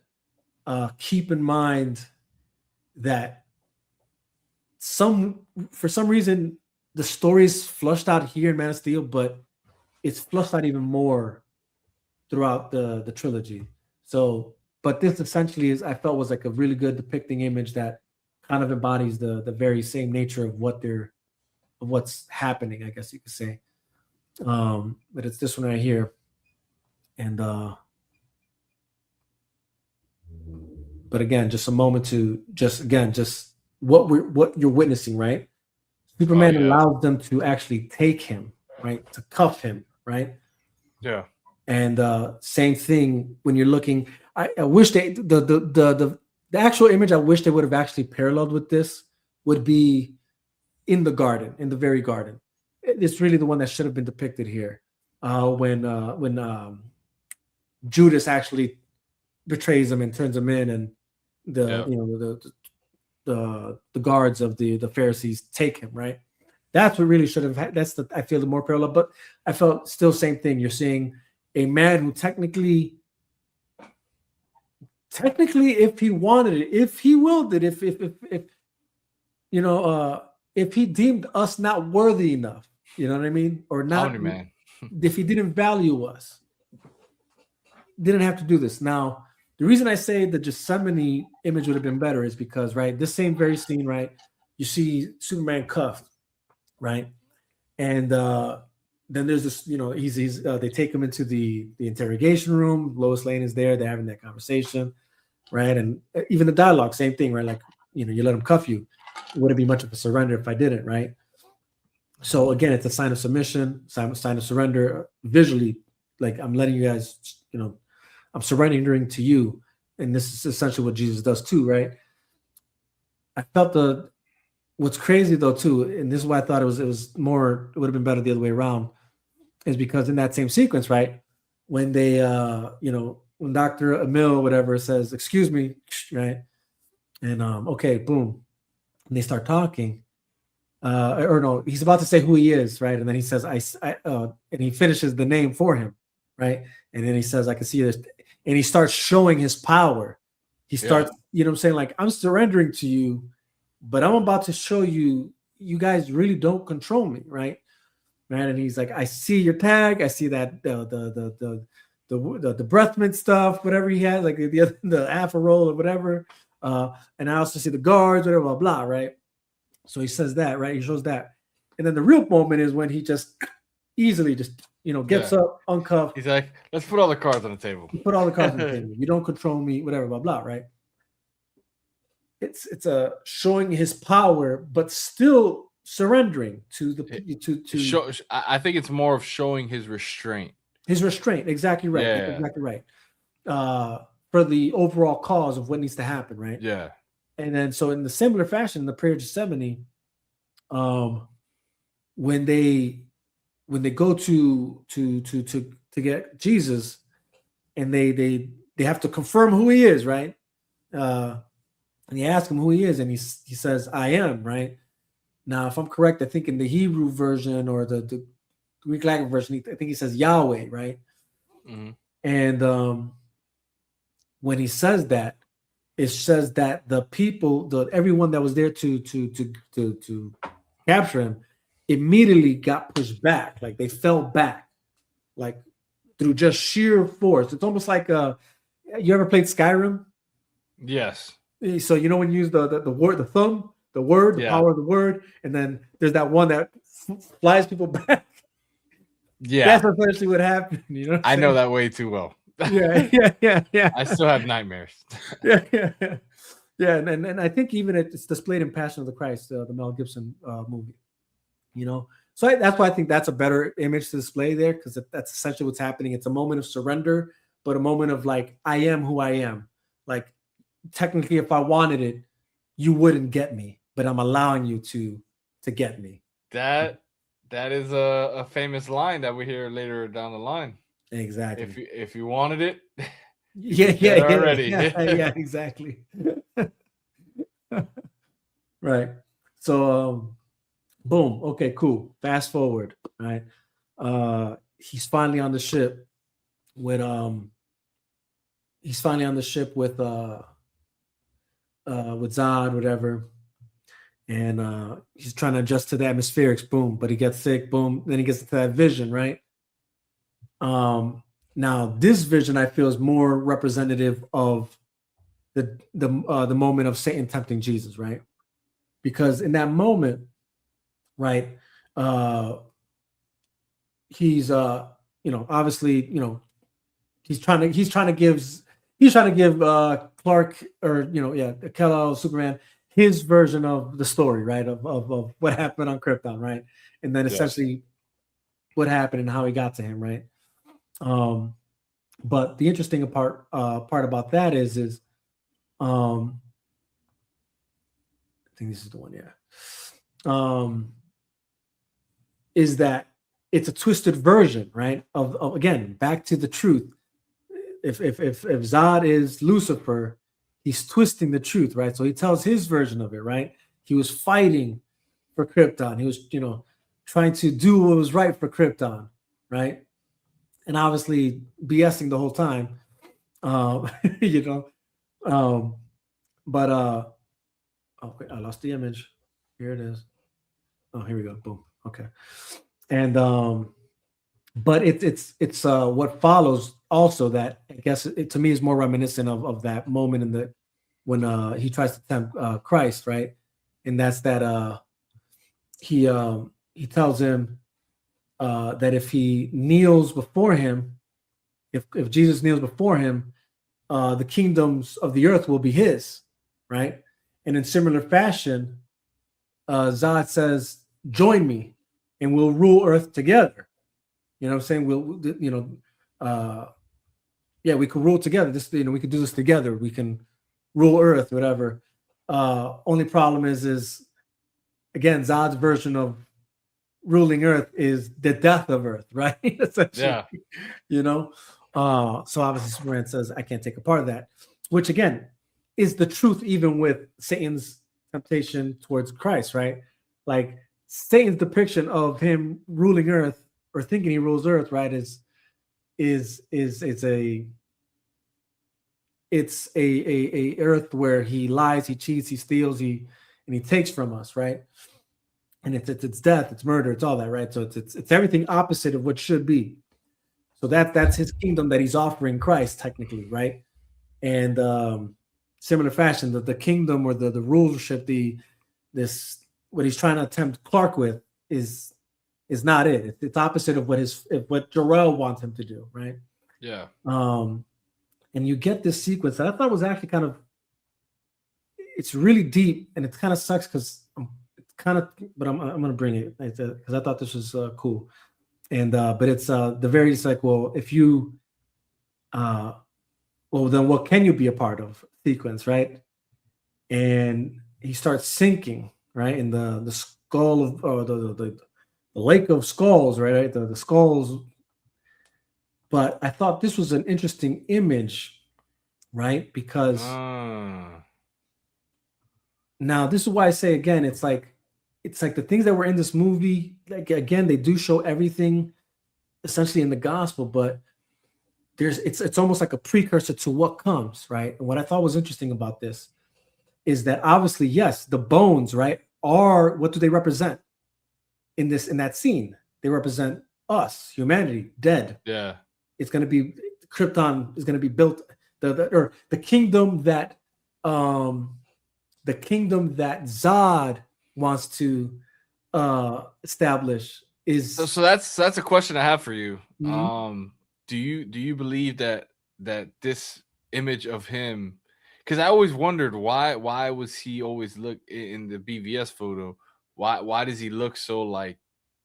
keep in mind that for some reason the story's flushed out here in Man of Steel, but it's flushed out even more throughout the trilogy. So, but this essentially I felt was like a really good depicting image that kind of embodies the very same nature of what's happening, I guess you could say. But it's this one right here. And but again, just a moment to just what you're witnessing, right? Superman allows them to actually take him, right? To cuff him, right? Yeah. And same thing when you're looking. I wish the actual image I wish they would have actually paralleled with this would be in the garden, in the very garden. It's really the one that should have been depicted here. When Judas actually betrays him and turns him in, and the guards of the Pharisees take him, right? That's what really should have had. I feel the more parallel, but I felt still same thing. You're seeing a man who technically, if he wanted it, if he willed it, if he deemed us not worthy enough, you know what I mean, or not, man. if he didn't value us, didn't have to do this. Now, the reason I say the Gethsemane image would have been better is because, right, this same very scene, right, you see Superman cuffed, right, and then there's this, they take him into the interrogation room. Lois Lane is there. They're having that conversation, right, and even the dialogue, same thing, right, like, you let him cuff you. It wouldn't be much of a surrender if I didn't, right? So again, it's a sign of submission, sign of surrender. Visually, like I'm letting you guys, I'm surrendering to you, and this is essentially what Jesus does too, right? I felt what's crazy though too, and this is why I thought it would have been better the other way around, is because in that same sequence, right, when they, when Dr. Emil, whatever, says, "Excuse me," right, and okay, boom, and they start talking. Or no, he's about to say who he is, right? And then he says, and he finishes the name for him, right? And then he says, "I can see this," and he starts showing his power. He starts, saying, like, I'm surrendering to you, but I'm about to show you, you guys really don't control me, right? Right? And he's like, "I see your tag, I see that the breath mint stuff, whatever he has, like the alpha roll or whatever, and I also see the guards, whatever, blah blah," right? So he says that, right? He shows that. And then the real moment is when he just easily gets up, uncuffed. He's like, "Let's put all the cards on the table. Put all the cards on the table. You don't control me, whatever, blah, blah," right? It's a showing his power, but still surrendering to the I think it's more of showing his restraint. His restraint, exactly right. Yeah. Exactly right. For the overall cause of what needs to happen, right? Yeah. And then, so in the similar fashion, the prayer of Gethsemane, when they go to get Jesus, and they have to confirm who he is, right? And they ask him who he is, and he says, "I am," right? Now, if I'm correct, I think in the Hebrew version or the Greek Latin version, I think he says Yahweh, right? Mm-hmm. And when he says that, it says that the people, everyone that was there to capture him, immediately got pushed back. Like they fell back, like through just sheer force. It's almost like you ever played Skyrim? Yes. So you know when you use the word, the thumb, the word, the Yeah. power of the word, and then there's that one that flies people back. Yeah. That's essentially what happened. You know, I know that way too well. yeah. I still have nightmares. Yeah. And I think even it's displayed in Passion of the Christ, the Mel Gibson movie. You know, so that's why I think that's a better image to display there, because that's essentially what's happening. It's a moment of surrender, but a moment of like, I am who I am. Like technically, if I wanted it, you wouldn't get me, but I'm allowing you to get me. That is a famous line that we hear later down the line. Exactly. If you wanted it, yeah, exactly. Right. So boom. Okay, cool. Fast forward. Right. He's finally on the ship with Zod, whatever. And he's trying to adjust to the atmospherics, boom, but he gets sick, boom, then he gets into that vision, right? Now this vision I feel is more representative of the moment of Satan tempting Jesus, right? Because in that moment, right, he's obviously, he's trying to give Clark, or Kal-El, Superman, his version of the story, right, of what happened on Krypton, right, and then essentially what happened and how he got to him, right. But the interesting part about that is I think this is the one, is that it's a twisted version, right, of again, back to the truth. If Zod is Lucifer, he's twisting the truth, right? So he tells his version of it, right? He was fighting for Krypton. He was, trying to do what was right for Krypton, right? And obviously BSing the whole time, But oh wait, I lost the image. Here it is. Oh, here we go. Boom. Okay. And but it's what follows also that I guess it to me is more reminiscent of that moment when he tries to tempt Christ, right? And that's that he tells him that if he kneels before him, if Jesus kneels before him, the kingdoms of the earth will be his, right? And in similar fashion, Zod says, "Join me, and we'll rule Earth together." You know what I'm saying? We could rule together. We could do this together. We can rule Earth, whatever. Only problem is again, Zod's version of ruling Earth is the death of Earth, right? Essentially, So obviously Superman says, "I can't take a part of that," which again is the truth, even with Satan's temptation towards Christ, right? Like Satan's depiction of him ruling Earth or thinking he rules Earth, right, is a Earth where he lies, he cheats, he steals, and he takes from us, right? And it's death, it's murder, it's all that, right? So it's everything opposite of what should be. So that's his kingdom that he's offering Christ, technically, right? And similar fashion, the kingdom or the rulership, what he's trying to tempt Clark with is not it. It's opposite of what Jor-El wants him to do, right? Yeah. And you get this sequence that I thought was actually it's really deep, and it kind of sucks because but I'm gonna bring it because I thought this was cool. And but it's it's like, well, if you well, then what can you be a part of sequence, right? And he starts sinking, right, in the skull of the lake of skulls, right? The skulls. But I thought this was an interesting image, right? Because now this is why I say again, it's like the things that were in this movie, like again, they do show everything essentially in the gospel, but it's almost like a precursor to what comes, right? And what I thought was interesting about this is that obviously, yes, the bones, right, are what do they represent? in that scene. They represent us, humanity, dead. Yeah. It's going to be Krypton is going to be built or the kingdom that Zod wants to establish is. So that's a question I have for you. Mhm. Do you believe that this image of him? Because I always wondered why was he always look in the BVS photo? Why does he look so like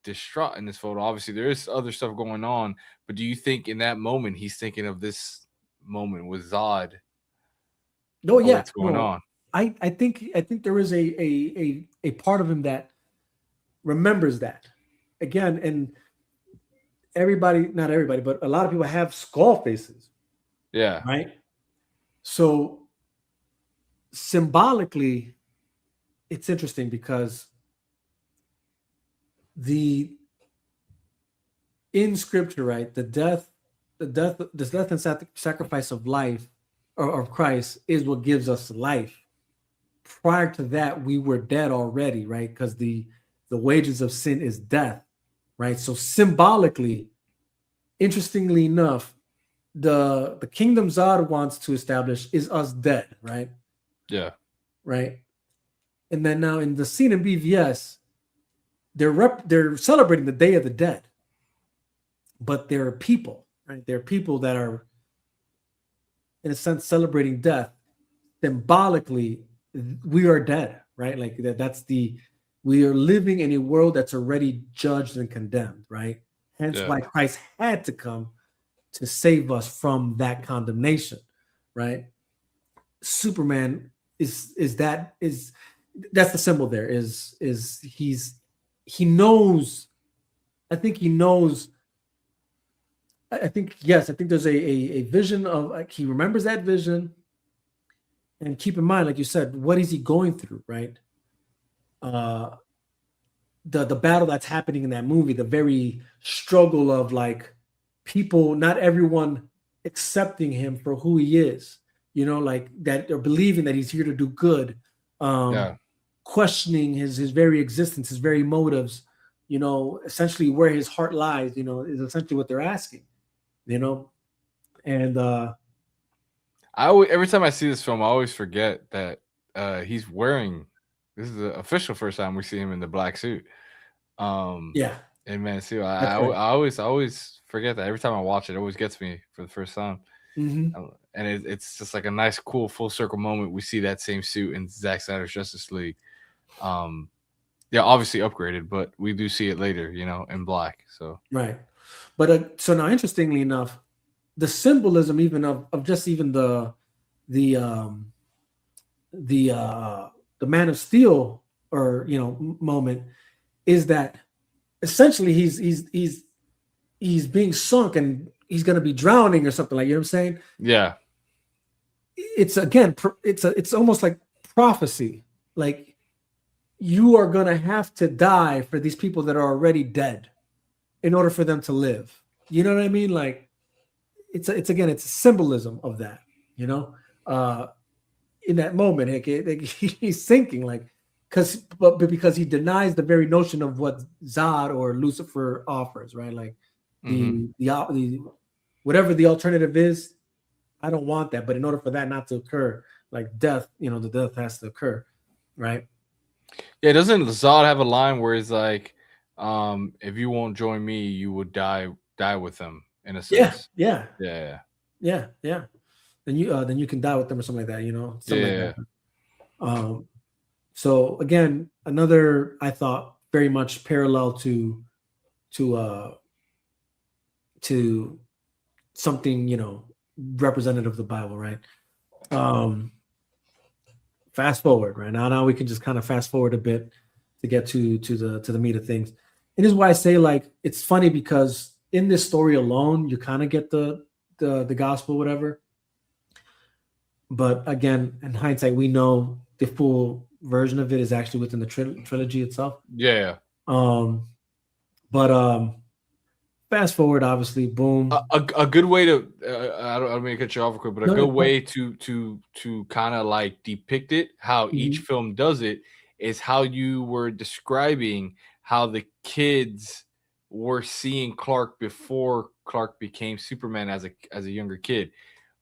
distraught in this photo? Obviously, there is other stuff going on, but do you think in that moment he's thinking of this moment with Zod? Oh yeah, What's going no, on? I think there is a part of him that remembers that again, and everybody, not everybody, but a lot of people have skull faces, Yeah. right? So symbolically, it's interesting because the in scripture, right, the death and sacrifice of life or of Christ is what gives us life. Prior to that, we were dead already, right? Because the wages of sin is death, right? So symbolically, interestingly enough, the kingdom Zod wants to establish is us dead, right? Yeah. Right. And then now in the scene in BVS, they're celebrating the Day of the Dead, but there are people, right? There are people that are, in a sense, celebrating death. Symbolically, we are dead, right? Like we are living in a world that's already judged and condemned, right? Hence Yeah. why Christ had to come to save us from that condemnation, right? Superman that's the symbol there is he knows. I think he knows. I think yes. I think there's a vision of like he remembers that vision, and keep in mind, like you said, what is he going through, right? Uh, the battle that's happening in that movie, the very struggle of like people, not everyone accepting him for who he is, like that they're believing that he's here to do good, Yeah. questioning his very existence, his very motives, essentially where his heart lies, is essentially what they're asking, and Every time I see this film, I always forget that he's wearing. This is the official first time we see him in the black suit. yeah, And Man Steel, that's right. I always forget that. Every time I watch it, it always gets me for the first time. Mm-hmm. And it's just like a nice, cool, full circle moment. We see that same suit in Zack Snyder's Justice League. Yeah, obviously upgraded, but we do see it later, in black. So Right, but so now, interestingly enough, the symbolism even of just even the the Man of Steel or moment is that essentially he's being sunk and he's going to be drowning or something, like, what I'm saying. yeah, It's again it's almost like prophecy, like you are going to have to die for these people that are already dead in order for them to live. You know what I mean? Like it's again it's a symbolism of that, in that moment, like he's thinking like because he denies the very notion of what Zod or Lucifer offers, right? Like the whatever the alternative is, I don't want that. But in order for that not to occur, like death, the death has to occur, right? yeah. Doesn't Zod have a line where he's like, "If you won't join me, you will die with them." In a Yeah, sense, yeah, yeah, yeah. Then you can die with them or something like that, something yeah. like that. So again, another I thought very much parallel to something representative of the Bible, right? Fast forward, right now we can just kind of fast forward a bit to get to the meat of things. And this is why I say like it's funny because in this story alone, you kind of get the gospel, whatever. But again, in hindsight, we know the full version of it is actually within the trilogy itself. Yeah. But fast forward, obviously, boom. A good way to I don't mean to cut you off real quick, but a good way to kind of like depict it, how each film does it, is how you were describing how the kids were seeing Clark before Clark became Superman as a younger kid.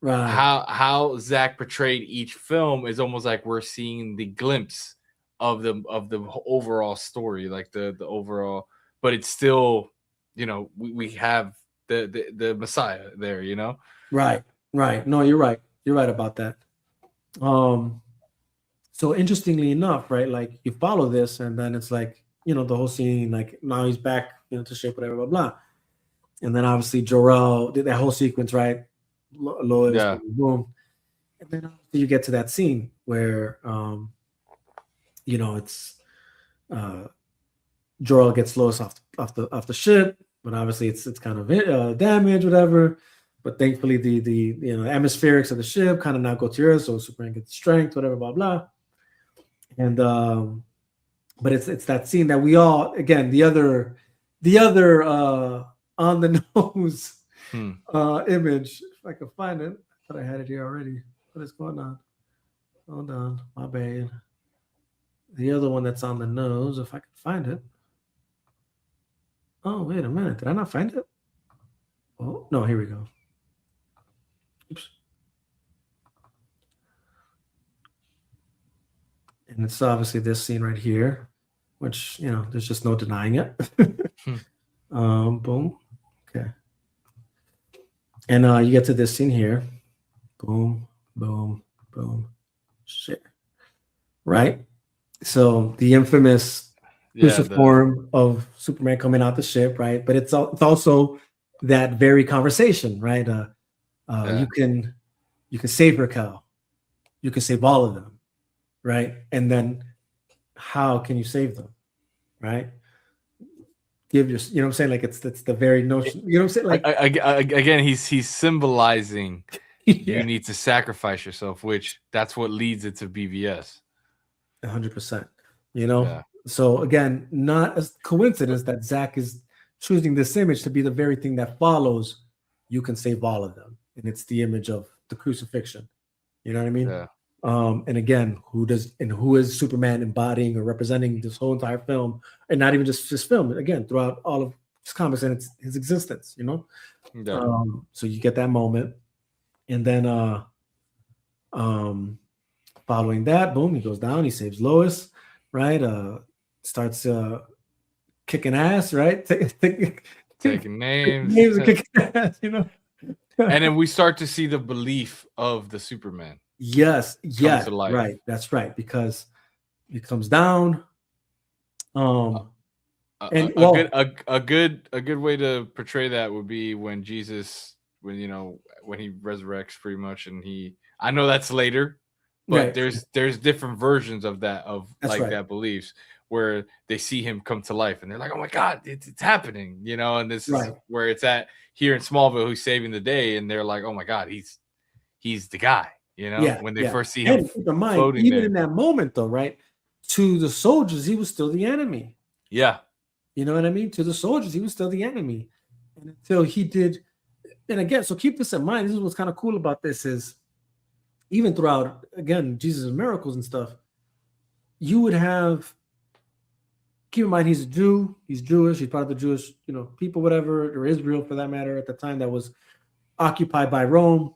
Right. How Zach portrayed each film is almost like we're seeing the glimpse of the overall story, like the overall, but it's still, we have the Messiah there, Right. No, you're right. You're right about that. So interestingly enough, right, like you follow this, and then it's like, the whole scene, like now he's back, to shape, whatever, blah, blah. And then obviously Jor-El did that whole sequence, right? Lois, Yeah. boom, boom. And then obviously you get to that scene where, it's Jor-El gets Lois off the ship, but obviously it's kind of damaged, whatever. But thankfully the atmospherics of the ship kind of now go to Earth, so Superman gets strength, whatever, blah blah. And but it's that scene that we all, again, the other on the nose image. If I can find it, I thought I had it here already. What is going on? Hold on, my bad. The other one that's on the nose, if I can find it. Oh, wait a minute. Did I not find it? Oh, no, here we go. Oops. And it's obviously this scene right here, which, there's just no denying it. Boom. Okay. And you get to this scene here. Boom, boom, boom. Shit. Right? So the infamous cruciform of Superman coming out the ship, right? But it's also that very conversation, right? You can save Raquel. You can save all of them, right? And then how can you save them, right? Give your, what I'm saying? Like it's the very notion, what I'm saying? Like again, he's symbolizing you need to sacrifice yourself, which that's what leads it to BVS. 100%. So again, not a coincidence that Zach is choosing this image to be the very thing that follows. You can save all of them, and it's the image of the crucifixion. You know what I mean? Yeah. And again, who is Superman embodying or representing this whole entire film, and not even just film? Again, throughout all of his comics and his existence. Yeah. So you get that moment, and then following that, boom, he goes down. He saves Lois. Right, starts kicking ass, right? Taking names, kicking ass, and then we start to see the belief of the Superman. Yes, right. That's right, because he comes down. A good way to portray that would be when Jesus, when he resurrects, pretty much, and I know that's later. But right. there's different versions of that, that beliefs, where they see him come to life and they're like, oh my God, it's happening, and this is where it's at here in Smallville, who's saving the day, and they're like, oh my God, he's the guy, when they first see him floating even there. In that moment though, right, to the soldiers, he was still the enemy. Yeah. You know what I mean? To the soldiers, he was still the enemy. And until he did, and again, so keep this in mind. This is what's kind of cool about this is, even throughout, again, Jesus' miracles and stuff, you would have, keep in mind, he's a Jew, he's Jewish, he's part of the Jewish, people, whatever, or Israel for that matter, at the time that was occupied by Rome.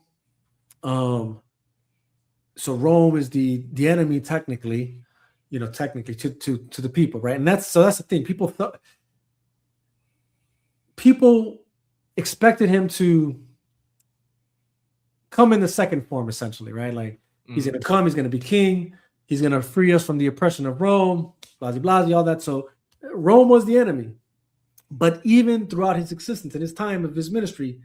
So Rome is the enemy technically, to the people, right? And that's the thing. People expected him to come in the second form, essentially, right? Like he's going to come, he's going to be king, he's going to free us from the oppression of Rome, blah, blah, blah, all that. So Rome was the enemy. But even throughout his existence, in his time of his ministry,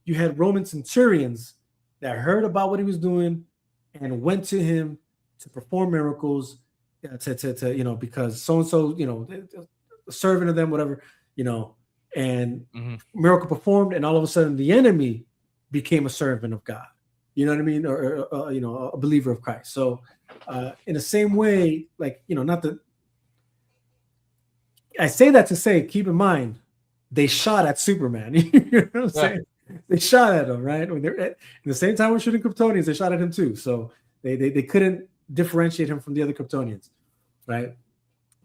you had Roman centurions that heard about what he was doing and went to him to perform miracles, because so-and-so, a servant of them, whatever, and miracle performed, and all of a sudden the enemy became a servant of God, you know what I mean, or a believer of Christ. So, in the same way, like not that I say that to say, keep in mind, they shot at Superman. You know what I'm saying? They shot at him, right? When they're at the same time we're shooting Kryptonians, they shot at him too. So they couldn't differentiate him from the other Kryptonians, right?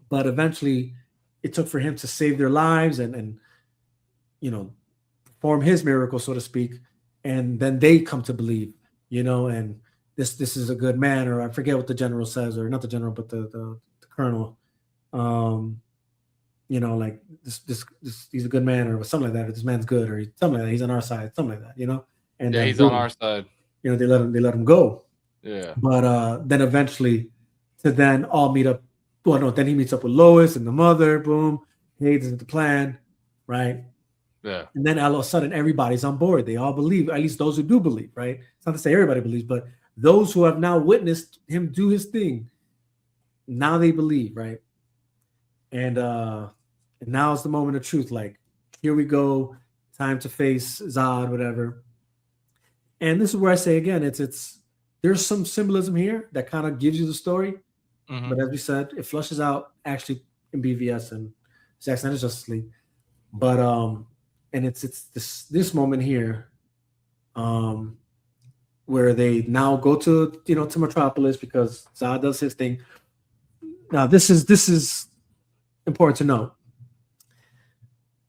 But eventually, it took for him to save their lives and perform his miracle, so to speak, and then they come to believe, and this is a good man, or I forget what the general says, or not the general, but the colonel, like this he's a good man, or something like that, or this man's good, or something like that, he's on our side, something like that, and yeah, then he's boom, on our side. they let him go. Yeah. But then eventually to then all meet up. Well, no, then he meets up with Lois and the mother, boom, Hayes is the plan, right? Yeah. And then all of a sudden everybody's on board. They all believe, at least those who do believe, right? It's not to say everybody believes, but those who have now witnessed him do his thing, now they believe, right? And now is the moment of truth. Like, here we go, time to face Zod, whatever. And this is where I say again, it's there's some symbolism here that kind of gives you the story, but as we said, it flushes out actually in BVS and Zack Snyder's Justice League. But and it's this moment here, where they now go to to Metropolis because Zod does his thing. Now this is important to note,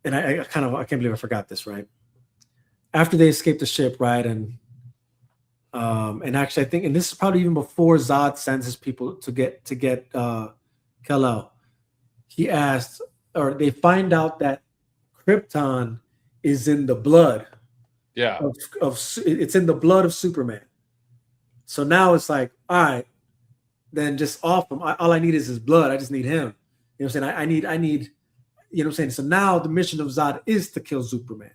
and I can't believe I forgot this, right? After they escape the ship, right, and actually I think, and this is probably even before Zod sends his people to get Kal-El. He asks, or they find out that Krypton is in the blood. Yeah. It's in the blood of Superman. So now it's like, all right, then just off him. All I need is his blood. I just need him. You know what I'm saying? I need, you know what I'm saying? So now the mission of Zod is to kill Superman,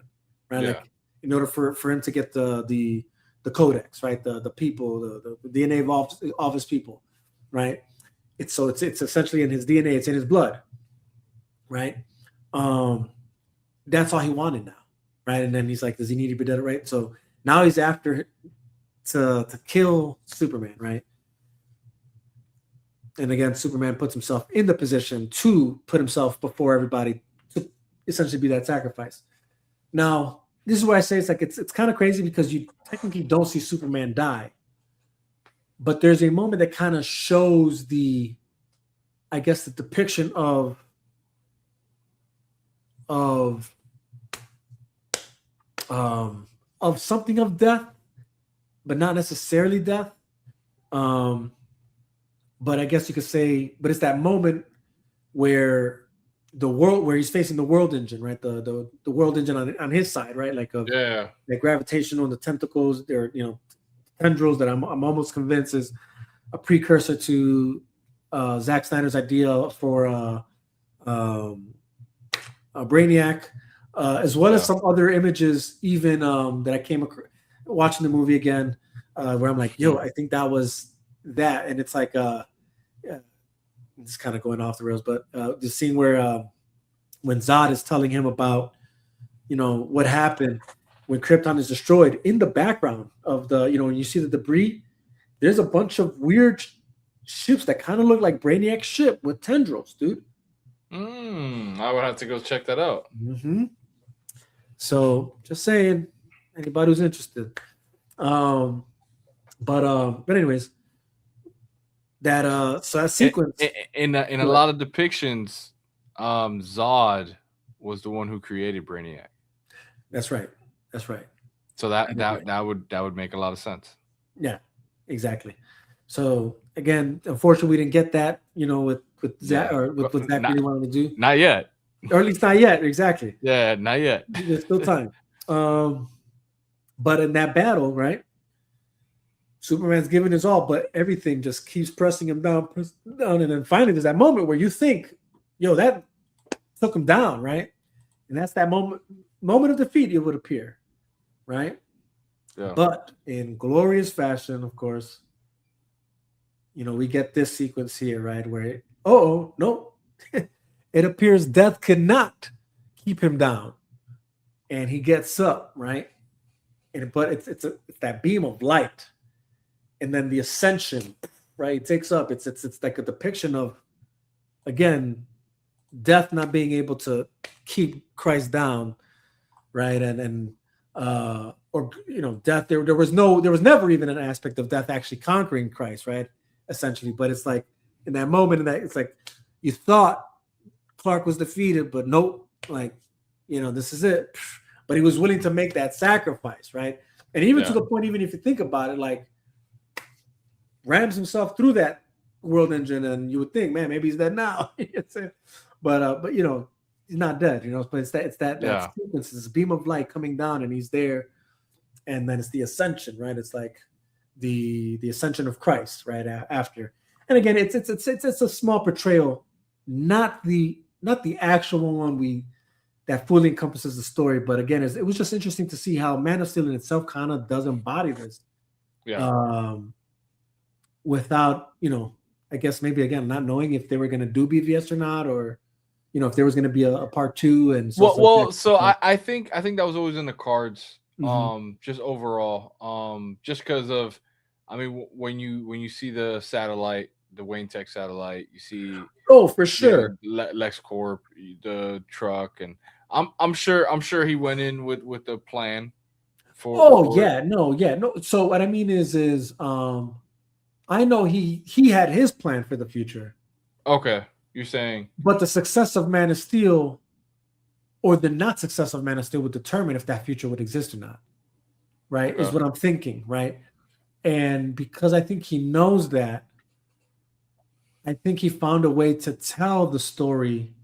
right? Yeah. Like, in order for him to get the codex, right? The people, the DNA of all his people, right? It's essentially in his DNA, it's in his blood, right? That's all he wanted now, right? And then he's like, does he need to be dead, right? So now he's after to kill Superman, right? And again, Superman puts himself in the position to put himself before everybody to essentially be that sacrifice. Now, this is why I say it's kind of crazy because you technically don't see Superman die, but there's a moment that kind of shows the depiction of something of death, but not necessarily death. But I guess you could say, but it's that moment where he's facing the world engine, right? The world engine on his side, right? Like the gravitational and the tentacles, they're tendrils that I'm almost convinced is a precursor to Zack Snyder's idea for a Brainiac, as well as some other images, even that I came across watching the movie again, where I'm like, yo, I think that was that, and it's like it's kind of going off the rails, but the scene where when Zod is telling him about what happened when Krypton is destroyed, in the background of the when you see the debris, there's a bunch of weird ships that kind of look like Brainiac's ship with tendrils, dude. I would have to go check that out. So just saying, anybody who's interested. But anyways, that so that sequence in a lot of depictions, Zod was the one who created Brainiac. That's right. So that would make a lot of sense. Yeah, exactly. So again, unfortunately, we didn't get that, with Zach, or with what Zach really wanted to do. Not yet. Or at least not yet. Exactly. Yeah, not yet. There's still time. But in that battle, right? Superman's giving his all, but everything just keeps pressing him down, and then finally there's that moment where you think, yo, that took him down, right? And that's that moment of defeat, it would appear, right? Yeah. But in glorious fashion, of course, we get this sequence here, right? Where no, it appears death could not keep him down, and he gets up, right? But it's that beam of light. And then the ascension, right? It takes up. It's like a depiction of, again, death not being able to keep Christ down, right? And death. There was never even an aspect of death actually conquering Christ, right? Essentially, but it's like in that moment, it's like you thought Clark was defeated, but nope, like, this is it. But he was willing to make that sacrifice, right? And even to the point, even if you think about it, like rams himself through that world engine, and you would think, man, maybe he's dead now. But he's not dead, But it's that sequence, this beam of light coming down, and he's there, and then it's the ascension, right? It's like the ascension of Christ, right after. And again, it's a small portrayal, not the actual one that fully encompasses the story. But again, it was just interesting to see how Man of Steel in itself kind of does embody this. Yeah. Without, I guess maybe again not knowing if they were going to do BVS or not, or if there was going to be a part 2. And so I think that was always in the cards. Just overall, just because of, I mean, when you see the satellite, the Wayne Tech satellite, you see, for sure, LexCorp, the truck, and I'm sure he went in with a plan for. No. So what I mean is I know he had his plan for the future. Okay, you're saying, but the success of Man of Steel, or the not success of Man of Steel, would determine if that future would exist or not. Right, is what I'm thinking. Right, and because I think he knows that, I think he found a way to tell the story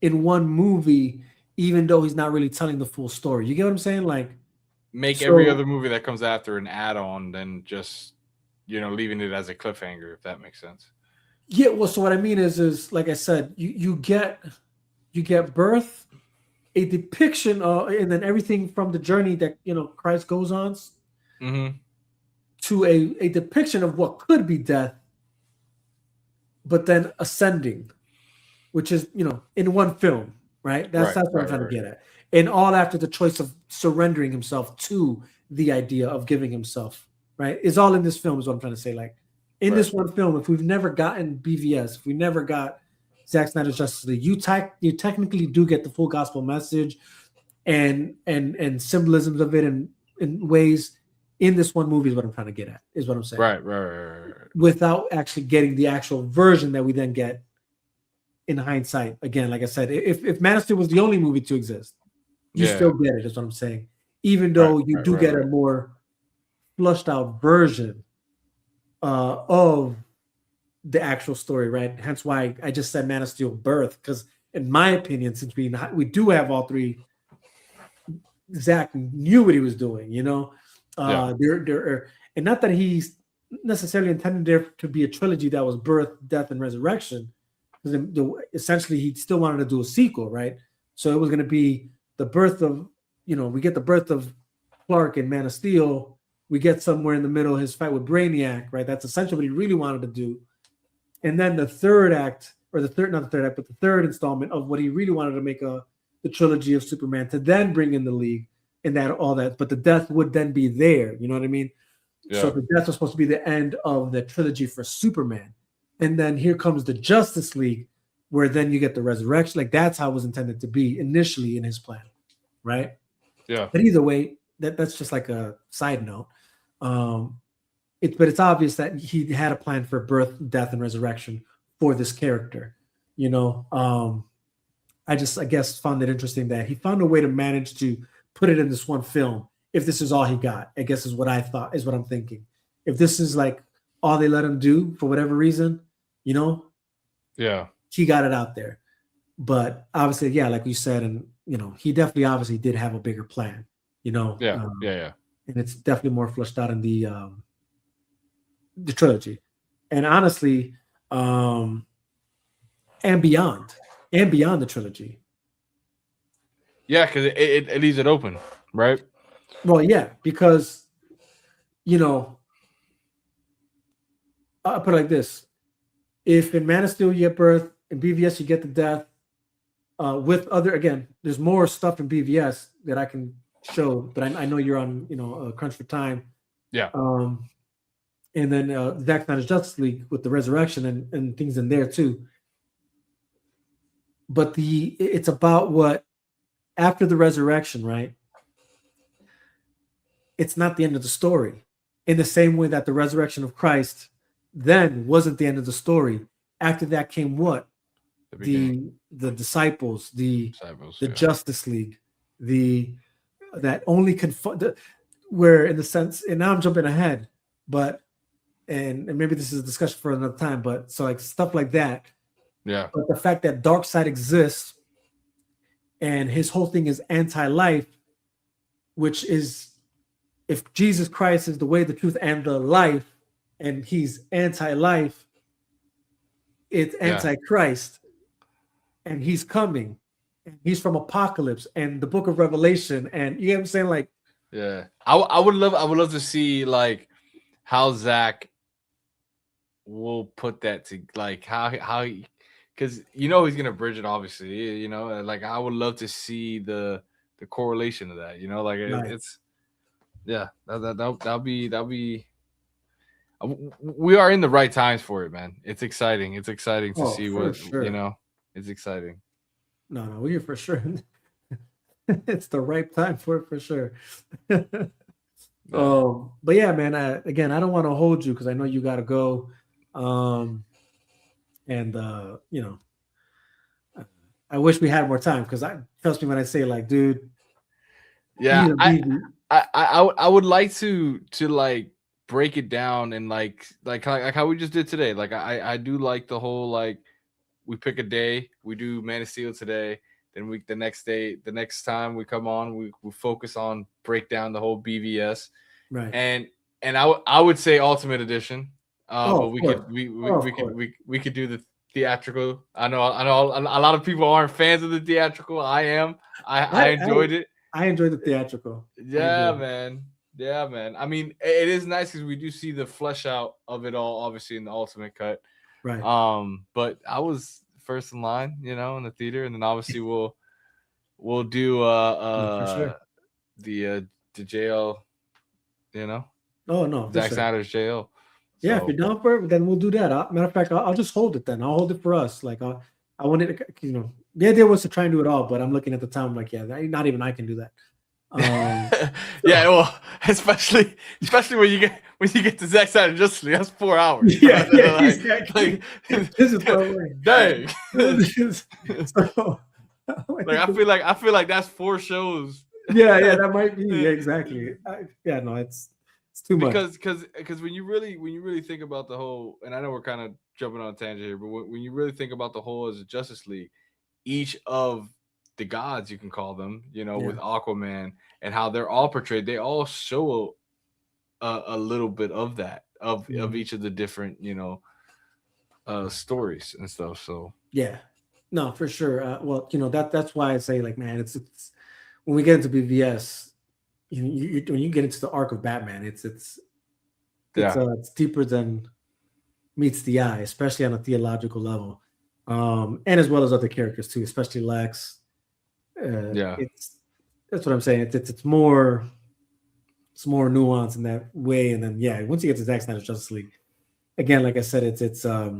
in one movie, even though he's not really telling the full story. You get what I'm saying? Like, make every other movie that comes after an add-on, than just leaving it as a cliffhanger, if that makes sense. Yeah, well, so what I mean is like I said, you get birth, a depiction of, and then everything from the journey that Christ goes on, to a depiction of what could be death, but then ascending, which is in one film, right? That's what I'm trying to get at. And all after the choice of surrendering himself to the idea of giving himself, right? Is all in this film, is what I'm trying to say. Like, in this one film, if we've never gotten BVS, if we never got Zack Snyder's Justice League, you technically do get the full gospel message and symbolisms of it in ways in this one movie, is what I'm trying to get at, is what I'm saying. Right. Without actually getting the actual version that we then get in hindsight. Again, like I said, if Man of Steel was the only movie to exist, you still get it, is what I'm saying. Even though you do get a more flushed out version of the actual story, right? Hence why I just said Man of Steel birth, because in my opinion, since we do have all three, Zach knew what he was doing, and not that he's necessarily intended there to be a trilogy that was birth, death, and resurrection, because essentially he still wanted to do a sequel, right? So it was going to be the birth of, we get the birth of Clark in Man of Steel. We get somewhere in the middle his fight with Brainiac, right? That's essentially what he really wanted to do. And then the third act, or the third installment of what he really wanted to make the trilogy of Superman, to then bring in the League and all that. But the death would then be there. You know what I mean? Yeah. So the death was supposed to be the end of the trilogy for Superman. And then here comes the Justice League, where then you get the resurrection. Like, that's how it was intended to be initially in his plan, right? Yeah. But either way, that's just like a side note. But it's obvious that he had a plan for birth, death, and resurrection for this character. I guess found it interesting that he found a way to manage to put it in this one film. If this is all he got, I guess is what I'm thinking. If this is like all they let him do for whatever reason, he got it out there. But obviously, like you said, and he definitely obviously did have a bigger plan. And it's definitely more fleshed out in the trilogy, and honestly, and beyond the trilogy. Yeah, because it leaves it open, right? Well, yeah, because I'll put it like this: if in Man of Steel you get birth, in BVS you get the death. With other, again, there's more stuff in BVS that I can show, but I know you're on a crunch for time. Yeah. And then Zack Snyder's Justice League with the resurrection and things in there too. But it's about what after the resurrection, right? It's not the end of the story. In the same way that the resurrection of Christ then wasn't the end of the story. After that came what? the disciples, the Disciples, the yeah. Justice League, that only where in the sense, and now I'm jumping ahead, but and maybe this is a discussion for another time, but so like stuff like that. Yeah. But the fact that Darkseid exists and his whole thing is anti-life, which is if Jesus Christ is the way, the truth, and the life, and he's anti-life, it's anti-Christ, and he's coming, and he's from Apocalypse and the Book of Revelation, and you know what I'm saying, like, yeah. I would love to see like how Zach will put that to like how he, because he's gonna bridge it, obviously, like I would love to see the correlation of that, like right. it's that'll be we are in the right times for it, man. It's exciting to see For what sure. it's exciting. No, we're for sure. It's the right time for it, for sure. But yeah, man, again, I don't want to hold you because I know you got to go. And I wish we had more time because trust me when I say, like, dude, yeah, I would like to like break it down and like how we just did today. Like I do like the whole, like, we pick a day, we do Man of Steel today, then the next time we come on, we focus on break down the whole BVS, right? And I would say Ultimate Edition, but we course. we could do the theatrical. I know a lot of people aren't fans of the theatrical. I am. I enjoyed it. I enjoyed the theatrical. Yeah, man. Yeah, man. I mean, it is nice because we do see the flesh out of it all, obviously, in the ultimate cut. Right. But I was first in line, in the theater, and then obviously we'll do for sure. the jail, Oh no, Zack Snyder's jail. So, yeah, if you're down for it, then we'll do that. Matter of fact, I'll just hold it then. I'll hold it for us. Like I wanted to, the idea was to try and do it all, but I'm looking at the time like, yeah, not even I can do that. Yeah, well, especially when you get to Zack Snyder Justice League, that's 4 hours. Yeah, exactly. This is dang. So, I feel like that's 4 shows. Yeah, that might be. Yeah, exactly. No, it's too much. Because when you really think about the whole, and I know we're kind of jumping on a tangent here, but when you really think about the whole as a Justice League, each of the gods, you can call them, with Aquaman and how they're all portrayed, they all show a little bit of that of each of the different stories and stuff. So yeah, no, for sure. Well, that's why I say, like, man, it's when we get into BVS, when you get into the arc of Batman, it's deeper than meets the eye, especially on a theological level, and as well as other characters too, especially Lex. That's what I'm saying. It's more nuanced in that way. And then once you get to Zack Snyder's Justice League, again, like I said, it's I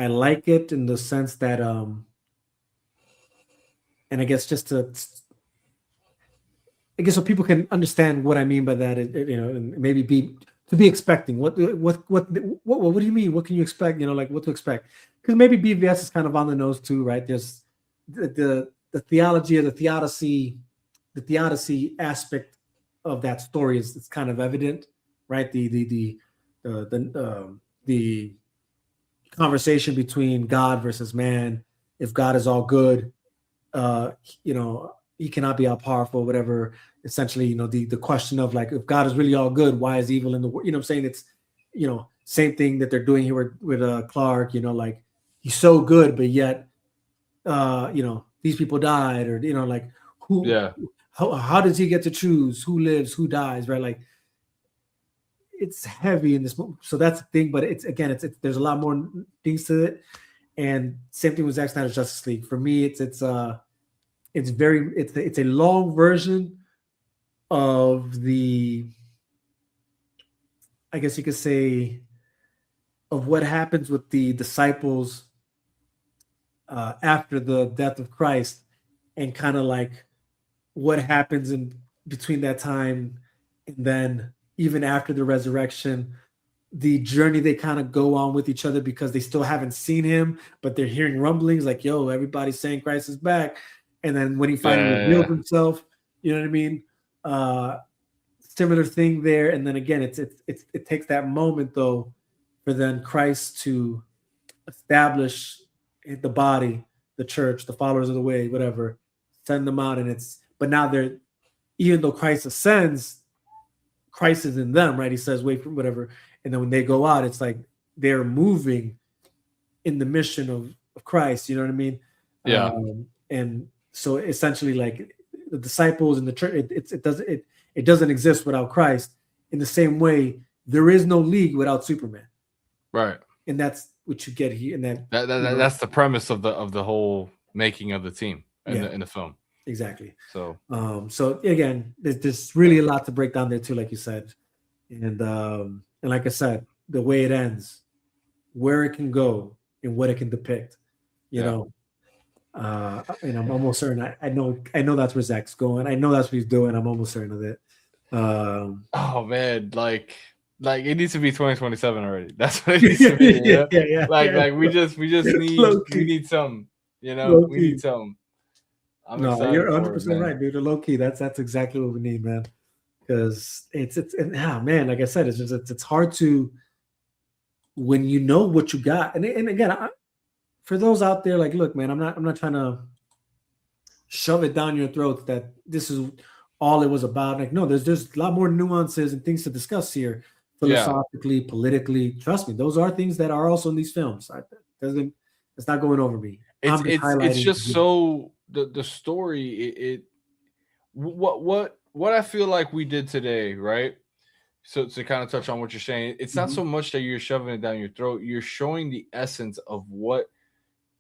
like it in the sense that and I guess just so people can understand what I mean by that, and maybe be expecting what do you mean? What can you expect? Like what to expect? Because maybe BVS is kind of on the nose too, right? There's the theology of the theodicy aspect of that story is kind of evident, right? The conversation between God versus man. If God is all good, he cannot be all powerful, whatever. Essentially, the question of, like, if God is really all good, why is evil in the world? You know what I'm saying? It's, same thing that they're doing here with Clark, like, he's so good, but yet, these people died, or, like, how does he get to choose who lives, who dies, right? Like, it's heavy in this moment. So that's the thing, but it's there's a lot more things to it. And same thing with Zack Snyder's Justice League. For me, it's a long version of I guess you could say, of what happens with the disciples after the death of Christ, and kind of like what happens in between that time and then even after the resurrection, the journey they kind of go on with each other because they still haven't seen him, but they're hearing rumblings like, yo, everybody's saying Christ is back. And then when he finally reveals himself, you know what I mean? Similar thing there. And then again, it takes that moment though for then Christ to establish the body, the church, the followers of the way, whatever, send them out. And but now they're, even though Christ ascends, Christ is in them, right? He says, wait for whatever. And then when they go out, it's like they're moving in the mission of Christ, you know what I mean? Yeah. And so essentially, like the disciples and the church, it doesn't exist without Christ. In the same way, there is no league without Superman. Right. And that's what you get here. And that's the premise of the whole making of the team in the film. Exactly. So again, there's really a lot to break down there too, like you said. And like I said, the way it ends, where it can go and what it can depict, you know. And I'm almost certain I know that's where Zach's going. I know that's what he's doing. I'm almost certain of it. Oh man, like it needs to be 2027 already. That's what it needs to be. Yeah. Like we just need something, you know. We need something. You're 100% right, dude. Low key, that's exactly what we need, man. Because man, like I said, it's hard to, when you know what you got. And again, for those out there, like, look, man, I'm not trying to shove it down your throat that this is all it was about. Like, no, there's a lot more nuances and things to discuss here, philosophically, politically. Trust me, those are things that are also in these films. It's not going over me. It's just so the story. What I feel like we did today, right? So to kind of touch on what you're saying, it's not so much that you're shoving it down your throat. You're showing the essence of what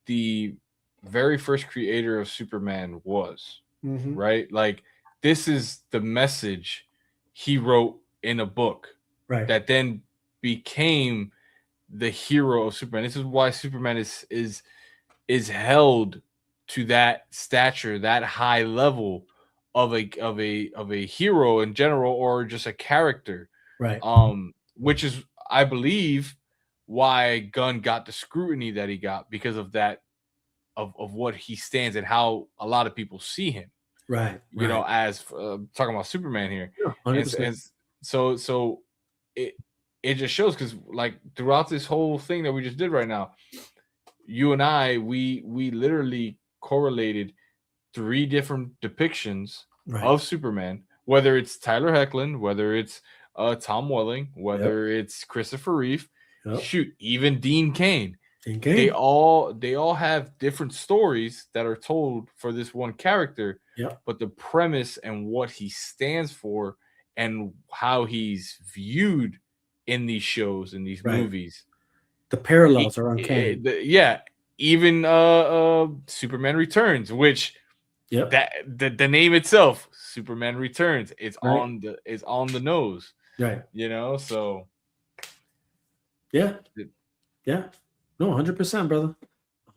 the very first creator of Superman was, right? Like, this is the message he wrote in a book, right? That then became the hero of Superman. This is why Superman is held to that stature, that high level of a hero in general, or just a character, right? Which is, I believe, why Gunn got the scrutiny that he got, because of that, of what he stands and how a lot of people see him, right? You know, as talking about Superman here. Yeah, and so it just shows, because like throughout this whole thing that we just did right now, you and I, we literally correlated 3 different depictions of Superman, whether it's Tyler Hoechlin, whether it's Tom Welling, whether it's Christopher Reeve, shoot, even Dean Cain. They all have different stories that are told for this one character, but the premise and what he stands for and how he's viewed in these shows, in these movies, the parallels are uncanny. Even Superman Returns, which that the name itself, Superman Returns, it's on the nose, right? You know, so no, 100%, brother,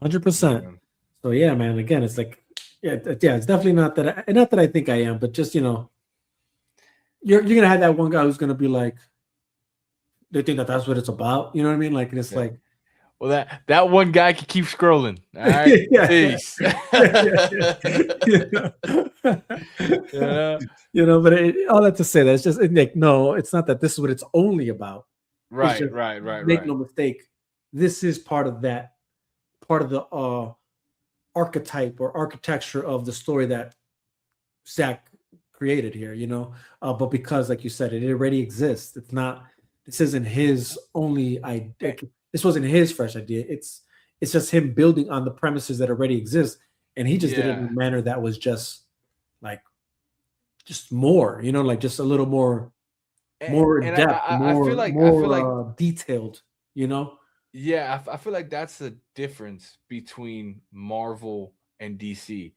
100%. So yeah, man. Again, it's like it's definitely not that I think I am, but just, you know, you're gonna have that one guy who's gonna be like, they think that's what it's about, you know what I mean? Like, it's like, well, that one guy can keep scrolling. All right, peace. You know, but all that to say that it's just like, no, it's not that this is what it's only about. Right. Make no mistake, this is part of the archetype or architecture of the story that Zach created here, you know. But because, like you said, it already exists. It's not. This isn't his only idea. This wasn't his fresh idea. It's just him building on the premises that already exist, and he just did it in a manner that was just more, you know, like just a little more in depth, more detailed, you know. Yeah, I feel like that's the difference between Marvel and DC,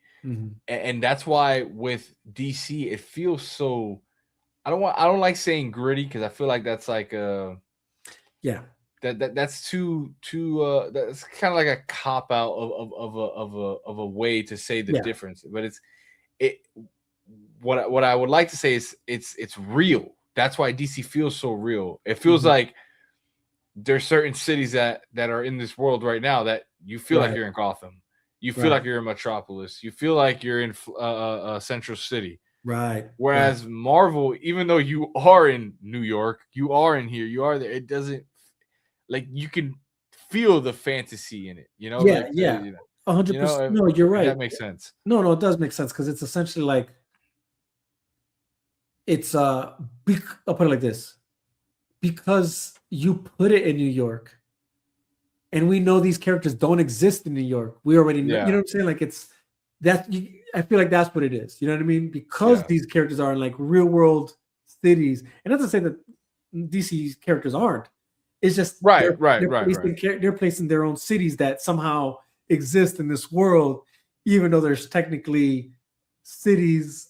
and that's why with DC it feels so. I don't like saying gritty, because I feel like that's like that's too that's kind of like a cop out of a way to say the difference. But what I would like to say is it's real. That's why DC feels so real. It feels like there's certain cities that are in this world right now that you feel like Right. you're in Gotham, you feel Right. like you're in Metropolis, you feel like you're in Central City. Right. Whereas Marvel, even though you are in New York, you are in here, you are there, it doesn't like you can feel the fantasy in it, you know, Yeah, like yeah. you know, 100%. No, you're if right. that makes sense. No, it does make sense because it's essentially like it's I'll put it like this. Because you put it in New York and we know these characters don't exist in New York. We already know, you know Yeah, what I'm saying? Like it's that I feel like that's what it is. You know what I mean? Because yeah, these characters are in like real world cities, and not to say that DC characters aren't. It's just right, right, right, right. they're placed in their own cities that somehow exist in this world, even though there's technically cities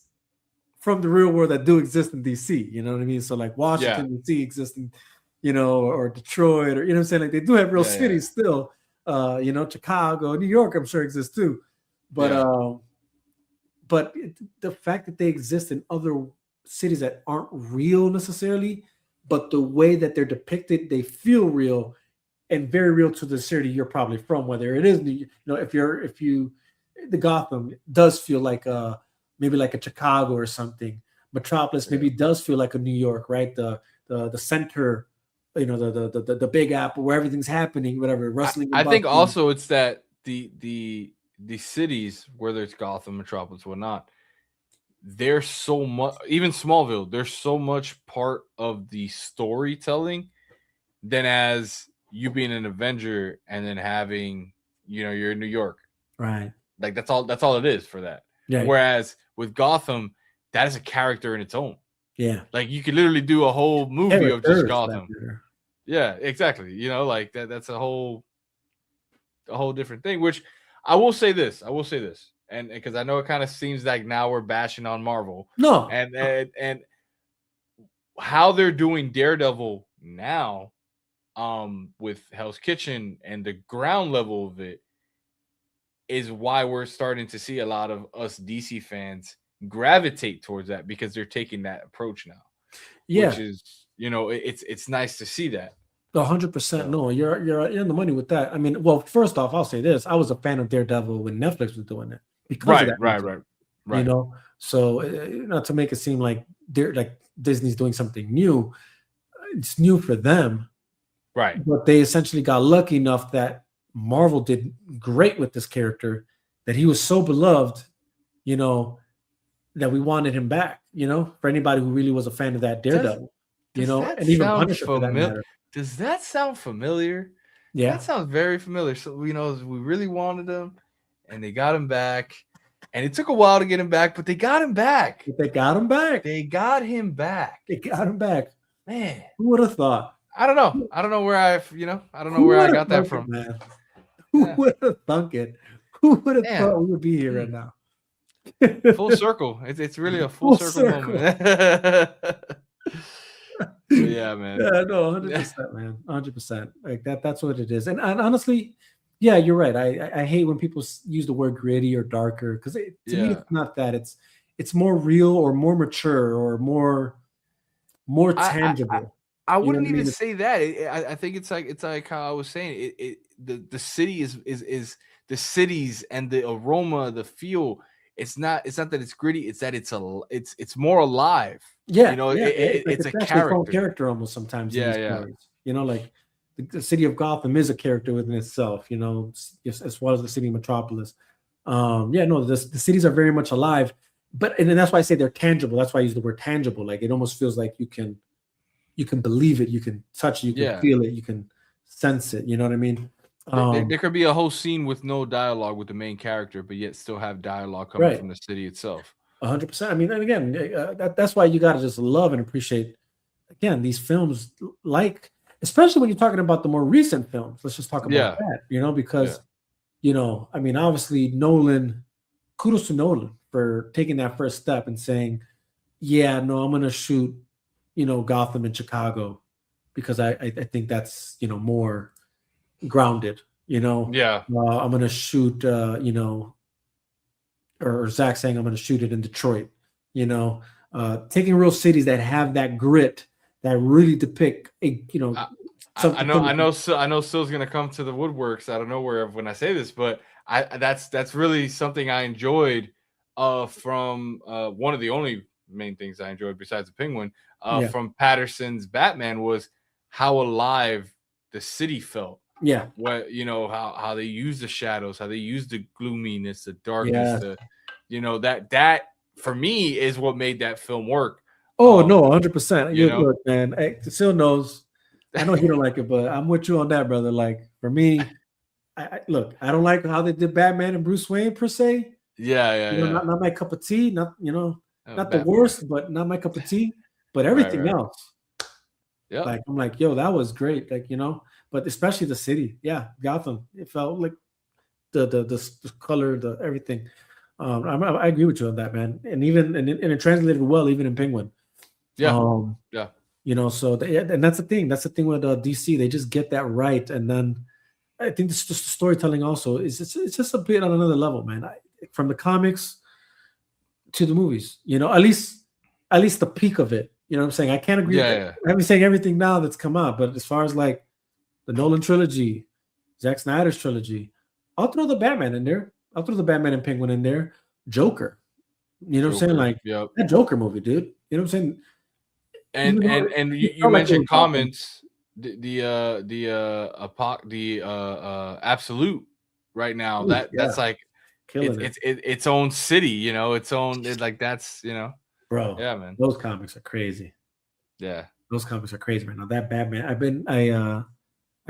from the real world that do exist in DC. You know what I mean? So like Yeah, Washington D.C. exists in, or Detroit, or you know what I'm saying? Like they do have real yeah, yeah, cities still. Chicago, New York, I'm sure exists too. But yeah, the fact that they exist in other cities that aren't real necessarily, but the way that they're depicted, they feel real and very real to the city you're probably from, whether it is the Gotham does feel like maybe like a Chicago or something. Metropolis yeah. maybe does feel like a New York, right? The center, the Big Apple where everything's happening, whatever, rustling and I think bustling. also it's that the cities, whether it's Gotham, Metropolis, whatnot, they're so much, even Smallville, they're so much part of the storytelling than as you being an Avenger and then having, you're in New York. Right. Like that's all it is for that. Yeah. Whereas with Gotham, that is a character in its own. Yeah. Like you could literally do a whole movie of just Characters back Gotham. there. Yeah, exactly. Like that's a whole different thing. Which I will say this. And because I know it kind of seems like now we're bashing on Marvel. No. And how they're doing Daredevil now, with Hell's Kitchen and the ground level of it, is why we're starting to see a lot of us DC fans gravitate towards that because they're taking that approach now, which Yeah. is, it's nice to see that. 100%. So, No, you're in the money with that. I mean, well, first off, I'll say this: I was a fan of Daredevil when Netflix was doing it because of right, that right, reason. right, right. So not to make it seem like they're like Disney's doing something new. It's new for them, Right. but they essentially got lucky enough that Marvel did great with this character, that he was so beloved, that we wanted him back. For anybody who really was a fan of that Daredevil, Does that and even sound Punisher for that familiar? matter. Does that sound familiar? Yeah. That sounds very familiar. So, we really wanted him and they got him back. And it took a while to get him back, but they got him back. They got him back. They got him back. They got him back. Man. Who would have thought? I don't know. I don't know where I got that from. Man? Who would have thunk it? Who would have Man. thought we would be here right now? Full circle. It's really a full circle moment. Yeah, man. Yeah, no, 100%, man. 100%. Like that's what it is. And honestly, yeah, you're right. I hate when people use the word gritty or darker because to me it's not that. It's more real or more mature or more tangible. I wouldn't even say that. I think it's like how I was saying. The city is the cities and the aroma, the feel. It's not that it's gritty. It's that it's more alive. Yeah, it's a character almost sometimes. Yeah, in these stories. Like the city of Gotham is a character within itself. As well as the city of Metropolis. The cities are very much alive, and that's why I say they're tangible. That's why I use the word tangible. Like it almost feels like you can believe it, you can touch it, you can feel it, you can sense it. You know what I mean? There could be a whole scene with no dialogue with the main character, but yet still have dialogue coming from the city itself. 100%. I mean, and again, that's why you got to just love and appreciate, again, these films, especially when you're talking about the more recent films. Let's just talk about that, because, I mean, obviously kudos to Nolan for taking that first step and saying, yeah, no, I'm going to shoot, Gotham and Chicago because I think that's, more grounded, I'm going to shoot, or Zach saying I'm going to shoot it in Detroit, taking real cities that have that grit that really depict I know Sill's gonna come to the woodworks out of nowhere when I say this, but that's really something I enjoyed from one of the only main things I enjoyed besides the Penguin from Patterson's Batman was how alive the city felt. Yeah. What how they use the shadows, how they use the gloominess, the darkness, that for me is what made that film work. Oh no, 100%. You know? Look, man, Sil knows. I know he don't like it, but I'm with you on that, brother. Like for me, I don't like how they did Batman and Bruce Wayne per se. Yeah. Not my cup of tea. Not not the Batman. worst, but not my cup of tea. But everything else, like I'm like, yo, that was great. Like but especially the city, Gotham. It felt like the color, the everything. I agree with you on that, man. And even and it translated well, even in Penguin. So and that's the thing. That's the thing with DC. They just get that right, and then I think this just the storytelling also is it's just a bit on another level, man. From the comics to the movies, at least the peak of it. You know what I'm saying? I can't agree. I'm saying everything now that's come out, but as far as like the Nolan trilogy, Zack Snyder's trilogy, I'll throw the Batman in there. I'll throw the Batman and Penguin in there. Joker. You know what I'm saying? Like that Joker movie, dude. You know what I'm saying? And you mentioned comments. The Absolute right now. That's like it's its own city. Its own. That's Bro. Yeah, man. Those comics are crazy. Yeah, those comics are crazy right now. That Batman. I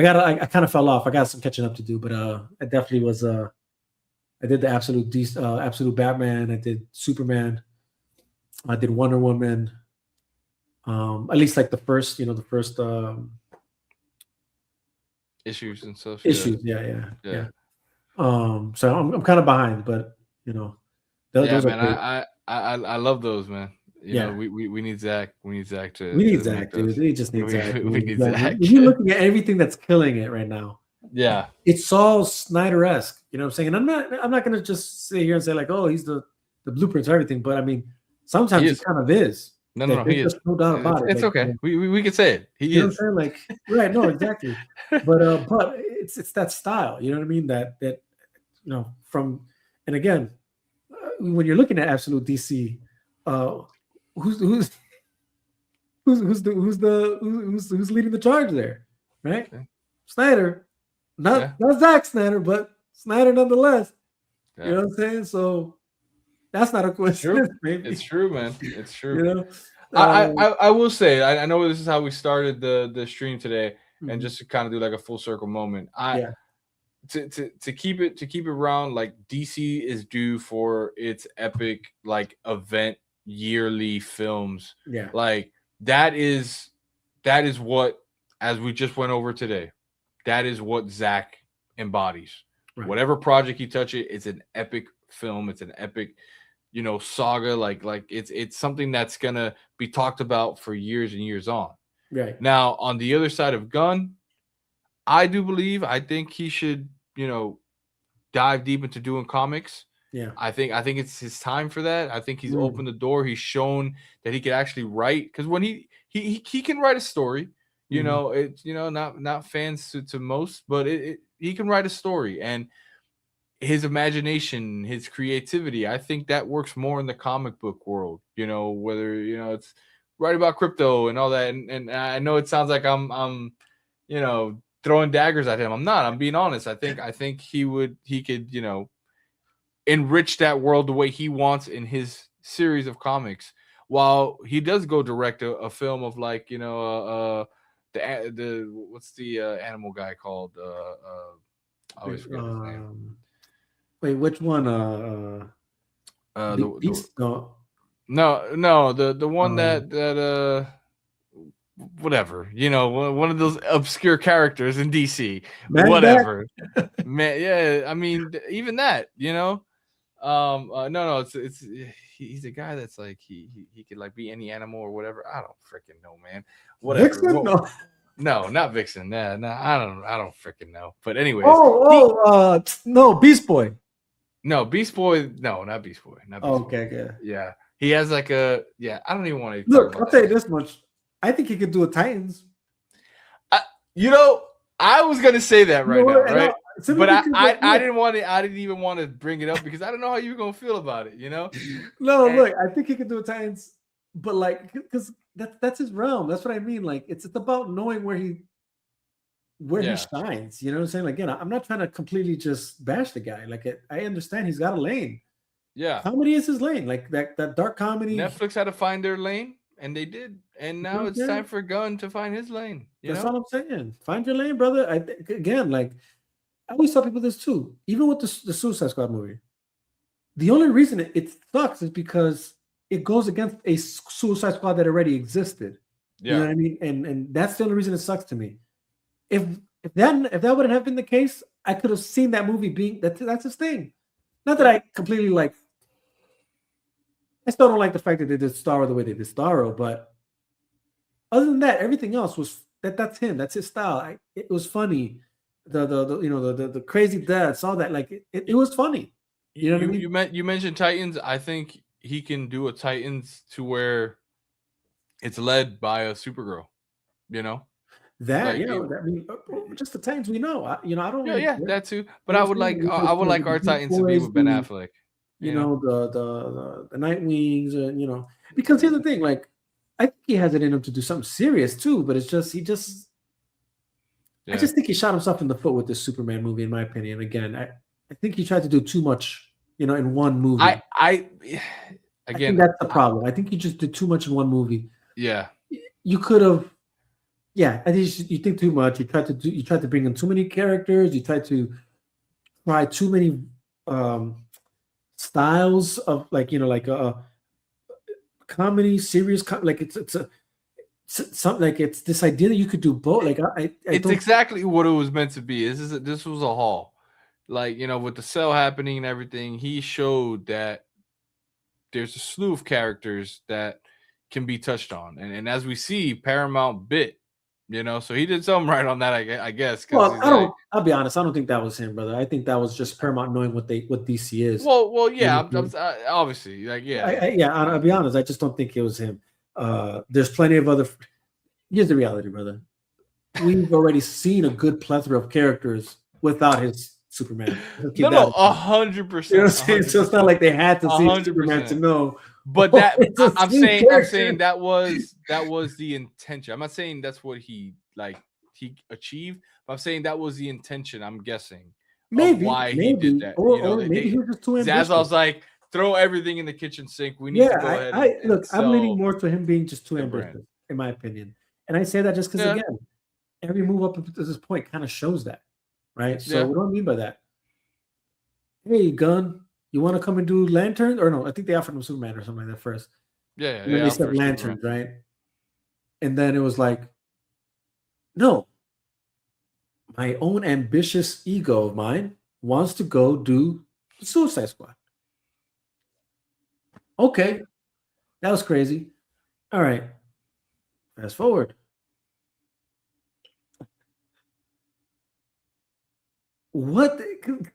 kind of fell off. I got some catching up to do, but I definitely was I did the absolute Batman. I did Superman. I did Wonder Woman. At least like the first issues and stuff. Issues, yeah. So I'm kind of behind, but those man. I love those, man. We need Zach. We need Zach to. We need Zach, dude. We just need Zach. We need Zach. You're looking at everything that's killing it right now. Yeah, it's all Snyder-esque. You know what I'm saying? And I'm not gonna just sit here and say like, oh, he's the blueprints of everything. But I mean, sometimes he kind of is. No, he is. No doubt about it. It's okay. We can say it. He is. Know what I'm saying? Like, right? No, exactly. But it's that style. You know what I mean? That from and again, when you're looking at absolute DC, who's leading the charge there, right? Okay. Snyder, not Zack Snyder, but Snyder nonetheless. Yeah. You know what I'm saying? So that's not a question. It's true, man. It's true. I will say, I know this is how we started the stream today, and just to kind of do like a full circle moment. To keep it around, like DC is due for its epic like event yearly films. Yeah, like that is what, as we just went over today, that is what Zach embodies. Right. Whatever project he touches, it's an epic film. It's an epic, saga. Like it's something that's gonna be talked about for years and years on. Right. Now, on the other side of Gunn, I think he should, dive deep into doing comics. Yeah. I think it's his time for that. I think he's opened the door. He's shown that he could actually write, because when he can write a story, it's not fans to most, but he can write a story, and his imagination, his creativity, I think that works more in the comic book world, whether it's right about crypto and all that. And I know it sounds like I'm throwing daggers at him. I'm not. I'm being honest. I think he could enrich that world the way he wants in his series of comics, while he does go direct a film of like the what's the animal guy called? I always forget his name. Wait, which one? The Beast? No, the one that whatever, one of those obscure characters in DC. Whatever. Man, yeah, I mean, even that, no, it's he's a guy that's like he could like be any animal or whatever. I don't freaking know, man. Whatever. Vixen? No, not Vixen. No, I don't freaking know. But anyways. No, Beast Boy. No, Beast Boy. No, not Beast Boy. Not Beast Boy. Okay. Yeah. He has like I don't even want to look. I'll tell you this much. I think he could do a Titans. You know, I was gonna say that right now, And right? simply But because, like, I look, didn't want to. I didn't even want to bring it up because I don't know how you were gonna feel about it. You know? no, And look, I think he can do it Titans, but like, because that's his realm. That's what I mean. Like, it's about knowing where he yeah, shines. You know what I'm saying? Like, again, I'm not trying to completely just bash the guy. Like, I understand he's got a lane. yeah. Comedy is his lane. Like that dark comedy. You Netflix had to find their lane, and they did. And know now what I'm it's time saying? for Gunn to find his lane. You That's know? all I'm saying. Find your lane, brother. I think again, like I always tell people this too. Even with the Suicide Squad movie, the only reason it sucks is because it goes against a Suicide Squad that already existed. You know Yeah. what I mean? And that's the only reason it sucks to me. If if that wouldn't have been the case, I could have seen that movie being that's his thing. Not that I completely like. I still don't like the fact that they did Starro the way they did Starro, but other than that, everything else was that's him. That's his style. It was funny. The crazy deaths, all that. Like it was funny. You know what I mean? You mentioned Titans. I think he can do a Titans to where it's led by a Supergirl. You know, That like you know, that, I mean, just the times we know. I don't yeah, really yeah, care. that too. But You know what I'm saying? I would like The our Beast Titans to be Boys, with Ben Affleck. You know, the Nightwings, because here's the thing. Like, I think he has it in him to do something serious too, but it's just I yeah. just think he shot himself in the foot with this Superman movie, in my opinion. Again, I think he tried to do too much, in one movie. I I think again, that's the problem. I think he just did too much in one movie. yeah. You could have, yeah. I think you think too much. You tried to bring in too many characters. You tried to try too many styles of like a comedy, serious, like it's something like it's this idea that you could do both. Like I It's don't. exactly what it was meant to be. This was a haul. Like, with the cell happening and everything, he showed that there's a slew of characters that can be touched on. And as we see, Paramount bit, so he did something right on that, I guess, because Well, he's like, I'll be honest. I don't think that was him, brother. I think that was just Paramount knowing what DC is. well, You know yeah, what I mean? obviously, like, yeah, Yeah, I'll be honest. I just don't think it was him. There's plenty of other. Here's the reality, brother. We've already seen a good plethora of characters without his Superman. Let's keep no, that. You know 100%, what I'm saying? So it's not like they had to see Superman to 100%. know. But Oh, that it's a I'm same saying character. that was the intention. I'm not saying that's what he achieved, but I'm saying that was the intention. I'm guessing of why he did that. Or maybe he was just too ambitious. Zazzle's like, throw everything in the kitchen sink. We need to go Yeah, ahead I and look. I'm leaning sell more to him being just too the brand. ambitious, in my opinion. And I say that just because, Yeah, again, every move up to this point kind of shows that, right? So yeah, what do I mean by that? Hey, Gunn, you want to come and do Lantern? Or no, I think they offered him Superman or something like that first. yeah. And then They they offer said Superman. Lanterns, right? And then it was like, no, my own ambitious ego of mine wants to go do the Suicide Squad. Okay, that was crazy. All right, fast forward. What?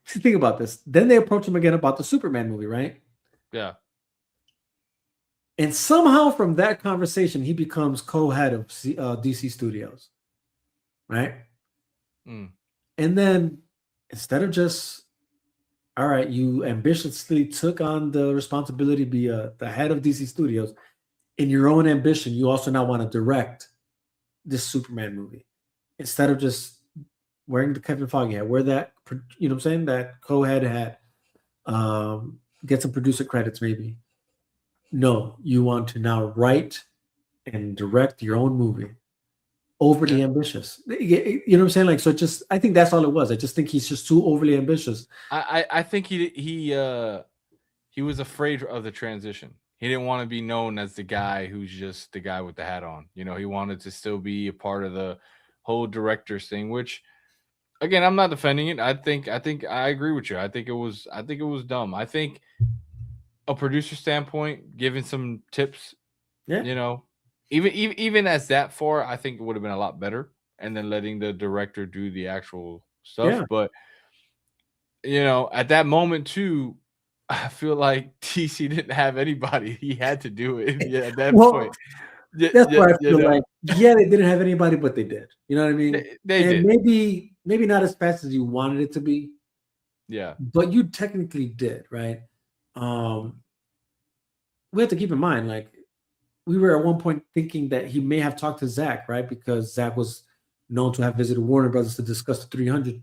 Think about this. Then they approach him again about the Superman movie, right? Yeah, And somehow from that conversation, he becomes co-head of DC Studios, right? mm. And then instead of just, all right, you ambitiously took on the responsibility to be the head of DC Studios. In your own ambition, you also now want to direct this Superman movie instead of just wearing the Kevin Feige hat. Wear that, you know what I'm saying? That co-head hat. Get some producer credits, maybe. No, you want to now write and direct your own movie. Overly ambitious. You know what I'm saying? Like, so just I think that's all it was. I just think he's just too overly ambitious. I think he was afraid of the transition. He didn't want to be known as the guy who's just the guy with the hat on. He wanted to still be a part of the whole director's thing, which again, I'm not defending it. I think I agree with you. I think it was dumb. I think a producer standpoint, giving some tips, Yeah. Even as that far, I think it would have been a lot better. And then letting the director do the actual stuff. Yeah. But at that moment too, I feel like TC didn't have anybody. He had to do it at that Well, point. that's where I feel like, yeah, they didn't have anybody, but they did. You know what I mean? They and did. maybe not as fast as you wanted it to be. Yeah. But you technically did, right? We have to keep in mind, like, we were at one point thinking that he may have talked to Zach, right? Because Zach was known to have visited Warner Brothers to discuss the 300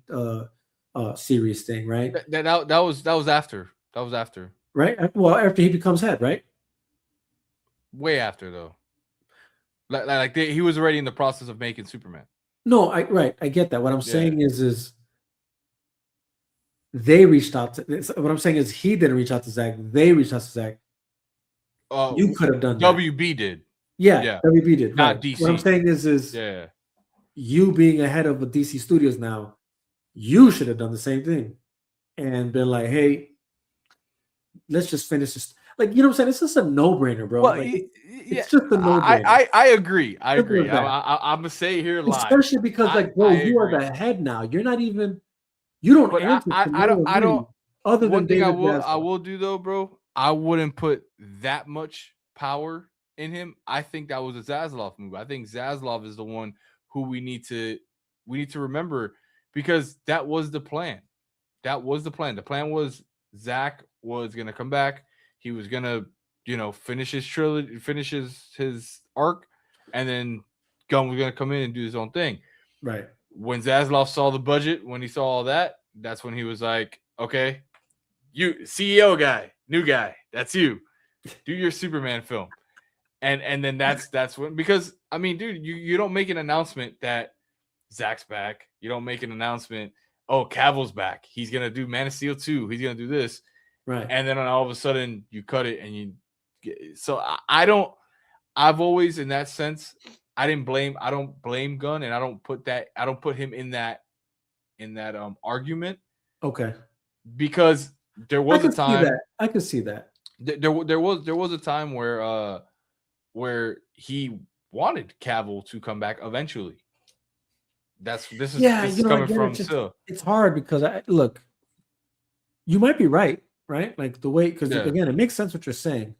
series thing, right? That was after. That was after. Right? Well, after he becomes head, right? Way after, though. He was already in the process of making Superman. No, I get that. What I'm saying is they reached out to. What I'm saying is he didn't reach out to Zach. They reached out to Zach. You could have done that. WB did. Yeah, WB did. Not right. DC. What I'm saying is you being ahead of the DC Studios now, you should have done the same thing and been like, hey, let's just finish this. Like, you know what I'm saying? It's just a no-brainer, bro. Well, like, it's just a no-brainer. I agree. I agree. I'm gonna say here live. Especially because, like, bro, you are the head now. You're not even. You don't answer. I don't. Other one than thing David I will do though, bro. I wouldn't put that much power in him. I think that was a Zaslav move. I think Zaslav is the one who we need to remember, because that was the plan. That was the plan. The plan was Zach was gonna come back. He was gonna, finish his trilogy, his arc, and then Gunn was gonna come in and do his own thing. Right. When Zaslav saw the budget, when he saw all that, that's when he was like, okay, you CEO guy, new guy, that's you. Do your Superman film. And then that's when, because I mean, dude, you don't make an announcement that Zach's back. You don't make an announcement, oh, Cavill's back. He's gonna do Man of Steel 2. He's gonna do this. Right. And then all of a sudden you cut it and I've always, in that sense, I don't blame Gunn, and I don't put him in that argument. Okay. Because there was a time I could see that. There was a time where he wanted Cavill to come back eventually. This is coming from still. It's hard because look, you might be right? Like the way, because again, it makes sense what you're saying.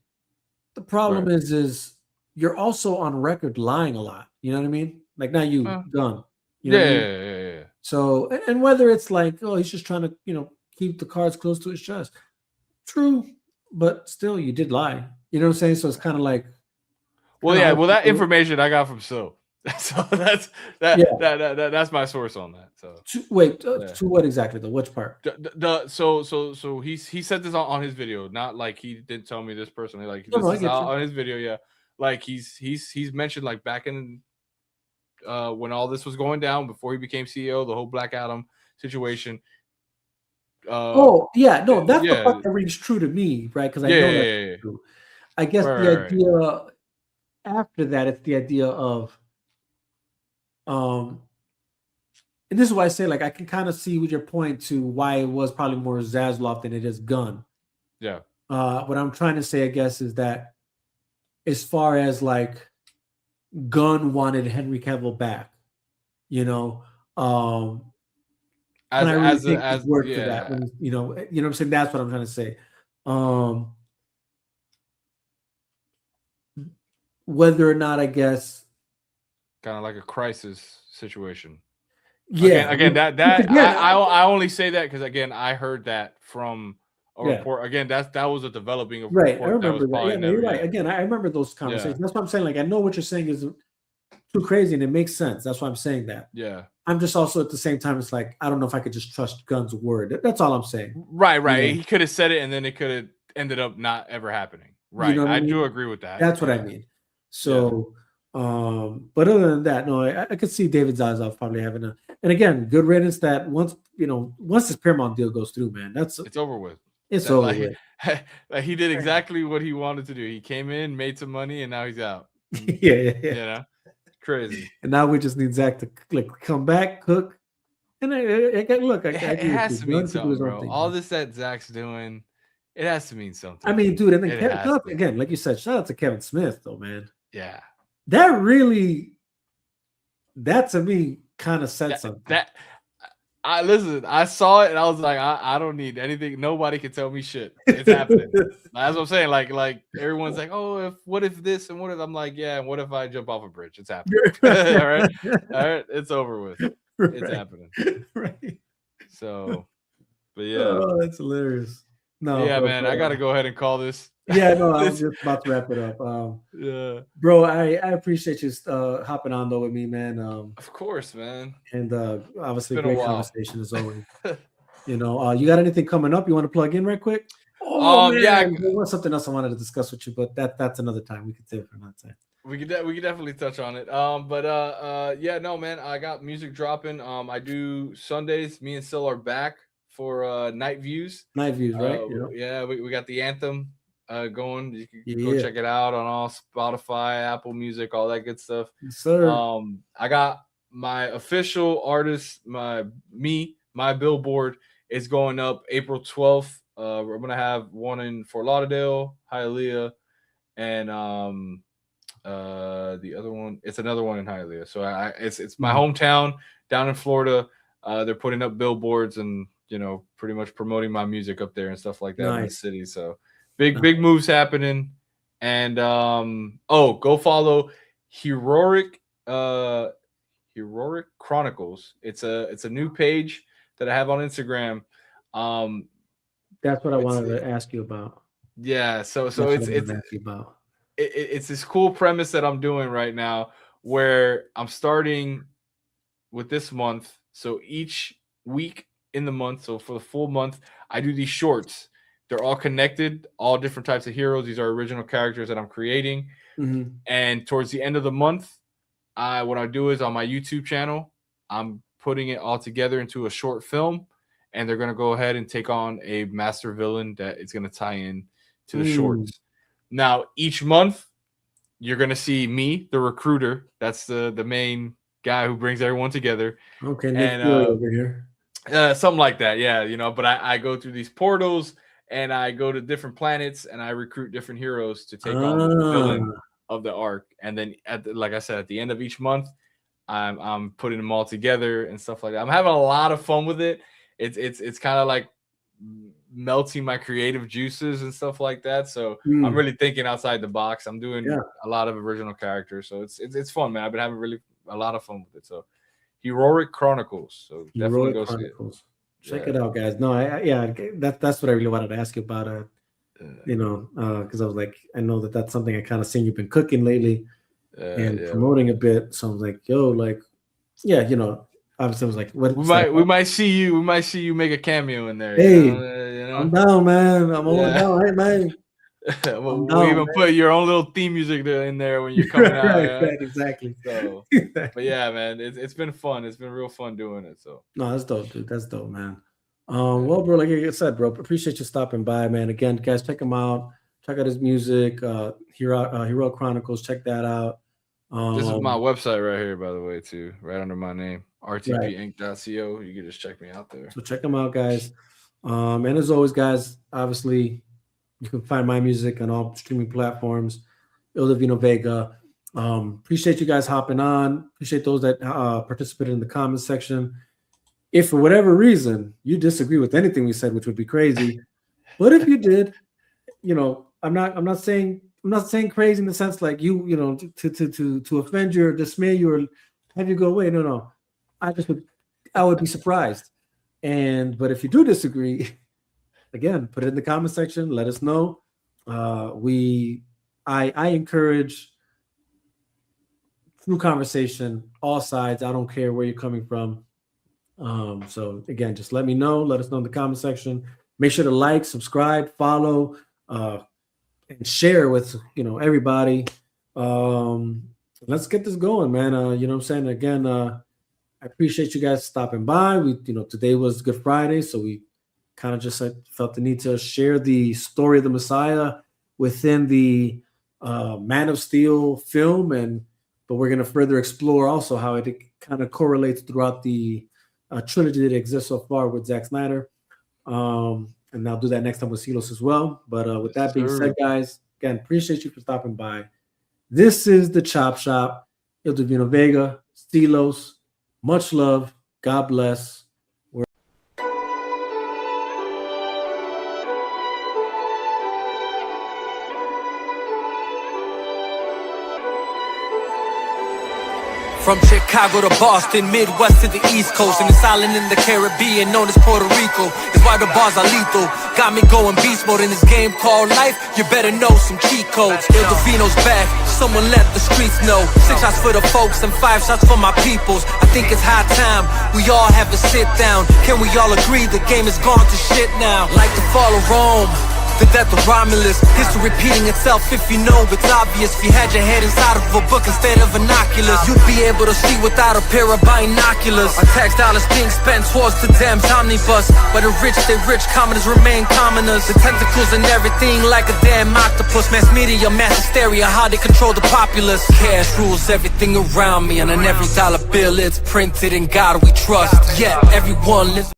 The problem is you're also on record lying a lot. You know what I mean? Like, not you, Gunn. You know what I mean? Yeah. So, and whether it's like, oh, he's just trying to, keep the cards close to his chest. True, but still, you did lie. You know what I'm saying? So it's kind of like. Well, that information I got from So that's my source on that. So to what exactly though? Which part? So he said this on his video, not like he didn't tell me this personally. Like on his video, yeah. Like he's mentioned, like, back in when all this was going down before he became CEO, the whole Black Adam situation. That's the part that rings true to me, right? Because I know that's true. I guess the idea after that, it's the idea of and this is why I say, like, I can kind of see with your point to why it was probably more Zaslav than it is Gunn. Yeah. What I'm trying to say, I guess, is that as far as like Gunn wanted Henry Cavill back, for that. When, you know what I'm saying? That's what I'm trying to say. Whether or not, I guess, kind of like a crisis situation. Yeah. Again, I only say that because, again, I heard that from a report. Again, that was a developing report. Right. I remember that. Yeah, you're right. Again, I remember those conversations. That's what I'm saying. Like, I know what you're saying is too crazy and it makes sense. That's why I'm saying that. Yeah. I'm just also at the same time, it's like, I don't know if I could just trust Gunn's word. That's all I'm saying. Right. He could have said it and then it could have ended up not ever happening. Right. I do agree with that. That's what I mean. So, but other than that, no, I could see David Zaslav probably having and again, good riddance that once this Paramount deal goes through, man, it's over with. It's over with. Like, he did exactly what he wanted to do. He came in, made some money, and now he's out. Yeah. Crazy. And now we just need Zach to come back, cook. And it has to mean something, bro. All this that Zach's doing, it has to mean something. I mean, dude, and then Kevin, again, like you said, shout out to Kevin Smith, though, man. Yeah. That to me kind of said something. I saw it and I was like, I don't need anything. Nobody can tell me shit. It's happening. That's what I'm saying. Like everyone's like, oh, what if this and what if I'm like, yeah, and what if I jump off a bridge? It's happening. All right. All right. It's over with. It's happening. Right. So, but yeah. Oh, that's hilarious. No, Yeah, bro, man. I gotta go ahead and call this. Yeah, no, I was just about to wrap it up. Yeah. Bro, I appreciate you hopping on though with me, man. Of course, man. And obviously It's been a great while. conversation as always. You know, you got anything coming up you want to plug in right quick? Oh man, yeah, there was something else I wanted to discuss with you, but that's another time. We could save it for another time. We could definitely touch on it. Yeah, no, man, I got music dropping. I do Sundays. Me and Sil are back for Night Views. Night Views, right? Yeah, we got the anthem going. You can Yeah. go check it out on all Spotify, Apple Music, all that good stuff. Yes, sir. I got my official artist, my billboard is going up April 12th. We're gonna have one in Fort Lauderdale, Hialeah, and the other one, it's another one in Hialeah. So it's my hometown down in Florida. They're putting up billboards and, you know, pretty much promoting my music up there and stuff like that in the city. So big moves happening. And go follow Heroic Chronicles. It's a new page that I have on Instagram. That's what I wanted to ask you about. Yeah, so it's this cool premise that I'm doing right now where I'm starting with this month. So each week in the month, so for the full month, I do these shorts. They're all connected, all different types of heroes. These are original characters that I'm creating. Mm-hmm. And towards the end of the month, what I do is on my YouTube channel, I'm putting it all together into a short film, and they're going to go ahead and take on a master villain that is going to tie in to the shorts. Now, each month, you're going to see me, the recruiter. That's the main guy who brings everyone together. Okay, Nick Fury over here. Something like that, yeah. You know, but I go through these portals, and I go to different planets, and I recruit different heroes to take on the villain of the arc. And then, like I said, at the end of each month, I'm putting them all together and stuff like that. I'm having a lot of fun with it. It's kind of like melting my creative juices and stuff like that. So I'm really thinking outside the box. I'm doing a lot of original characters. So it's fun, man. I've been having really a lot of fun with it. So Heroic Chronicles. So definitely go see it. Check it out, guys. No, that's what I really wanted to ask you about. You know, because I was like, I know that's something I kind of seen you've been cooking lately and promoting a bit. So I was like, yo, like, yeah, you know. Obviously, I was like, "What?" We might see you make a cameo in there. Hey, you know? I'm down, man. I'm all down, right, man? We'll even put your own little theme music in there when you're coming out. Right, exactly. So, but yeah, man, it's been fun. It's been real fun doing it. So, no, that's dope, dude. That's dope, man. Well, bro, like I said, bro, appreciate you stopping by, man. Again, guys, check him out. Check out his music. Hero Chronicles. Check that out. This is my website right here, by the way, too, right under my name. rtpinc.co. You can just check me out there. So check them out, guys. And as always, guys, obviously you can find my music on all streaming platforms. Il Divino Vega. Appreciate you guys hopping on. Appreciate those that participated in the comments section. If for whatever reason you disagree with anything we said, which would be crazy, but if you did, you know, I'm not saying crazy in the sense like you know to offend you or dismay you or have you go away. No. I would be surprised. But if you do disagree, again, put it in the comment section. Let us know. I encourage through conversation, all sides. I don't care where you're coming from. So again, just let me know. Let us know in the comment section. Make sure to like, subscribe, follow, and share with everybody. Let's get this going, man. You know what I'm saying? Again, I appreciate you guys stopping by. Today was Good Friday, so we kind of just felt the need to share the story of the Messiah within the Man of Steel film, but we're going to further explore also how it kind of correlates throughout the trilogy that exists so far with Zack Snyder. And I'll do that next time with Silos as well. But with that being said, guys, again, appreciate you for stopping by. This is the Chop Shop. Il Divino Vega, Silos. Much love. God bless. From Chicago to Boston, Midwest to the East Coast, and this island in the Caribbean known as Puerto Rico is why the bars are lethal. Got me going beast mode in this game called life. You better know some cheat codes. Il Defino's back, someone let the streets know. 6 shots for the folks and 5 shots for my peoples. I think it's high time we all have a sit down. Can we all agree the game is gone to shit now? Like the fall of Rome, the death of Romulus, history repeating itself if you know it's obvious. If you had your head inside of a book instead of binoculars, you'd be able to see without a pair of binoculars. Our tax dollars being spent towards the damn omnibus, but the rich stay rich, commoners remain commoners. The tentacles and everything like a damn octopus. Mass media, mass hysteria, how they control the populace. Cash rules everything around me, and on every dollar bill it's printed, in God we trust. Yeah, everyone lives